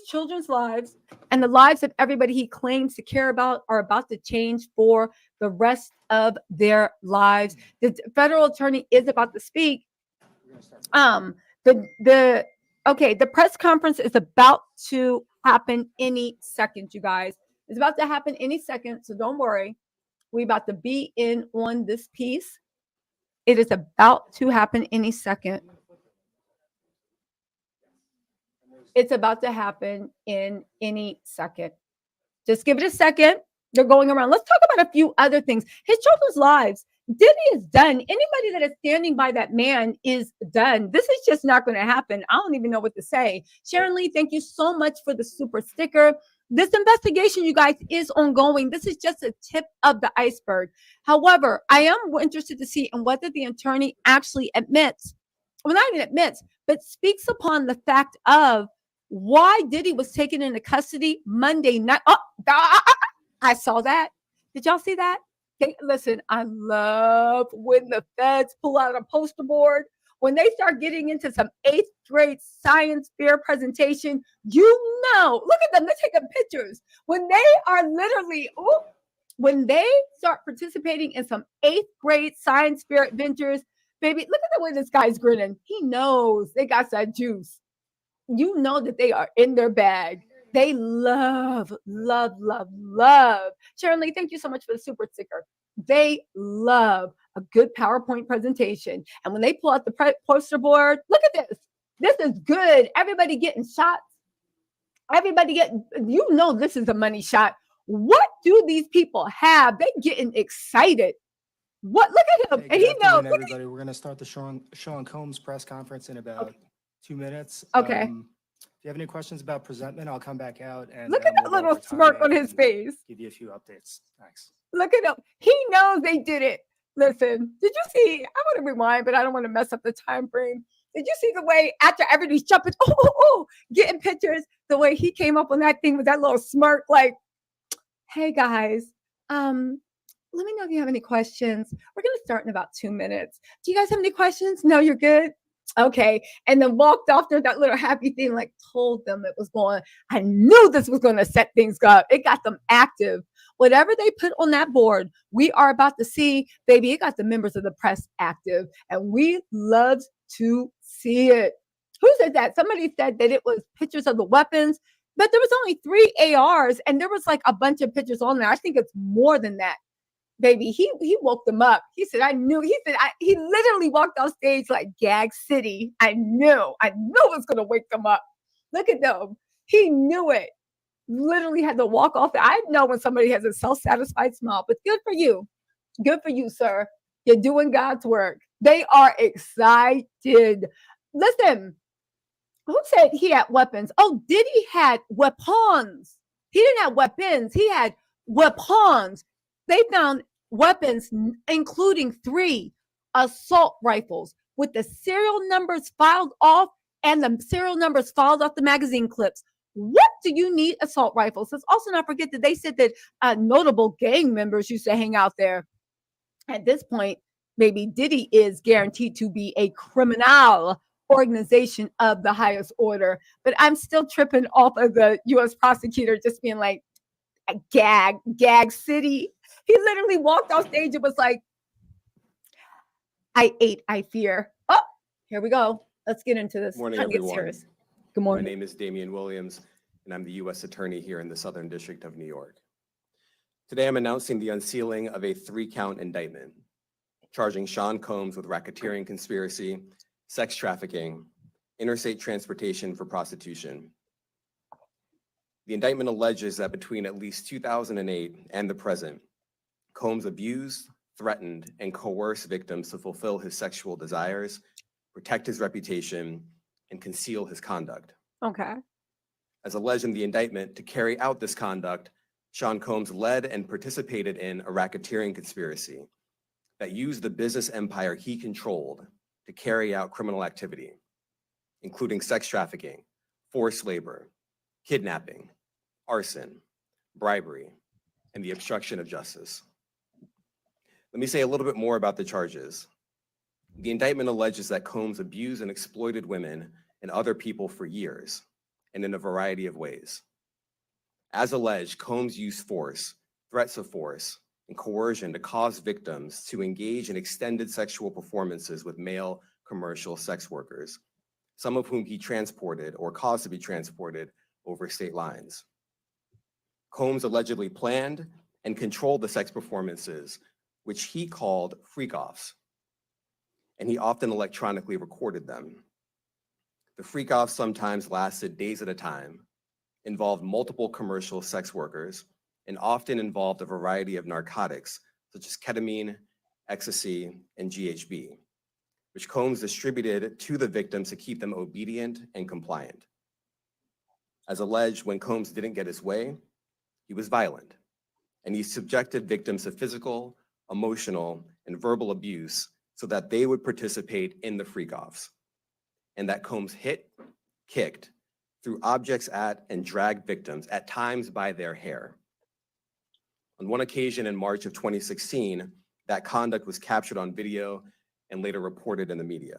children's lives and the lives of everybody he claims to care about are about to change for the rest of their lives. The federal attorney is about to speak. The press conference is about to happen any second, you guys. It's about to happen any second, so don't worry. We're about to be in on this piece. It is about to happen any second. It's about to happen in any second. Just give it a second. They're going around. Let's talk about a few other things. His children's lives. Diddy is done. Anybody that is standing by that man is done. This is just not going to happen. I don't even know what to say. Sharon Lee, thank you so much for the super sticker. This investigation, you guys, is ongoing. This is just a tip of the iceberg. However, I am interested to see and whether the attorney actually admits, well, not even admits, but speaks upon the fact of why Diddy was taken into custody Monday night. I saw that. Did y'all see that? Listen, I love when the feds pull out a poster board. When they start getting into some 8th grade science fair presentation, you know, look at them. They're taking pictures. When they are literally, when they start participating in some 8th grade science fair adventures, baby, look at the way this guy's grinning. He knows they got that juice. You know that they are in their bag. They love. Sharon Lee, thank you so much for the super sticker. They love a good PowerPoint presentation. And when they pull out the poster board, look at this. This is good. Everybody getting shots. You know, this is a money shot. What do these people have? They getting excited. What? Look at him. Hey, and he knows. Everybody, we're going to start the Sean Combs press conference in about 2 minutes. Okay. If you have any questions about presentment, I'll come back out and look at that little smirk on his face. Give you a few updates. Thanks. Look at him. He knows they did it. Listen, did you see? I want to rewind, but I don't want to mess up the time frame. Did you see the way after everybody's jumping, getting pictures, the way he came up on that thing with that little smirk, like, hey guys, let me know if you have any questions. We're going to start in about 2 minutes. Do you guys have any questions? No, you're good. Okay. And then walked off there, that little happy thing, like told them it was going. I knew this was going to set things up. It got them active. Whatever they put on that board, we are about to see, baby, it got the members of the press active. And we love to see it. Who said that? Somebody said that it was pictures of the weapons, but there was only 3 ARs and there was like a bunch of pictures on there. I think it's more than that. Baby, he woke them up. He said, I knew. He said, he literally walked off stage like Gag City. I knew it was going to wake them up. Look at them. He knew it. Literally had to walk off. I know when somebody has a self-satisfied smile, but good for you. Good for you, sir. You're doing God's work. They are excited. Listen, who said he had weapons? Oh, Diddy had weapons. He didn't have weapons. He had weapons. They found weapons, including 3 assault rifles with the serial numbers filed off and the serial numbers filed off the magazine clips. What do you need assault rifles? Let's also not forget that they said that notable gang members used to hang out there. At this point, maybe Diddy is guaranteed to be a criminal organization of the highest order. But I'm still tripping off of the U.S. prosecutor just being like, Gag City. He literally walked off stage and was like, I fear. Oh, here we go. Let's get into this. Good morning, everyone. Good morning. My name is Damian Williams, and I'm the U.S. Attorney here in the Southern District of New York. Today, I'm announcing the unsealing of a 3-count indictment, charging Sean Combs with racketeering conspiracy, sex trafficking, interstate transportation for prostitution. The indictment alleges that between at least 2008 and the present, Combs abused, threatened, and coerced victims to fulfill his sexual desires, protect his reputation, and conceal his conduct. Okay. As alleged in the indictment, to carry out this conduct, Sean Combs led and participated in a racketeering conspiracy that used the business empire he controlled to carry out criminal activity, including sex trafficking, forced labor, kidnapping, arson, bribery, and the obstruction of justice. Let me say a little bit more about the charges. The indictment alleges that Combs abused and exploited women and other people for years, and in a variety of ways. As alleged, Combs used force, threats of force, and coercion to cause victims to engage in extended sexual performances with male commercial sex workers, some of whom he transported or caused to be transported over state lines. Combs allegedly planned and controlled the sex performances, which he called freak-offs, and he often electronically recorded them. The freak-offs sometimes lasted days at a time, involved multiple commercial sex workers, and often involved a variety of narcotics, such as ketamine, ecstasy, and GHB, which Combs distributed to the victims to keep them obedient and compliant. As alleged, when Combs didn't get his way, he was violent, and he subjected victims to physical, emotional, and verbal abuse so that they would participate in the freak-offs, and that Combs hit, kicked, threw objects at, and dragged victims, at times by their hair. On one occasion in March of 2016, that conduct was captured on video and later reported in the media.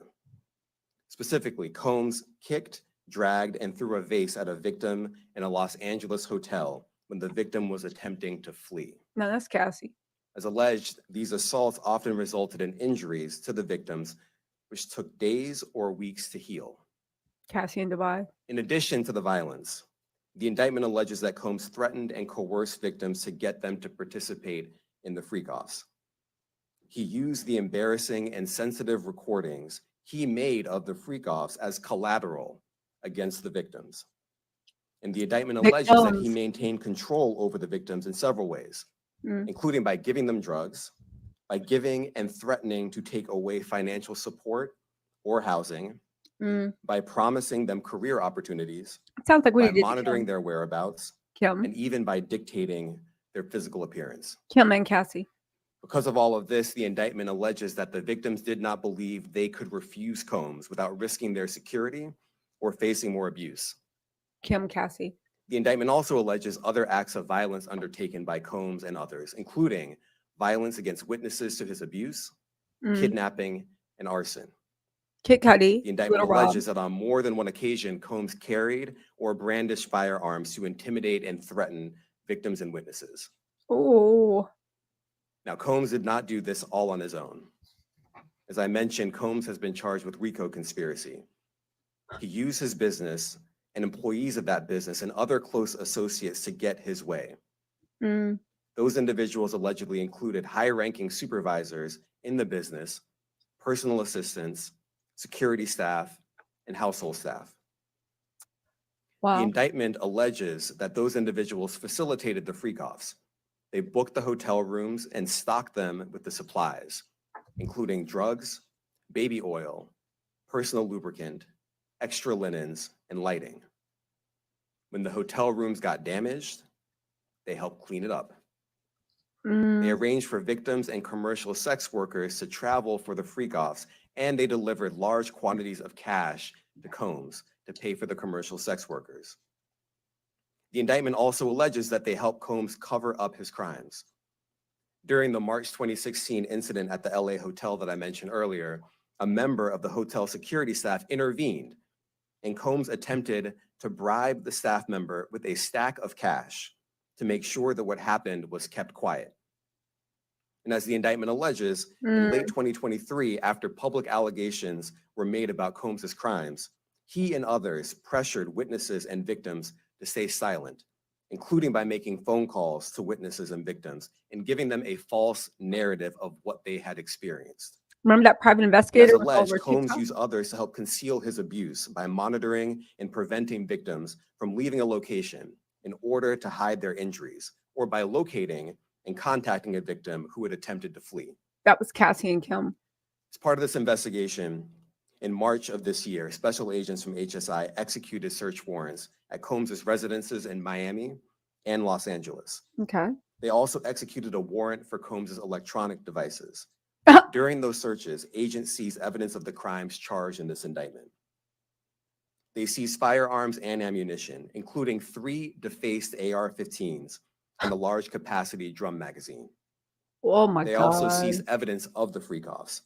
Specifically, Combs kicked, dragged, and threw a vase at a victim in a Los Angeles hotel when the victim was attempting to flee. No, that's Cassie. As alleged, these assaults often resulted in injuries to the victims, which took days or weeks to heal. Cassie in Dubai. In addition to the violence, the indictment alleges that Combs threatened and coerced victims to get them to participate in the freak-offs. He used the embarrassing and sensitive recordings he made of the freak-offs as collateral against the victims. And the indictment alleges that he maintained control over the victims in several ways, including by giving them drugs, by giving and threatening to take away financial support or housing, by promising them career opportunities, Sounds like by monitoring their whereabouts, Kim. and even by dictating their physical appearance. Kim and Cassie. Because of all of this, the indictment alleges that the victims did not believe they could refuse Combs without risking their security or facing more abuse. Kim, Cassie. The indictment also alleges other acts of violence undertaken by Combs and others, including violence against witnesses to his abuse, kidnapping, and arson. Kid Cudi, The indictment Little Rob. alleges that on more than one occasion, Combs carried or brandished firearms to intimidate and threaten victims and witnesses. Ooh. Now, Combs did not do this all on his own. As I mentioned, Combs has been charged with RICO conspiracy. He used his business and employees of that business and other close associates to get his way. Mm. Those individuals allegedly included high-ranking supervisors in the business, personal assistants, security staff, and household staff. The Wow. indictment alleges that those individuals facilitated the freak-offs. They booked the hotel rooms and stocked them with the supplies, including drugs, baby oil, personal lubricant, extra linens, and lighting. When the hotel rooms got damaged, they helped clean it up. They arranged for victims and commercial sex workers to travel for the freak-offs, and they delivered large quantities of cash to Combs to pay for the commercial sex workers. The indictment also alleges that they helped Combs cover up his crimes. During the March 2016 incident at the LA hotel that I mentioned earlier, a member of the hotel security staff intervened, and Combs attempted to bribe the staff member with a stack of cash to make sure that what happened was kept quiet. And as the indictment alleges, in late 2023, after public allegations were made about Combs's crimes, he and others pressured witnesses and victims to stay silent, including by making phone calls to witnesses and victims and giving them a false narrative of what they had experienced. Remember that private And investigator? as was alleged, over Combs TikTok? used others to help conceal his abuse by monitoring and preventing victims from leaving a location in order to hide their injuries, or by locating and contacting a victim who had attempted to flee. That was Cassie and Kim. As part of this investigation, in March of this year, special agents from HSI executed search warrants at Combs's residences in Miami and Los Angeles. Okay. They also executed a warrant for Combs's electronic devices. During those searches, agents seized evidence of the crimes charged in this indictment. They seized firearms and ammunition, including 3 defaced AR-15s and a large capacity drum magazine. Oh my They God. also seized evidence of the freak-offs,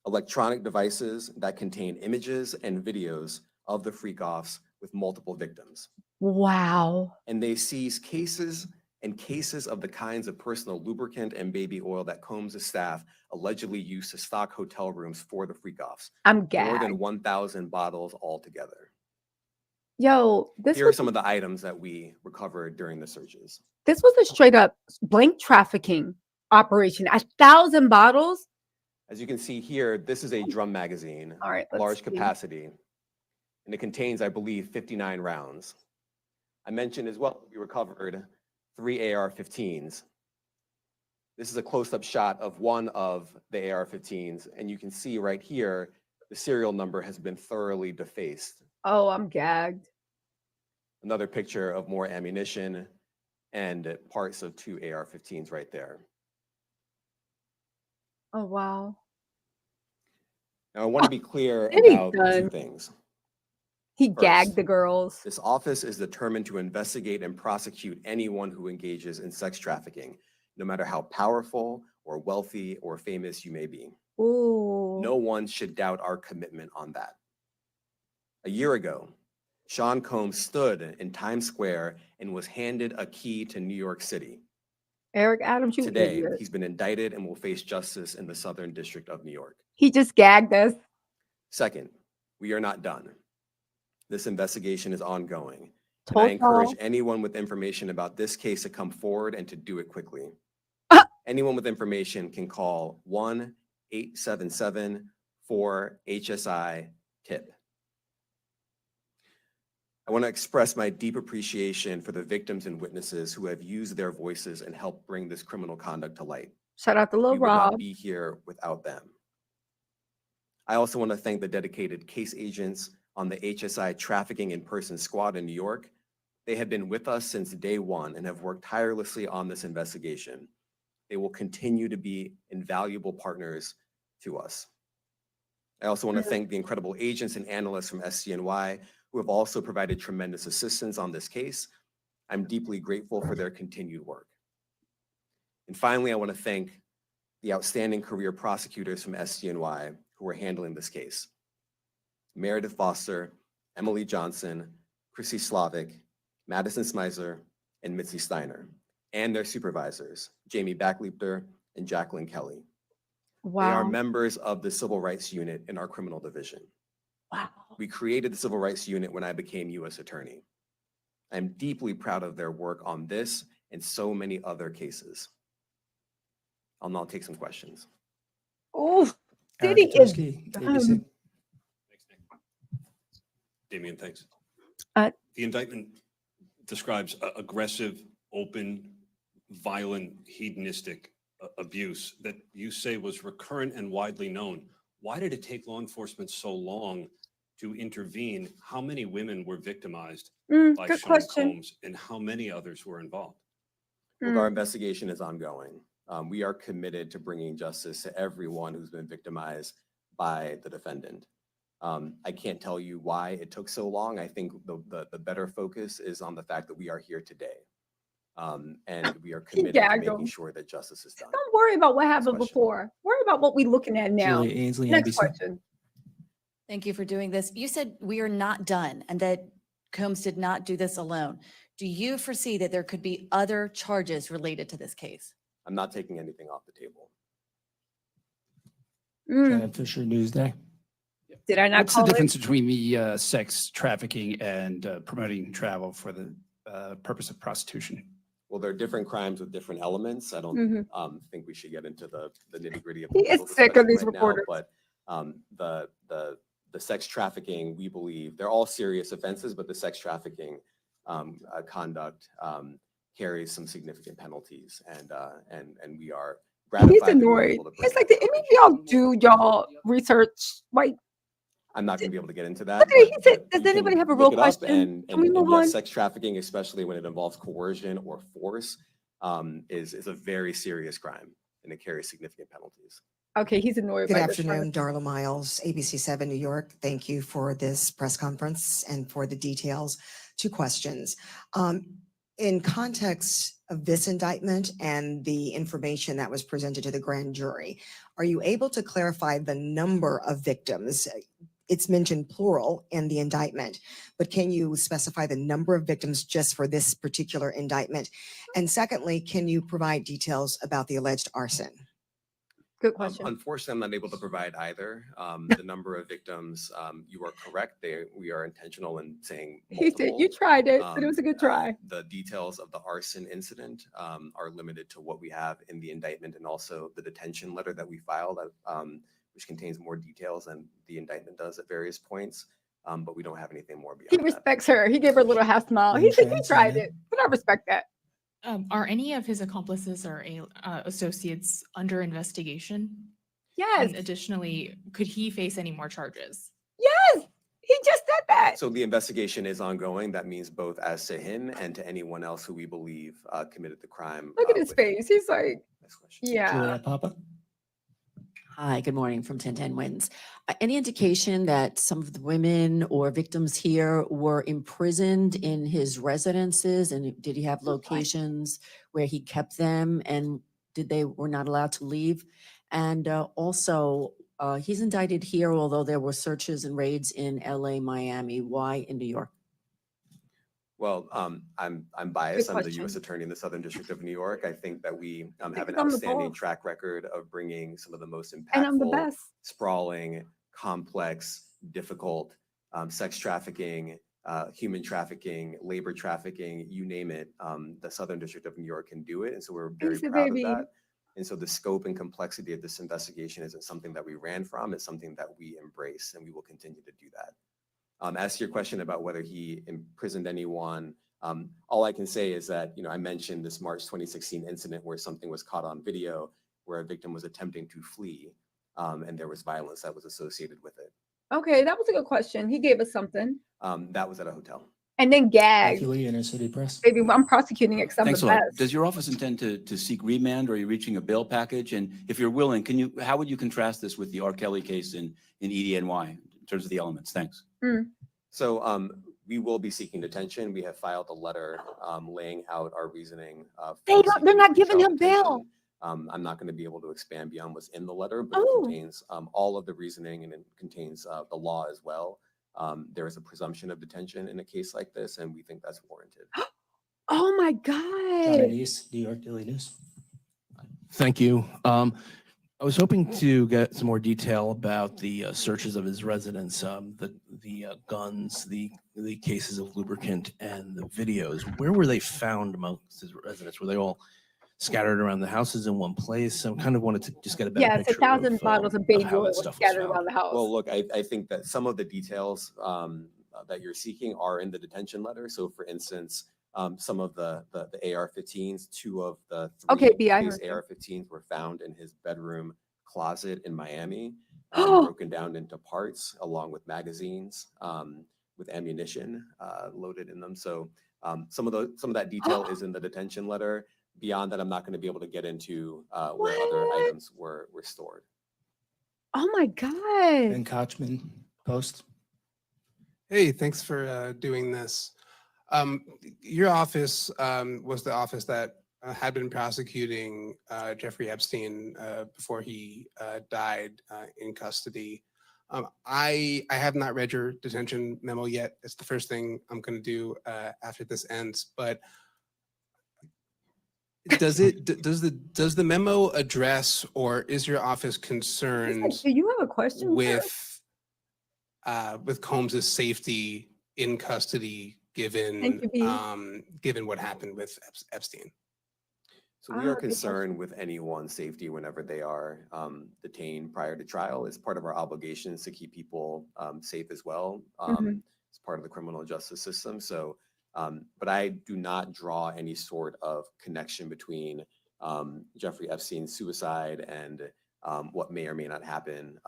electronic devices that contain images and videos of the freak-offs with multiple victims. Wow. And they seized cases and cases of the kinds of personal lubricant and baby oil that Combs' staff allegedly used to stock hotel rooms for the freak-offs. I'm More gagged. than 1,000 bottles altogether. Yo, Here are some of the items that we recovered during the searches. this was a straight up blank trafficking operation. 1,000 bottles. As you can see here, this is a drum magazine, All right, let's large see. capacity, and it contains, I believe, 59 rounds. I mentioned as well, we recovered 3 AR-15s. This is a close-up shot of one of the AR-15s, and you can see right here, the serial number has been thoroughly defaced. Oh, I'm gagged. Another picture of more ammunition and parts of 2 AR-15s right there. Oh, wow. Now, I want to be clear Diddy about 2 done. things. He First, gagged the girls. This office is determined to investigate and prosecute anyone who engages in sex trafficking, no matter how powerful or wealthy or famous you may be. Ooh. No one should doubt our commitment on that. A year ago, Sean Combs stood in Times Square and was handed a key to New York City. Eric Adams, you Today, idiot. he's been indicted and will face justice in the Southern District of New York. He just gagged us. Second, we are not done. This investigation is ongoing, and Told I encourage y'all. anyone with information about this case to come forward and to do it quickly. Anyone with information can call 1-877-4-HSI-TIP. I want to express my deep appreciation for the victims and witnesses who have used their voices and helped bring this criminal conduct to light. Shout out to Lil We would not Rob. be here without them. I also want to thank the dedicated case agents on the HSI Trafficking in Person Squad in New York. They have been with us since day one and have worked tirelessly on this investigation. They will continue to be invaluable partners to us. I also want to thank the incredible agents and analysts from SDNY who have also provided tremendous assistance on this case. I'm deeply grateful for their continued work. And finally, I want to thank the outstanding career prosecutors from SDNY who are handling this case. Meredith Foster, Emily Johnson, Chrissy Slavic, Madison Smeisler, and Mitzi Steiner, and their supervisors, Jamie Backleeper and Jacqueline Kelly. They are Wow. members of the Civil Rights Unit in our criminal division. Wow. We created the Civil Rights Unit when I became U.S. Attorney. I'm deeply proud of their work on this and so many other cases. I'll now take some questions. Oh, Eric Diddy is Katowski, done. ABC. Thanks, Nick. Damian, thanks. Uh, The indictment describes aggressive, open, violent, hedonistic abuse that you say was recurrent and widely known. Why did it take law enforcement so long to intervene? How many women were victimized by Good Sean question. Combs, and how many others were involved? Look, our investigation is ongoing. We are committed to bringing justice to everyone who's been victimized by the defendant. I can't tell you why it took so long. I think the better focus is on the fact that we are here today. And we are committed to gagged making him. sure that justice is done. Don't worry about what happened question. before. Worry about what we're looking at now. Julia Ainsley, Next NBC. question. Thank you for doing this. You said we are not done and that Combs did not do this alone. Do you foresee that there could be other charges related to this case? I'm not taking anything off the table. Shannon Fisher, Newsday. Did I not What's the call it? difference between the sex trafficking and promoting travel for the purpose of prostitution? Well, there are different crimes with different elements. I don't Mhm. think we should get into the nitty gritty of He the is legal sick of discussion these right now, reporters. but the sex trafficking, we believe, they're all serious offenses, but the sex trafficking conduct carries some significant penalties, and we are gratified. He's that we were annoyed. able to He's bring like, did that any of information. y'all do y'all research? Like, I'm not going to be able to get into that. Look at it, he but said, you does anybody can have a look real it up, question? And Can we move yes, on? sex trafficking, especially when it involves coercion or force, is a very serious crime, and it carries significant penalties. Okay, he's annoyed Good by this. afternoon, Darla Miles, ABC 7 New York. Thank you for this press conference and for the details. 2 questions. In context of this indictment and the information that was presented to the grand jury, are you able to clarify the number of victims? It's mentioned plural in the indictment, but can you specify the number of victims just for this particular indictment? And secondly, can you provide details about the alleged arson? Good question. Unfortunately, I'm not able to provide either. The number of victims, you are correct. We are intentional in saying He said, you multiple. tried it, but it was a good try. The details of the arson incident are limited to what we have in the indictment and also the detention letter that we filed, which contains more details than the indictment does at various points. But we don't have anything more beyond He that. respects her. He gave her a little half smile. He said, he tried it, but I respect that. Are any of his accomplices or associates under investigation? Yes, And additionally, could he face any more charges? yes, he just said that. So the investigation is ongoing. That means both as to him and to anyone else who we believe committed the crime. Look at his with him. face. He's like, Next question. yeah. Julia Papa. Hi, good morning from 1010 Wins. Any indication that some of the women or victims here were imprisoned in his residences? And did he have locations where he kept them and were not allowed to leave? And also, he's indicted here, although there were searches and raids in LA, Miami. Why in New York? Well, I'm biased. I'm the question. U.S. Attorney in the Southern District of New York. I think that we have an Because I'm the outstanding boss. track record of bringing some of the most And I'm the impactful, best. sprawling, complex, difficult sex trafficking, human trafficking, labor trafficking, you name it. The Southern District of New York can do it. And so we're very He's a proud baby. of that. And so the scope and complexity of this investigation isn't something that we ran from. It's something that we embrace, and we will continue to do that. As to your question about whether he imprisoned anyone, all I can say is that, I mentioned this March 2016 incident where something was caught on video where a victim was attempting to flee, and there was violence that was associated with it. Okay, that was a good question. He gave us something. That was at a hotel. and then Thank gag. you, Lee, Inner City Press. Baby, I'm prosecuting it 'cause I'm Thanks the a lot. best. Does your office intend to seek remand, or are you reaching a bail package? And if you're willing, how would you contrast this with the R. Kelly case in EDNY in terms of the elements? Thanks. So we will be seeking detention. We have filed a letter laying out our reasoning. They're not giving him bail. I'm not going to be able to expand beyond what's in the letter, but it Oh. contains all of the reasoning, and it contains the law as well. There is a presumption of detention in a case like this, and we think that's warranted. Oh my John God. Anise, New York Daily News. Thank you. I was hoping to get some more detail about the searches of his residence, the guns, the cases of lubricant, and the videos. Where were they found amongst his residence? Were they all scattered around the houses in one place? I kind of wanted to just get a better Yes, picture 1,000 bottles of baby how oil that was stuff was scattered found. around the house. Well, look, I think that some of the details that you're seeking are in the detention letter. So for instance, some of the AR-15s, 2 of the 3 Okay, B, I case heard you. AR-15s were found in his bedroom closet in Miami, broken down into parts along with magazines with ammunition loaded in them. So some of that detail is in the detention letter. Beyond that, I'm not going to be able to get into where other What? items were stored. Oh my God. Ben Kochman, Post. Hey, thanks for doing this. Your office was the office that had been prosecuting Jeffrey Epstein before he died in custody. I have not read your detention memo yet. It's the first thing I'm going to do after this ends. But does the memo address, or is your office concerned Do you have a question? sir? with Combs's safety in custody, given you, B. given what happened with Epstein? So we Ah, are good concerned with anyone's safety whenever they are detained prior to trial. It's part of our obligations to keep people safe as well. It's part of the criminal justice system. So, but I do not draw any sort of connection between Jeffrey Epstein's suicide and what may or may not happen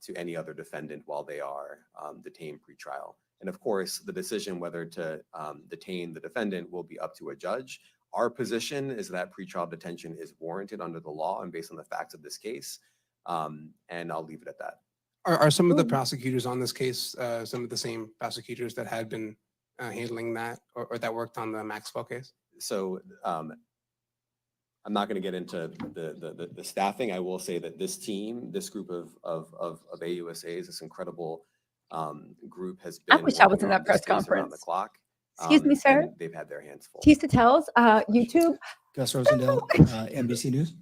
to any other defendant while they are detained pre-trial. And of course, the decision whether to detain the defendant will be up to a judge. Our position is that pretrial detention is warranted under the law and based on the facts of this case. And I'll leave it at that. Are some of the prosecutors on this case some of the same prosecutors that had been handling that, or that worked on the Maxwell case? So I'm not going to get into the staffing. I will say that this team, this group of AUSAs, this incredible group has been. I wish I was working in on that press this case around the conference. clock. Excuse me, sir. And they've had their hands full. Tista Tells, YouTube. Gus Rosendale, NBC News.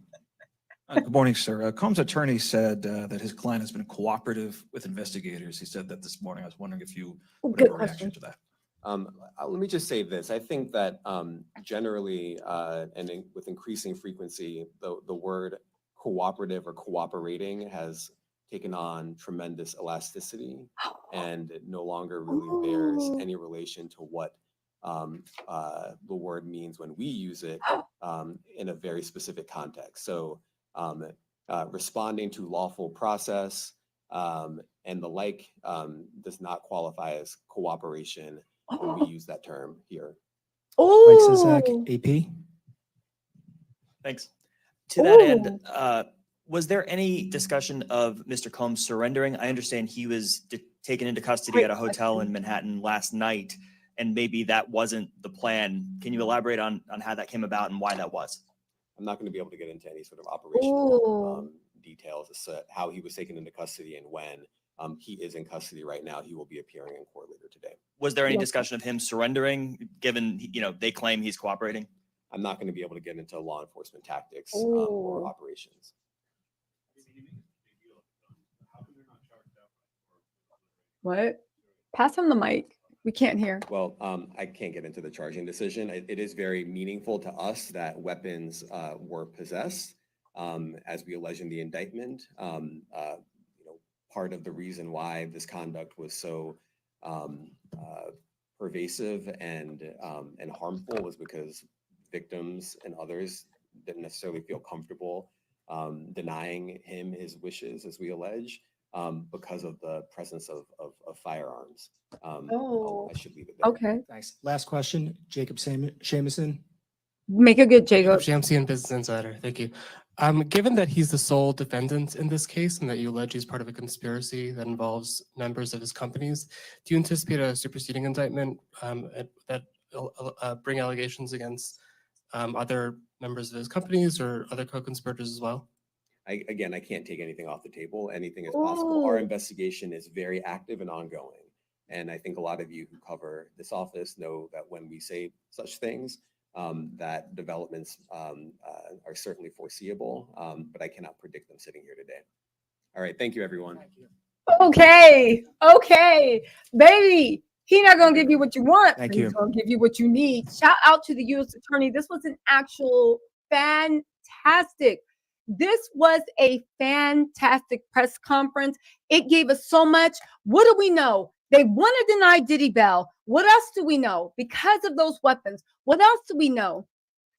Good morning, sir. Combs' attorney said that his client has been cooperative with investigators. He said that this morning. I was wondering if you would Good have a reaction question. to that. Let me just say this. I think that generally and with increasing frequency, the word cooperative or cooperating has taken on tremendous elasticity and it no longer really bears any relation to what the word means when we use it in a very specific context. So responding to lawful process and the like does not qualify as cooperation when we use that term here. Mike Sizek, Oh, AP. Thanks. To that Ooh. end, was there any discussion of Mr. Combs surrendering? I understand he was taken into custody Great at a hotel question. in Manhattan last night, and maybe that wasn't the plan. Can you elaborate on how that came about and why that was? I'm not going to be able to get into any sort of operational Ooh. details as to how he was taken into custody and when. He is in custody right now. He will be appearing in court later today. Was there any Yes. discussion of him surrendering, given, they claim he's cooperating? I'm not going to be able to get into law enforcement tactics Ooh. or operations. What? Pass on the mic. We can't hear. Well, I can't get into the charging decision. It is very meaningful to us that weapons were possessed, as we allege in the indictment. Part of the reason why this conduct was so pervasive and harmful was because victims and others didn't necessarily feel comfortable denying him his wishes, as we allege. because of the presence of firearms. Oh, I should leave it there. okay. Thanks. Last question, Jacob Shamison. Make it good, Jacob. Shamsian Business Insider. Thank you. Given that he's the sole defendant in this case and that you allege he's part of a conspiracy that involves members of his companies, do you anticipate a superseding indictment that bring allegations against other members of his companies or other co-conspirators as well? Again, I can't take anything off the table. Anything is possible. Our Ooh. investigation is very active and ongoing. And I think a lot of you who cover this office know that when we say such things, that developments are certainly foreseeable, but I cannot predict them sitting here today. All right, thank you, everyone. Okay, okay, baby. He not gonna give you what you want. Thank but you. He's gonna give you what you need. Shout out to the U.S. Attorney. This was an actual fantastic. This was a fantastic press conference. It gave us so much. What do we know? They want to deny Diddy bail. What else do we know? Because of those weapons. What else do we know?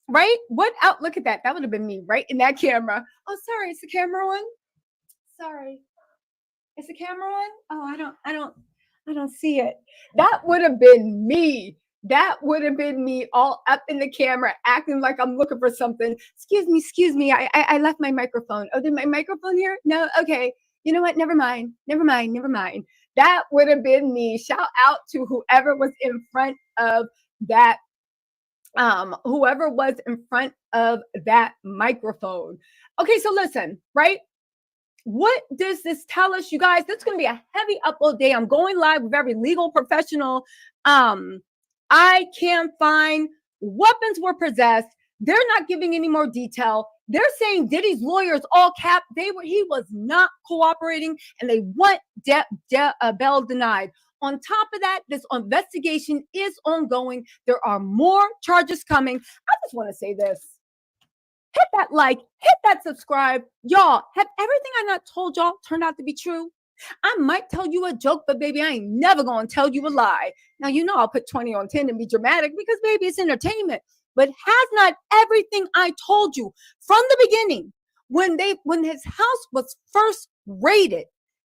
Right? What out? Look at that. That would have been me right in that camera. Oh, sorry. Is the camera on? Sorry. Is the camera on? Oh, I don't see it. That would have been me. That would have been me all up in the camera, acting like I'm looking for something. Excuse me. I left my microphone. Oh, did my microphone here? No. Okay. You know what? Never mind. That would have been me. Shout out to whoever was in front of that. Whoever was in front of that microphone. Okay, so listen, right? What does this tell us, you guys? This is going to be a heavy upload day. I'm going live with every legal professional I can find. Weapons were possessed. They're not giving any more detail. They're saying Diddy's lawyers, all cap, he was not cooperating, and they want bail denied. On top of that, this investigation is ongoing. There are more charges coming. I just want to say this. Hit that like, hit that subscribe. Y'all, have everything I not told y'all turned out to be true? I might tell you a joke, but baby, I ain't never going to tell you a lie. Now, you know I'll put 20 on 10 and be dramatic because, baby, it's entertainment. But has not everything I told you from the beginning, when his house was first raided,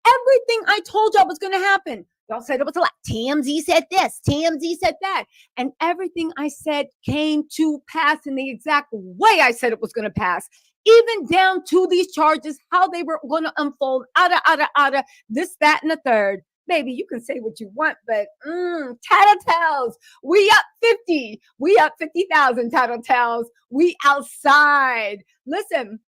everything I told y'all was going to happen? Y'all said it was a lot. TMZ said this, TMZ said that. And everything I said came to pass in the exact way I said it was going to pass. Even down to these charges, how they were going to unfold, out of this, that, and the third. Baby, you can say what you want, but tattletales, we up 50. We up 50,000 tattletales. We outside. Listen,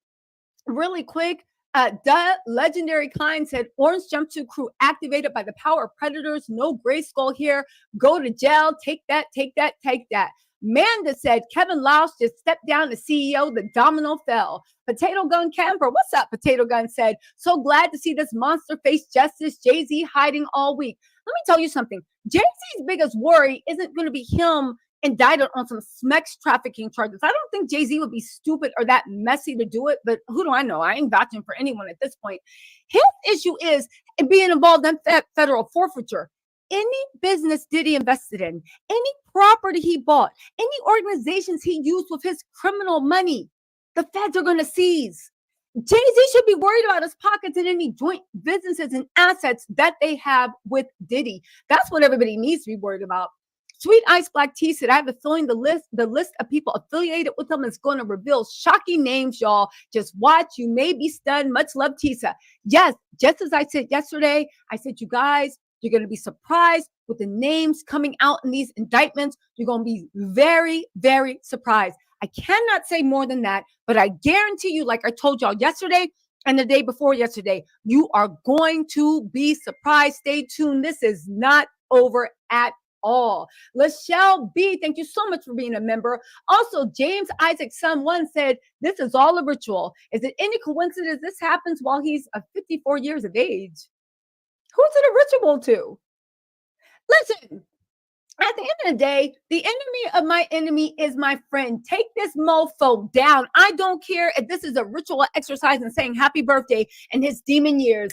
really quick. The legendary Klein said, orange jumpsuit crew activated by the power of predators. No gray skull here. Go to jail. Take that, take that, take that. Manda said, Kevin Lausch just stepped down as CEO. The domino fell. Potato Gun Camper, what's up? Potato Gun said, so glad to see this monster face justice. Jay-Z hiding all week. Let me tell you something. Jay-Z's biggest worry isn't going to be him indicted on some sex trafficking charges. I don't think Jay-Z would be stupid or that messy to do it, but who do I know? I ain't vouching for anyone at this point. His issue is being involved in federal forfeiture. Any business Diddy invested in, any property he bought, any organizations he used with his criminal money, the feds are going to seize. Jay-Z should be worried about his pockets and any joint businesses and assets that they have with Diddy. That's what everybody needs to be worried about. Sweet Ice Black Tea said, I have a feeling the list of people affiliated with them is going to reveal shocking names, y'all. Just watch. You may be stunned. Much love, Tisa. Yes, just as I said yesterday, I said, you guys, you're going to be surprised with the names coming out in these indictments. You're going to be very, very surprised. I cannot say more than that, but I guarantee you, like I told y'all yesterday and the day before yesterday, you are going to be surprised. Stay tuned. This is not over at all. Lachelle B, thank you so much for being a member. Also, James Isaac Son 1 said, this is all a ritual. Is it any coincidence this happens while he's 54 years of age? Who's it a ritual to? Listen, at the end of the day, the enemy of my enemy is my friend. Take this mofo down. I don't care if this is a ritual exercise and saying happy birthday in his demon years.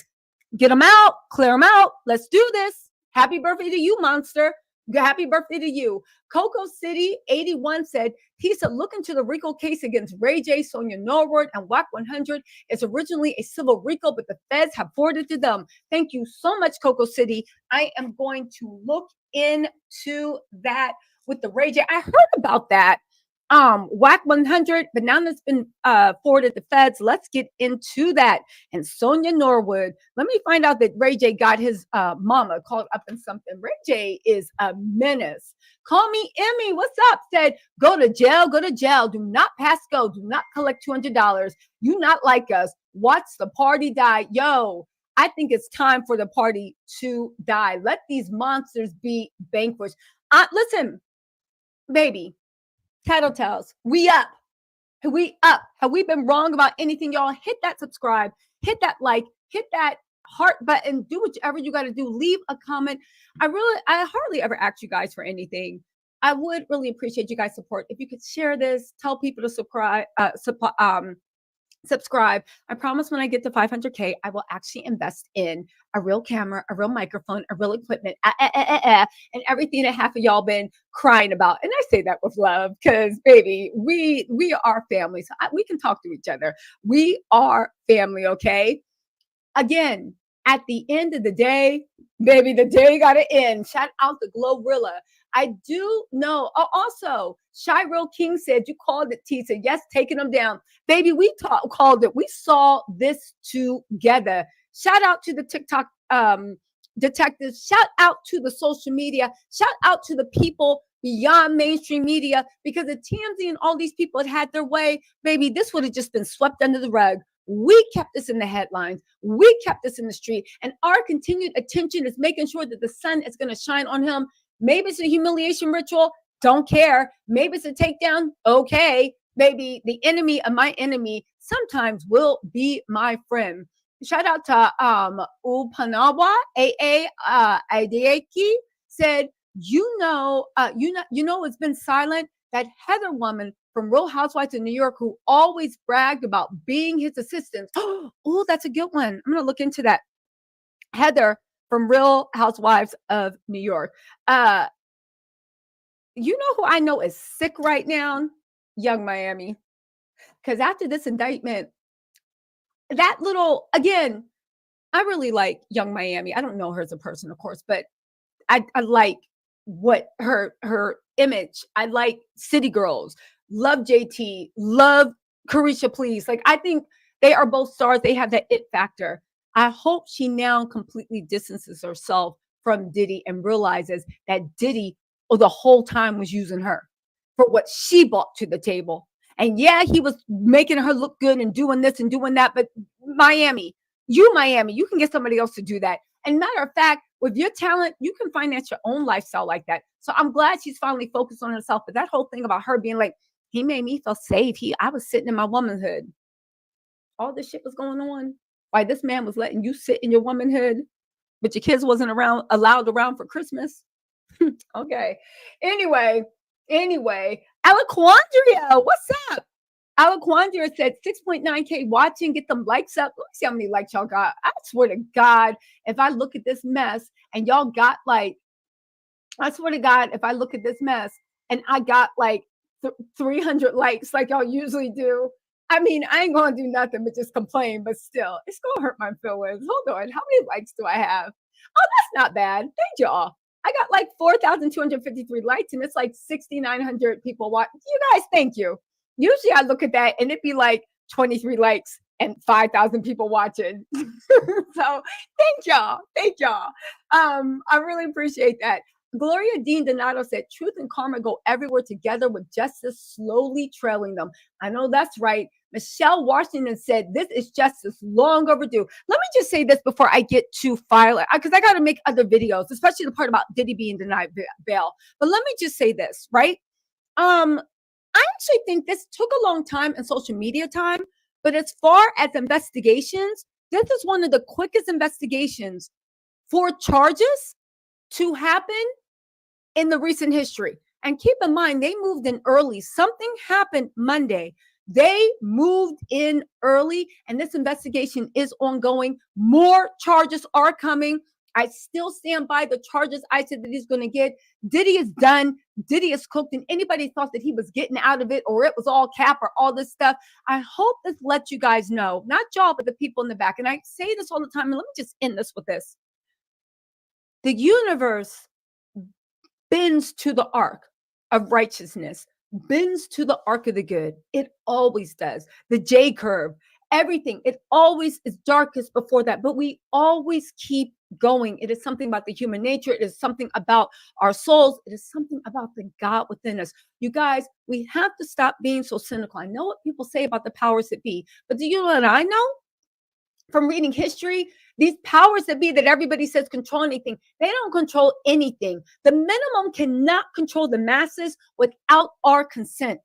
Get him out, clear him out. Let's do this. Happy birthday to you, monster. Happy birthday to you. Coco City 81 said, he said, look into the RICO case against Ray J, Sonia Norwood, and WAC 100. It's originally a civil RICO, but the feds have forwarded to them. Thank you so much, Coco City. I am going to look into that with the Ray J. I heard about that. WAC 100, but now that's been forwarded to feds. Let's get into that. And Sonia Norwood, let me find out that Ray J got his mama called up in something. Ray J is a menace. Call me Emmy. What's up? Said, go to jail, go to jail. Do not pass go. Do not collect $200. You not like us. Watch the party die. Yo, I think it's time for the party to die. Let these monsters be vanquished. Listen, baby. Tattletales, we up. We up. Have we been wrong about anything, y'all? Hit that subscribe, hit that like, hit that heart button, do whatever you got to do. Leave a comment. I hardly ever ask you guys for anything. I would really appreciate you guys' support. If you could share this, tell people to subscribe. Subscribe. I promise when I get to 500K, I will actually invest in a real camera, a real microphone, a real equipment, and everything that half of y'all been crying about. And I say that with love because, baby, we are family. So we can talk to each other. We are family, okay? Again, at the end of the day, baby, the day got to end. Shout out to Glorilla. I do know. Oh, also, Shirel King said, you called it, T. Said, yes, taking them down. Baby, we called it. We saw this together. Shout out to the TikTok detectives. Shout out to the social media. Shout out to the people beyond mainstream media, because if TMZ and all these people had their way, baby, this would have just been swept under the rug. We kept this in the headlines. We kept this in the street. And our continued attention is making sure that the sun is going to shine on him. Maybe it's a humiliation ritual. Don't care. Maybe it's a takedown. Okay. Maybe the enemy of my enemy sometimes will be my friend. Shout out to Upanawa Adeaki said, you know, it's been silent. That Heather woman from Real Housewives of New York who always bragged about being his assistant. Oh, that's a good one. I'm gonna look into that. Heather from Real Housewives of New York. You know who I know is sick right now? Young Miami. Because after this indictment, that little, again, I really like Young Miami. I don't know her as a person, of course, but I like what her image. I like City Girls, love JT, love Carisha Please. Like, I think they are both stars. They have that it factor. I hope she now completely distances herself from Diddy and realizes that Diddy the whole time was using her for what she brought to the table. And yeah, he was making her look good and doing this and doing that. But Miami, you can get somebody else to do that. And matter of fact, with your talent, you can finance your own lifestyle like that. So I'm glad she's finally focused on herself. But that whole thing about her being like, he made me feel safe. I was sitting in my womanhood. All this shit was going on. Why this man was letting you sit in your womanhood, but your kids wasn't allowed around for Christmas. Okay. Anyway, Alaquandria, what's up? Alaquandria said 6.9K watching, get them likes up. Let me see how many likes y'all got. I swear to God, if I look at this mess and y'all got like, I swear to God, if I look at this mess and I got like 300 likes like y'all usually do, I mean, I ain't gonna do nothing but just complain, but still, it's gonna hurt my feelings. Hold on, how many likes do I have? Oh, that's not bad. Thank y'all. I got like 4,253 likes and it's like 6,900 people watch. You guys, thank you. Usually I look at that and it'd be like 23 likes and 5,000 people watching. So thank y'all. I really appreciate that. Gloria Dean Donato said, truth and karma go everywhere together with justice slowly trailing them. I know that's right. Michelle Washington said, this is justice long overdue. Let me just say this before I get to file it, because I got to make other videos, especially the part about Diddy being denied bail. But let me just say this, right? I actually think this took a long time and social media time, but as far as investigations, this is one of the quickest investigations for charges to happen in the recent history. And keep in mind, they moved in early. Something happened Monday. They moved in early, and this investigation is ongoing. More charges are coming. I still stand by the charges I said that he's going to get. Diddy is done. Diddy is cooked. And anybody thought that he was getting out of it or it was all cap or all this stuff. I hope this lets you guys know, not y'all, but the people in the back. And I say this all the time. And let me just end this with this. The universe bends to the arc of righteousness, bends to the arc of the good. It always does. The J curve, everything. It always is darkest before that, but we always keep going. It is something about the human nature. It is something about our souls. It is something about the God within us. You guys, we have to stop being so cynical. I know what people say about the powers that be, but do you know what I know? From reading history, these powers that be that everybody says control anything, they don't control anything. The minimum cannot control the masses without our consent.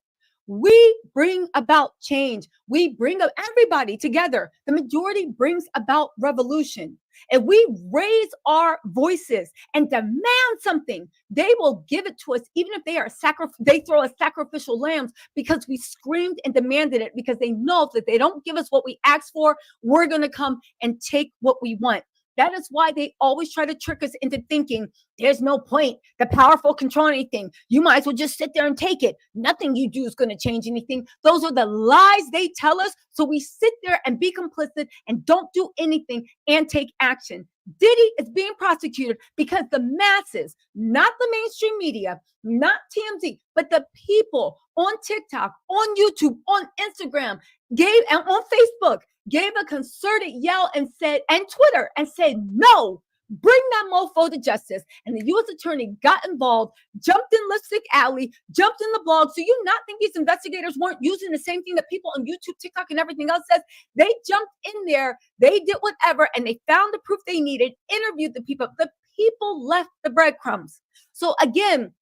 We bring about change. We bring up everybody together. The majority brings about revolution. If we raise our voices and demand something, they will give it to us, even if they throw us sacrificial lambs, because we screamed and demanded it, because they know that they don't give us what we asked for, we're going to come and take what we want. That is why they always try to trick us into thinking there's no point. The powerful control anything. You might as well just sit there and take it. Nothing you do is going to change anything. Those are the lies they tell us. So we sit there and be complicit and don't do anything and take action. Diddy is being prosecuted because the masses, not the mainstream media, not TMZ, but the people on TikTok, on YouTube, on Instagram, and on Facebook, gave a concerted yell and said, and Twitter, and said, no, bring that mofo to justice. And the U.S. attorney got involved, jumped in Lipstick Alley, jumped in the blog. So you not think these investigators weren't using the same thing that people on YouTube, TikTok, and everything else says? They jumped in there, they did whatever, and they found the proof they needed, interviewed the people. The people left the breadcrumbs. So again,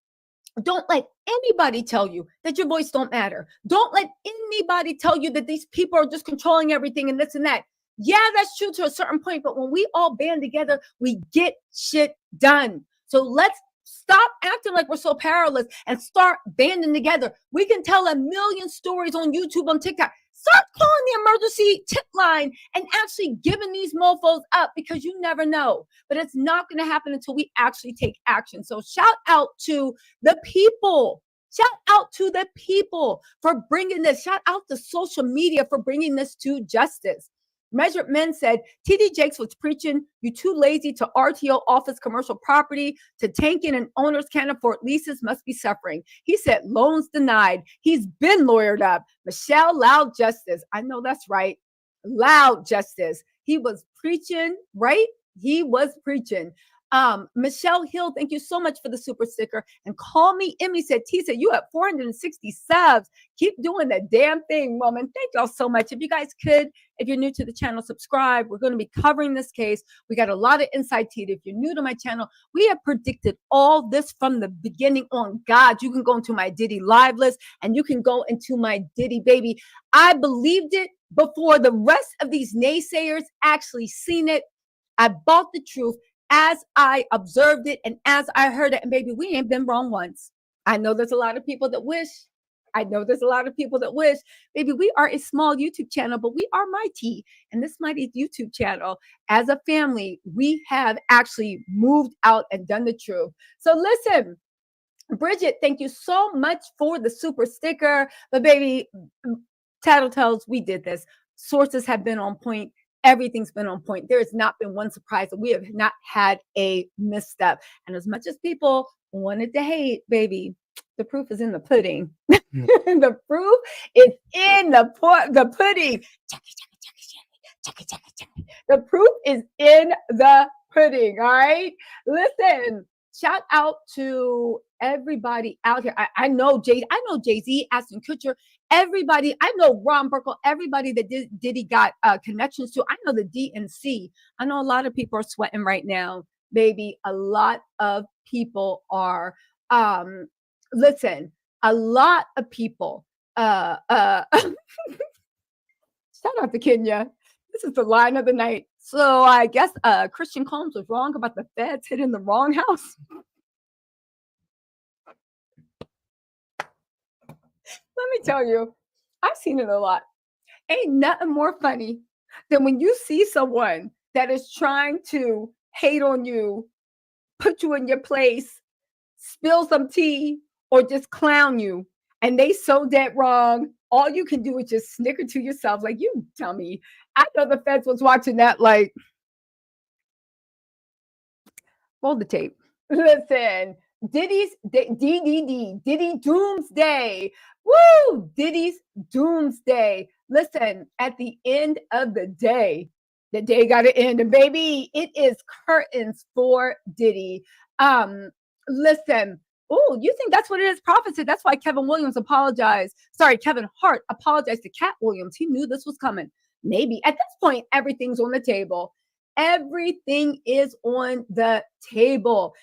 don't let anybody tell you that your voice don't matter. Don't let anybody tell you that these people are just controlling everything and this and that. Yeah, that's true to a certain point, but when we all band together, we get shit done. So let's stop acting like we're so powerless and start banding together. We can tell a million stories on YouTube, on TikTok. Start calling the emergency tip line and actually giving these mofos up, because you never know. But it's not going to happen until we actually take action. So shout out to the people. Shout out to the people for bringing this. Shout out to social media for bringing this to justice. Measured Men said, TD Jakes was preaching, you too lazy to RTO office commercial property, to tanking and owners can't afford leases must be suffering. He said, loans denied. He's been lawyered up. Michelle, loud justice. I know that's right. Loud justice. He was preaching, right? He was preaching. Michelle Hill, thank you so much for the super sticker. And Call Me Emmy said, T said, you have 460 subs. Keep doing that damn thing, woman. Thank y'all so much. If you guys could, if you're new to the channel, subscribe. We're going to be covering this case. We got a lot of insight to it. If you're new to my channel, we have predicted all this from the beginning on God. You can go into my Diddy live list and you can go into my Diddy baby. I believed it before the rest of these naysayers actually seen it. I bought the truth as I observed it and as I heard it. And baby, we ain't been wrong once. I know there's a lot of people that wish. Baby, we are a small YouTube channel, but we are mighty. And this mighty YouTube channel, as a family, we have actually moved out and done the truth. So listen, Bridget, thank you so much for the super sticker. But baby, Tattletales, we did this. Sources have been on point. Everything's been on point. There has not been one surprise. We have not had a misstep. And as much as people wanted to hate, baby, the proof is in the pudding. The proof is in the pudding. The proof is in the pudding. All right. Listen, shout out to everybody out here. I know Jay-Z, Ashton Kutcher, everybody. I know Ron Burkle, everybody that Diddy got connections to. I know the DNC. I know a lot of people are sweating right now, baby. A lot of people are. Listen, a lot of people. Shout out to Kenya. This is the line of the night. So I guess Christian Combs was wrong about the feds hitting the wrong house. Let me tell you, I've seen it a lot. Ain't nothing more funny than when you see someone that is trying to hate on you, put you in your place, spill some tea, or just clown you. And they so dead wrong. All you can do is just snicker to yourself, like, you dummy. I know the feds was watching that, like, roll the tape. Listen, Diddy's Diddy Doomsday. Woo! Diddy's Doomsday. Listen, at the end of the day got to end. And baby, it is curtains for Diddy. Listen. Oh, you think that's what it is? Prophecy. That's why Kevin Williams apologized. Sorry, Kevin Hart apologized to Cat Williams. He knew this was coming. Maybe at this point, everything's on the table. Everything is on the table.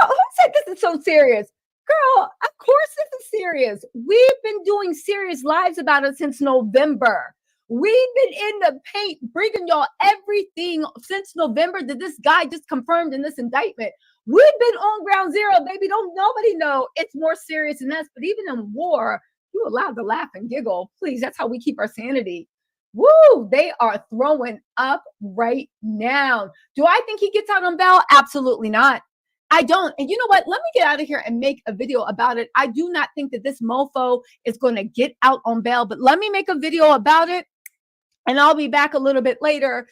Who said this is so serious? Girl, of course this is serious. We've been doing serious lives about it since November. We've been in the paint bringing y'all everything since November that this guy just confirmed in this indictment. We've been on ground zero, baby. Don't nobody know it's more serious than this. But even in war, you're allowed to laugh and giggle. Please, that's how we keep our sanity. Woo, they are throwing up right now. Do I think he gets out on bail? Absolutely not. I don't. And you know what? Let me get out of here and make a video about it. I do not think that this mofo is going to get out on bail, but let me make a video about it. And I'll be back a little bit later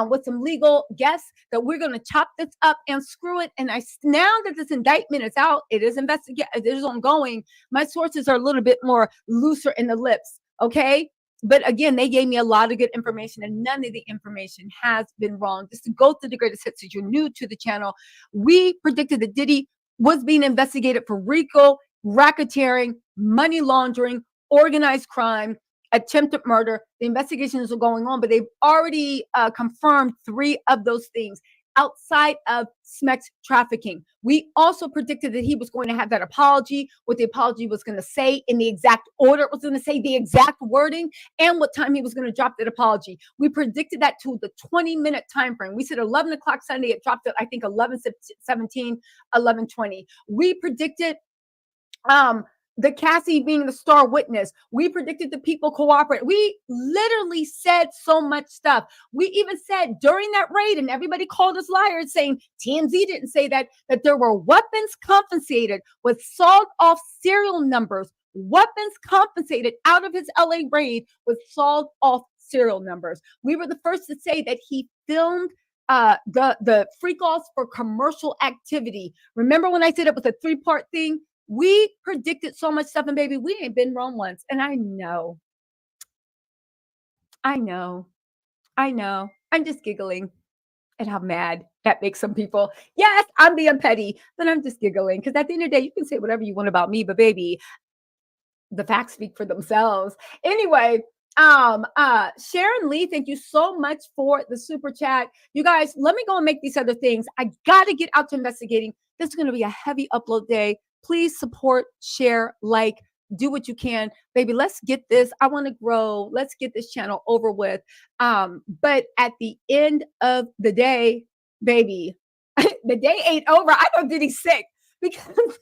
with some legal guests that we're going to chop this up and screw it. And now that this indictment is out, it is it is ongoing. My sources are a little bit more looser in the lips. Okay. But again, they gave me a lot of good information and none of the information has been wrong. Just to go through the greatest hits, if you're new to the channel, we predicted that Diddy was being investigated for RICO, racketeering, money laundering, organized crime, attempted murder. The investigations are going on, but they've already confirmed 3 of those things outside of sex trafficking. We also predicted that he was going to have that apology, what the apology was going to say in the exact order it was going to say, the exact wording, and what time he was going to drop that apology. We predicted that to the 20-minute time frame. We said 11 o'clock Sunday. It dropped at, I think, 11:17, 11:20. We predicted the Cassie being the star witness. We predicted the people cooperate. We literally said so much stuff. We even said during that raid, and everybody called us liars saying TMZ didn't say that there were weapons confiscated with sawed-off serial numbers, weapons confiscated out of his LA raid with sawed-off serial numbers. We were the first to say that he filmed the freak-offs for commercial activity. Remember when I said it was a 3-part thing? We predicted so much stuff, and baby, we ain't been wrong once. And I know. I'm just giggling at how mad that makes some people. Yes, I'm being petty, but I'm just giggling because at the end of the day, you can say whatever you want about me, but baby, the facts speak for themselves. Anyway, Sharon Lee, thank you so much for the super chat. You guys, let me go and make these other things. I got to get out to investigating. This is going to be a heavy upload day. Please support, share, like, do what you can. Baby, let's get this. I want to grow. Let's get this channel over with. But at the end of the day, baby, the day ain't over. I know Diddy's sick because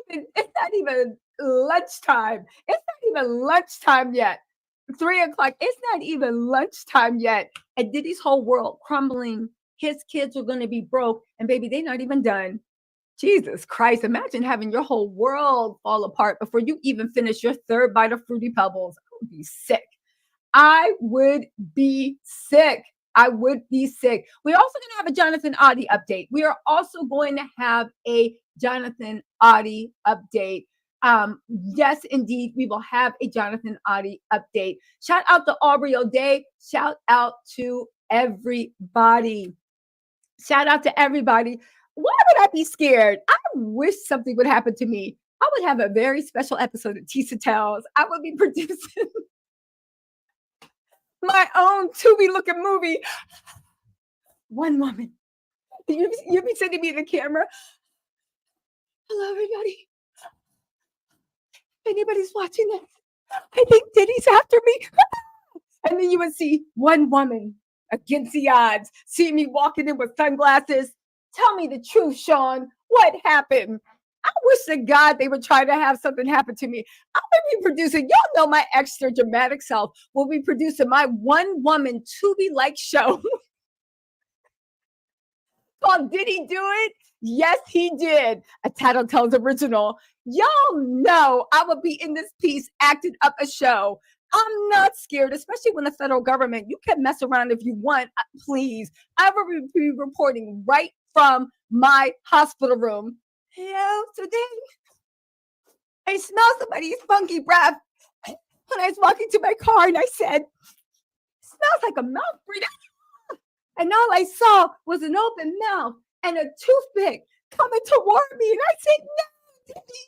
it's not even lunchtime. It's not even lunchtime yet. 3 o'clock. It's not even lunchtime yet. And Diddy's whole world crumbling. His kids are going to be broke. And baby, they're not even done. Jesus Christ. Imagine having your whole world fall apart before you even finish your 3rd bite of Fruity Pebbles. I would be sick. I would be sick. We're also going to have a Jonathan Oddie update. We are also going to have a Jonathan Oddie update. Yes, indeed, we will have a Jonathan Oddie update. Shout out to Aubrey O'Day. Shout out to everybody. Why would I be scared? I wish something would happen to me. I would have a very special episode of Tisa Tells. I would be producing my own Tubi-looking movie. One woman. You be sending me the camera. Hello, everybody. If anybody's watching this, I think Diddy's after me. And then you would see one woman against the odds, see me walking in with sunglasses. Tell me the truth, Sean. What happened? I wish to God they would try to have something happen to me. I would be producing, y'all know my extra dramatic self will be producing my one woman Tubi-like show. called Did He Do It? Yes, he did. A Tattletales original. Y'all know I would be in this piece acting up a show. I'm not scared, especially when the federal government, you can mess around if you want, please. I will be reporting right from my hospital room. Hello, today I smell somebody's funky breath. When I was walking to my car and I said, smells like a mouth breather. And all I saw was an open mouth and a toothpick coming toward me. And I said, no, Diddy.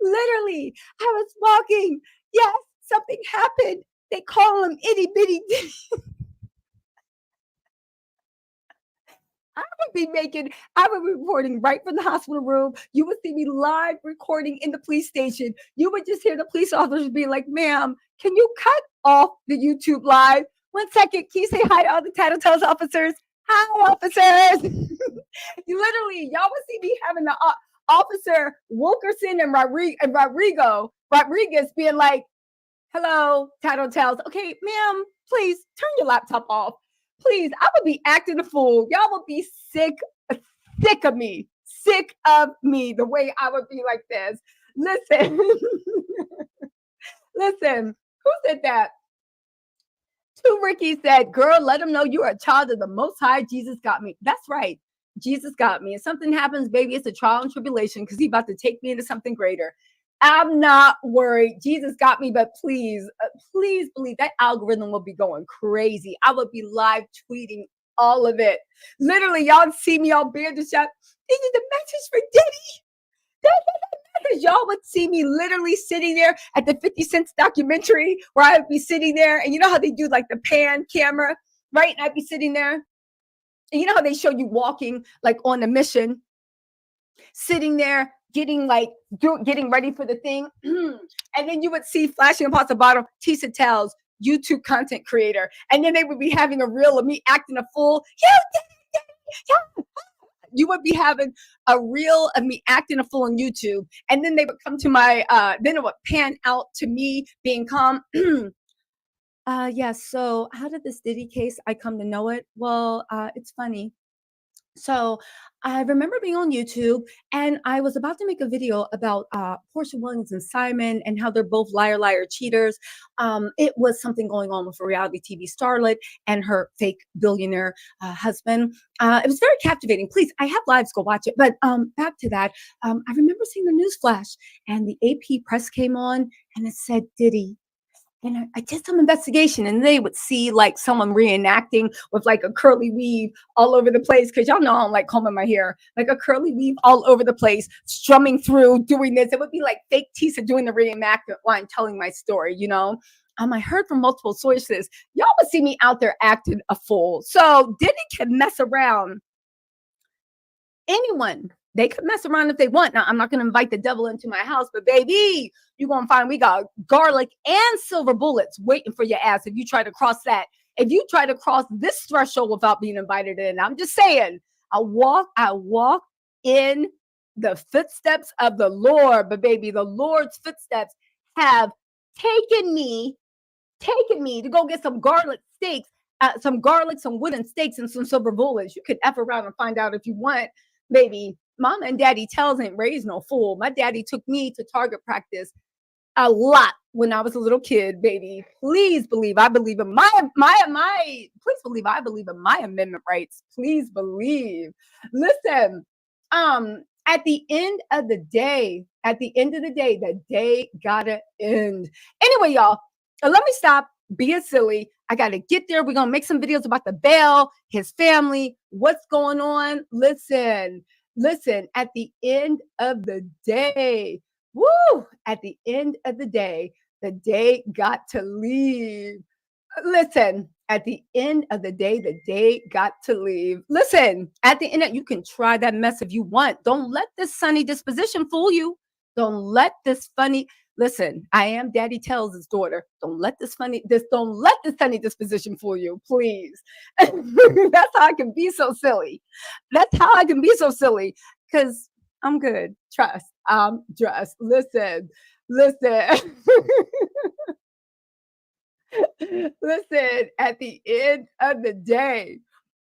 Literally, I was walking. Yes, something happened. They call him itty bitty Diddy. I would be reporting right from the hospital room. You would see me live recording in the police station. You would just hear the police officers being like, ma'am, can you cut off the YouTube live? 1 second, can you say hi to all the Tattletales officers? Hi, officers. Literally, y'all would see me having the officer Wilkerson and Rodriguez being like, hello, Tattletales. Okay, ma'am, please turn your laptop off. Please, I would be acting a fool. Y'all would be sick of me, the way I would be like this. Listen, listen, who said that? Two Ricky said, girl, let them know you are a child of the Most High. Jesus got me. That's right. Jesus got me. If something happens, baby, it's a trial and tribulation because he's about to take me into something greater. I'm not worried. Jesus got me, but please, please believe that algorithm will be going crazy. I will be live tweeting all of it. Literally, y'all see me all bandaged up. This is the message for Diddy. Y'all would see me literally sitting there at the 50 Cent documentary where I would be sitting there. And you know how they do like the pan camera, right? And I'd be sitting there. And you know how they show you walking like on a mission, sitting there, getting ready for the thing. And then you would see flashing across the bottom, Tisa Tells, YouTube content creator. And then they would be having a reel of me acting a fool. You would be having a reel of me acting a fool on YouTube. And then they would come to my, then it would pan out to me being calm. Yes, so how did this Diddy case, I come to know it? Well, it's funny. So I remember being on YouTube and I was about to make a video about Portia Williams and Simon and how they're both liar, cheaters. It was something going on with a reality TV starlet and her fake billionaire husband. It was very captivating. Please, I have lives, go watch it. But back to that, I remember seeing the news flash and the AP press came on and it said Diddy. And I did some investigation and they would see like someone reenacting with like a curly weave all over the place. Cause y'all know I don't like combing my hair, like a curly weave all over the place, strumming through, doing this. It would be like fake Tisa doing the reenactment while I'm telling my story, you know? I heard from multiple sources, y'all would see me out there acting a fool. So Diddy can mess around. Anyone. They could mess around if they want. Now, I'm not going to invite the devil into my house, but baby, you're going to find we got garlic and silver bullets waiting for your ass if you try to cross that. If you try to cross this threshold without being invited in, I'm just saying, I walk in the footsteps of the Lord, but baby, the Lord's footsteps have taken me to go get some garlic steaks, some wooden steaks and some silver bullets. You could F around and find out if you want, baby. Mama and daddy tells ain't raised no fool. My daddy took me to target practice a lot when I was a little kid, baby. Please believe I believe in please believe I believe in my amendment rights. Please believe. Listen, at the end of the day, the day gotta end. Anyway, y'all, let me stop being silly. I gotta get there. We're gonna make some videos about the bail, his family, what's going on. Listen, at the end of the day, at the end of the day got to leave. Listen, at the end of the day got to leave. Listen, at the end, you can try that mess if you want. Don't let this sunny disposition fool you. Don't let this listen, I am Daddy Tells' daughter. Don't let this sunny disposition fool you, please. That's how I can be so silly. Because I'm good. Trust. Listen. Listen, at the end of the day,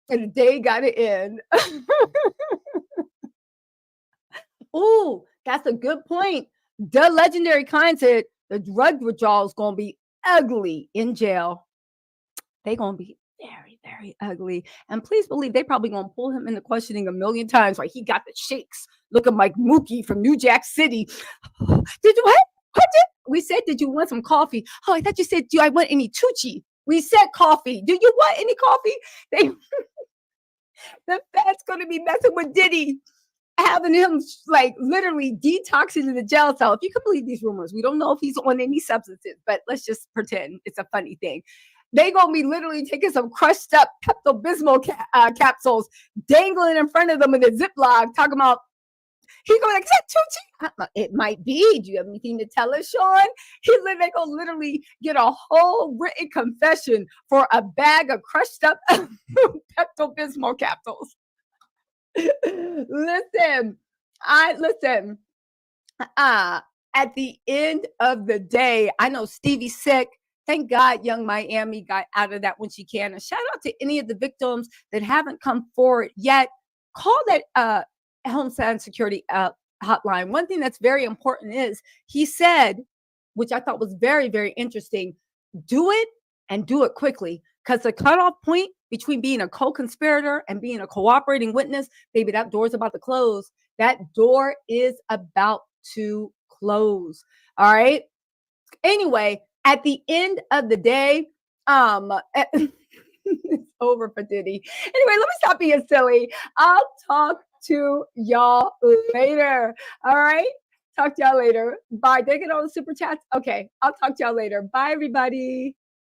And the day got to end. Ooh, that's a good point. The legendary kind said the drug withdrawal is going to be ugly in jail. They're going to be very, very ugly. And please believe they probably going to pull him into questioning a million times. Right? He got the shakes looking like Mookie from New Jack City. Did you what? What did we said? Did you want some coffee? Oh, I thought you said, do I want any Tucci? We said coffee. Do you want any coffee? They the Fed's going to be messing with Diddy, having him like literally detoxing in the jail cell. If you can believe these rumors, we don't know if he's on any substances, but let's just pretend it's a funny thing. They gonna be literally taking some crushed up Pepto-Bismol capsules, dangling in front of them in a Ziploc, talking about he going like, is that Tucci? It might be. Do you have anything to tell us, Sean? They gonna literally get a whole written confession for a bag of crushed up Pepto-Bismol capsules. Listen, at the end of the day, I know Stevie's sick. Thank God Young Miami got out of that when she can. And shout out to any of the victims that haven't come forward yet. Call that Homeland Security hotline. One thing that's very important is he said, which I thought was very, very interesting, do it and do it quickly. Because the cutoff point between being a co-conspirator and being a cooperating witness, baby, that door's about to close. That door is about to close. All right. Anyway, at the end of the day, it's over for Diddy. Anyway, let me stop being silly. I'll talk to y'all later. All right. Talk to y'all later. Bye. They get all the super chats. Okay. I'll talk to y'all later. Bye, everybody.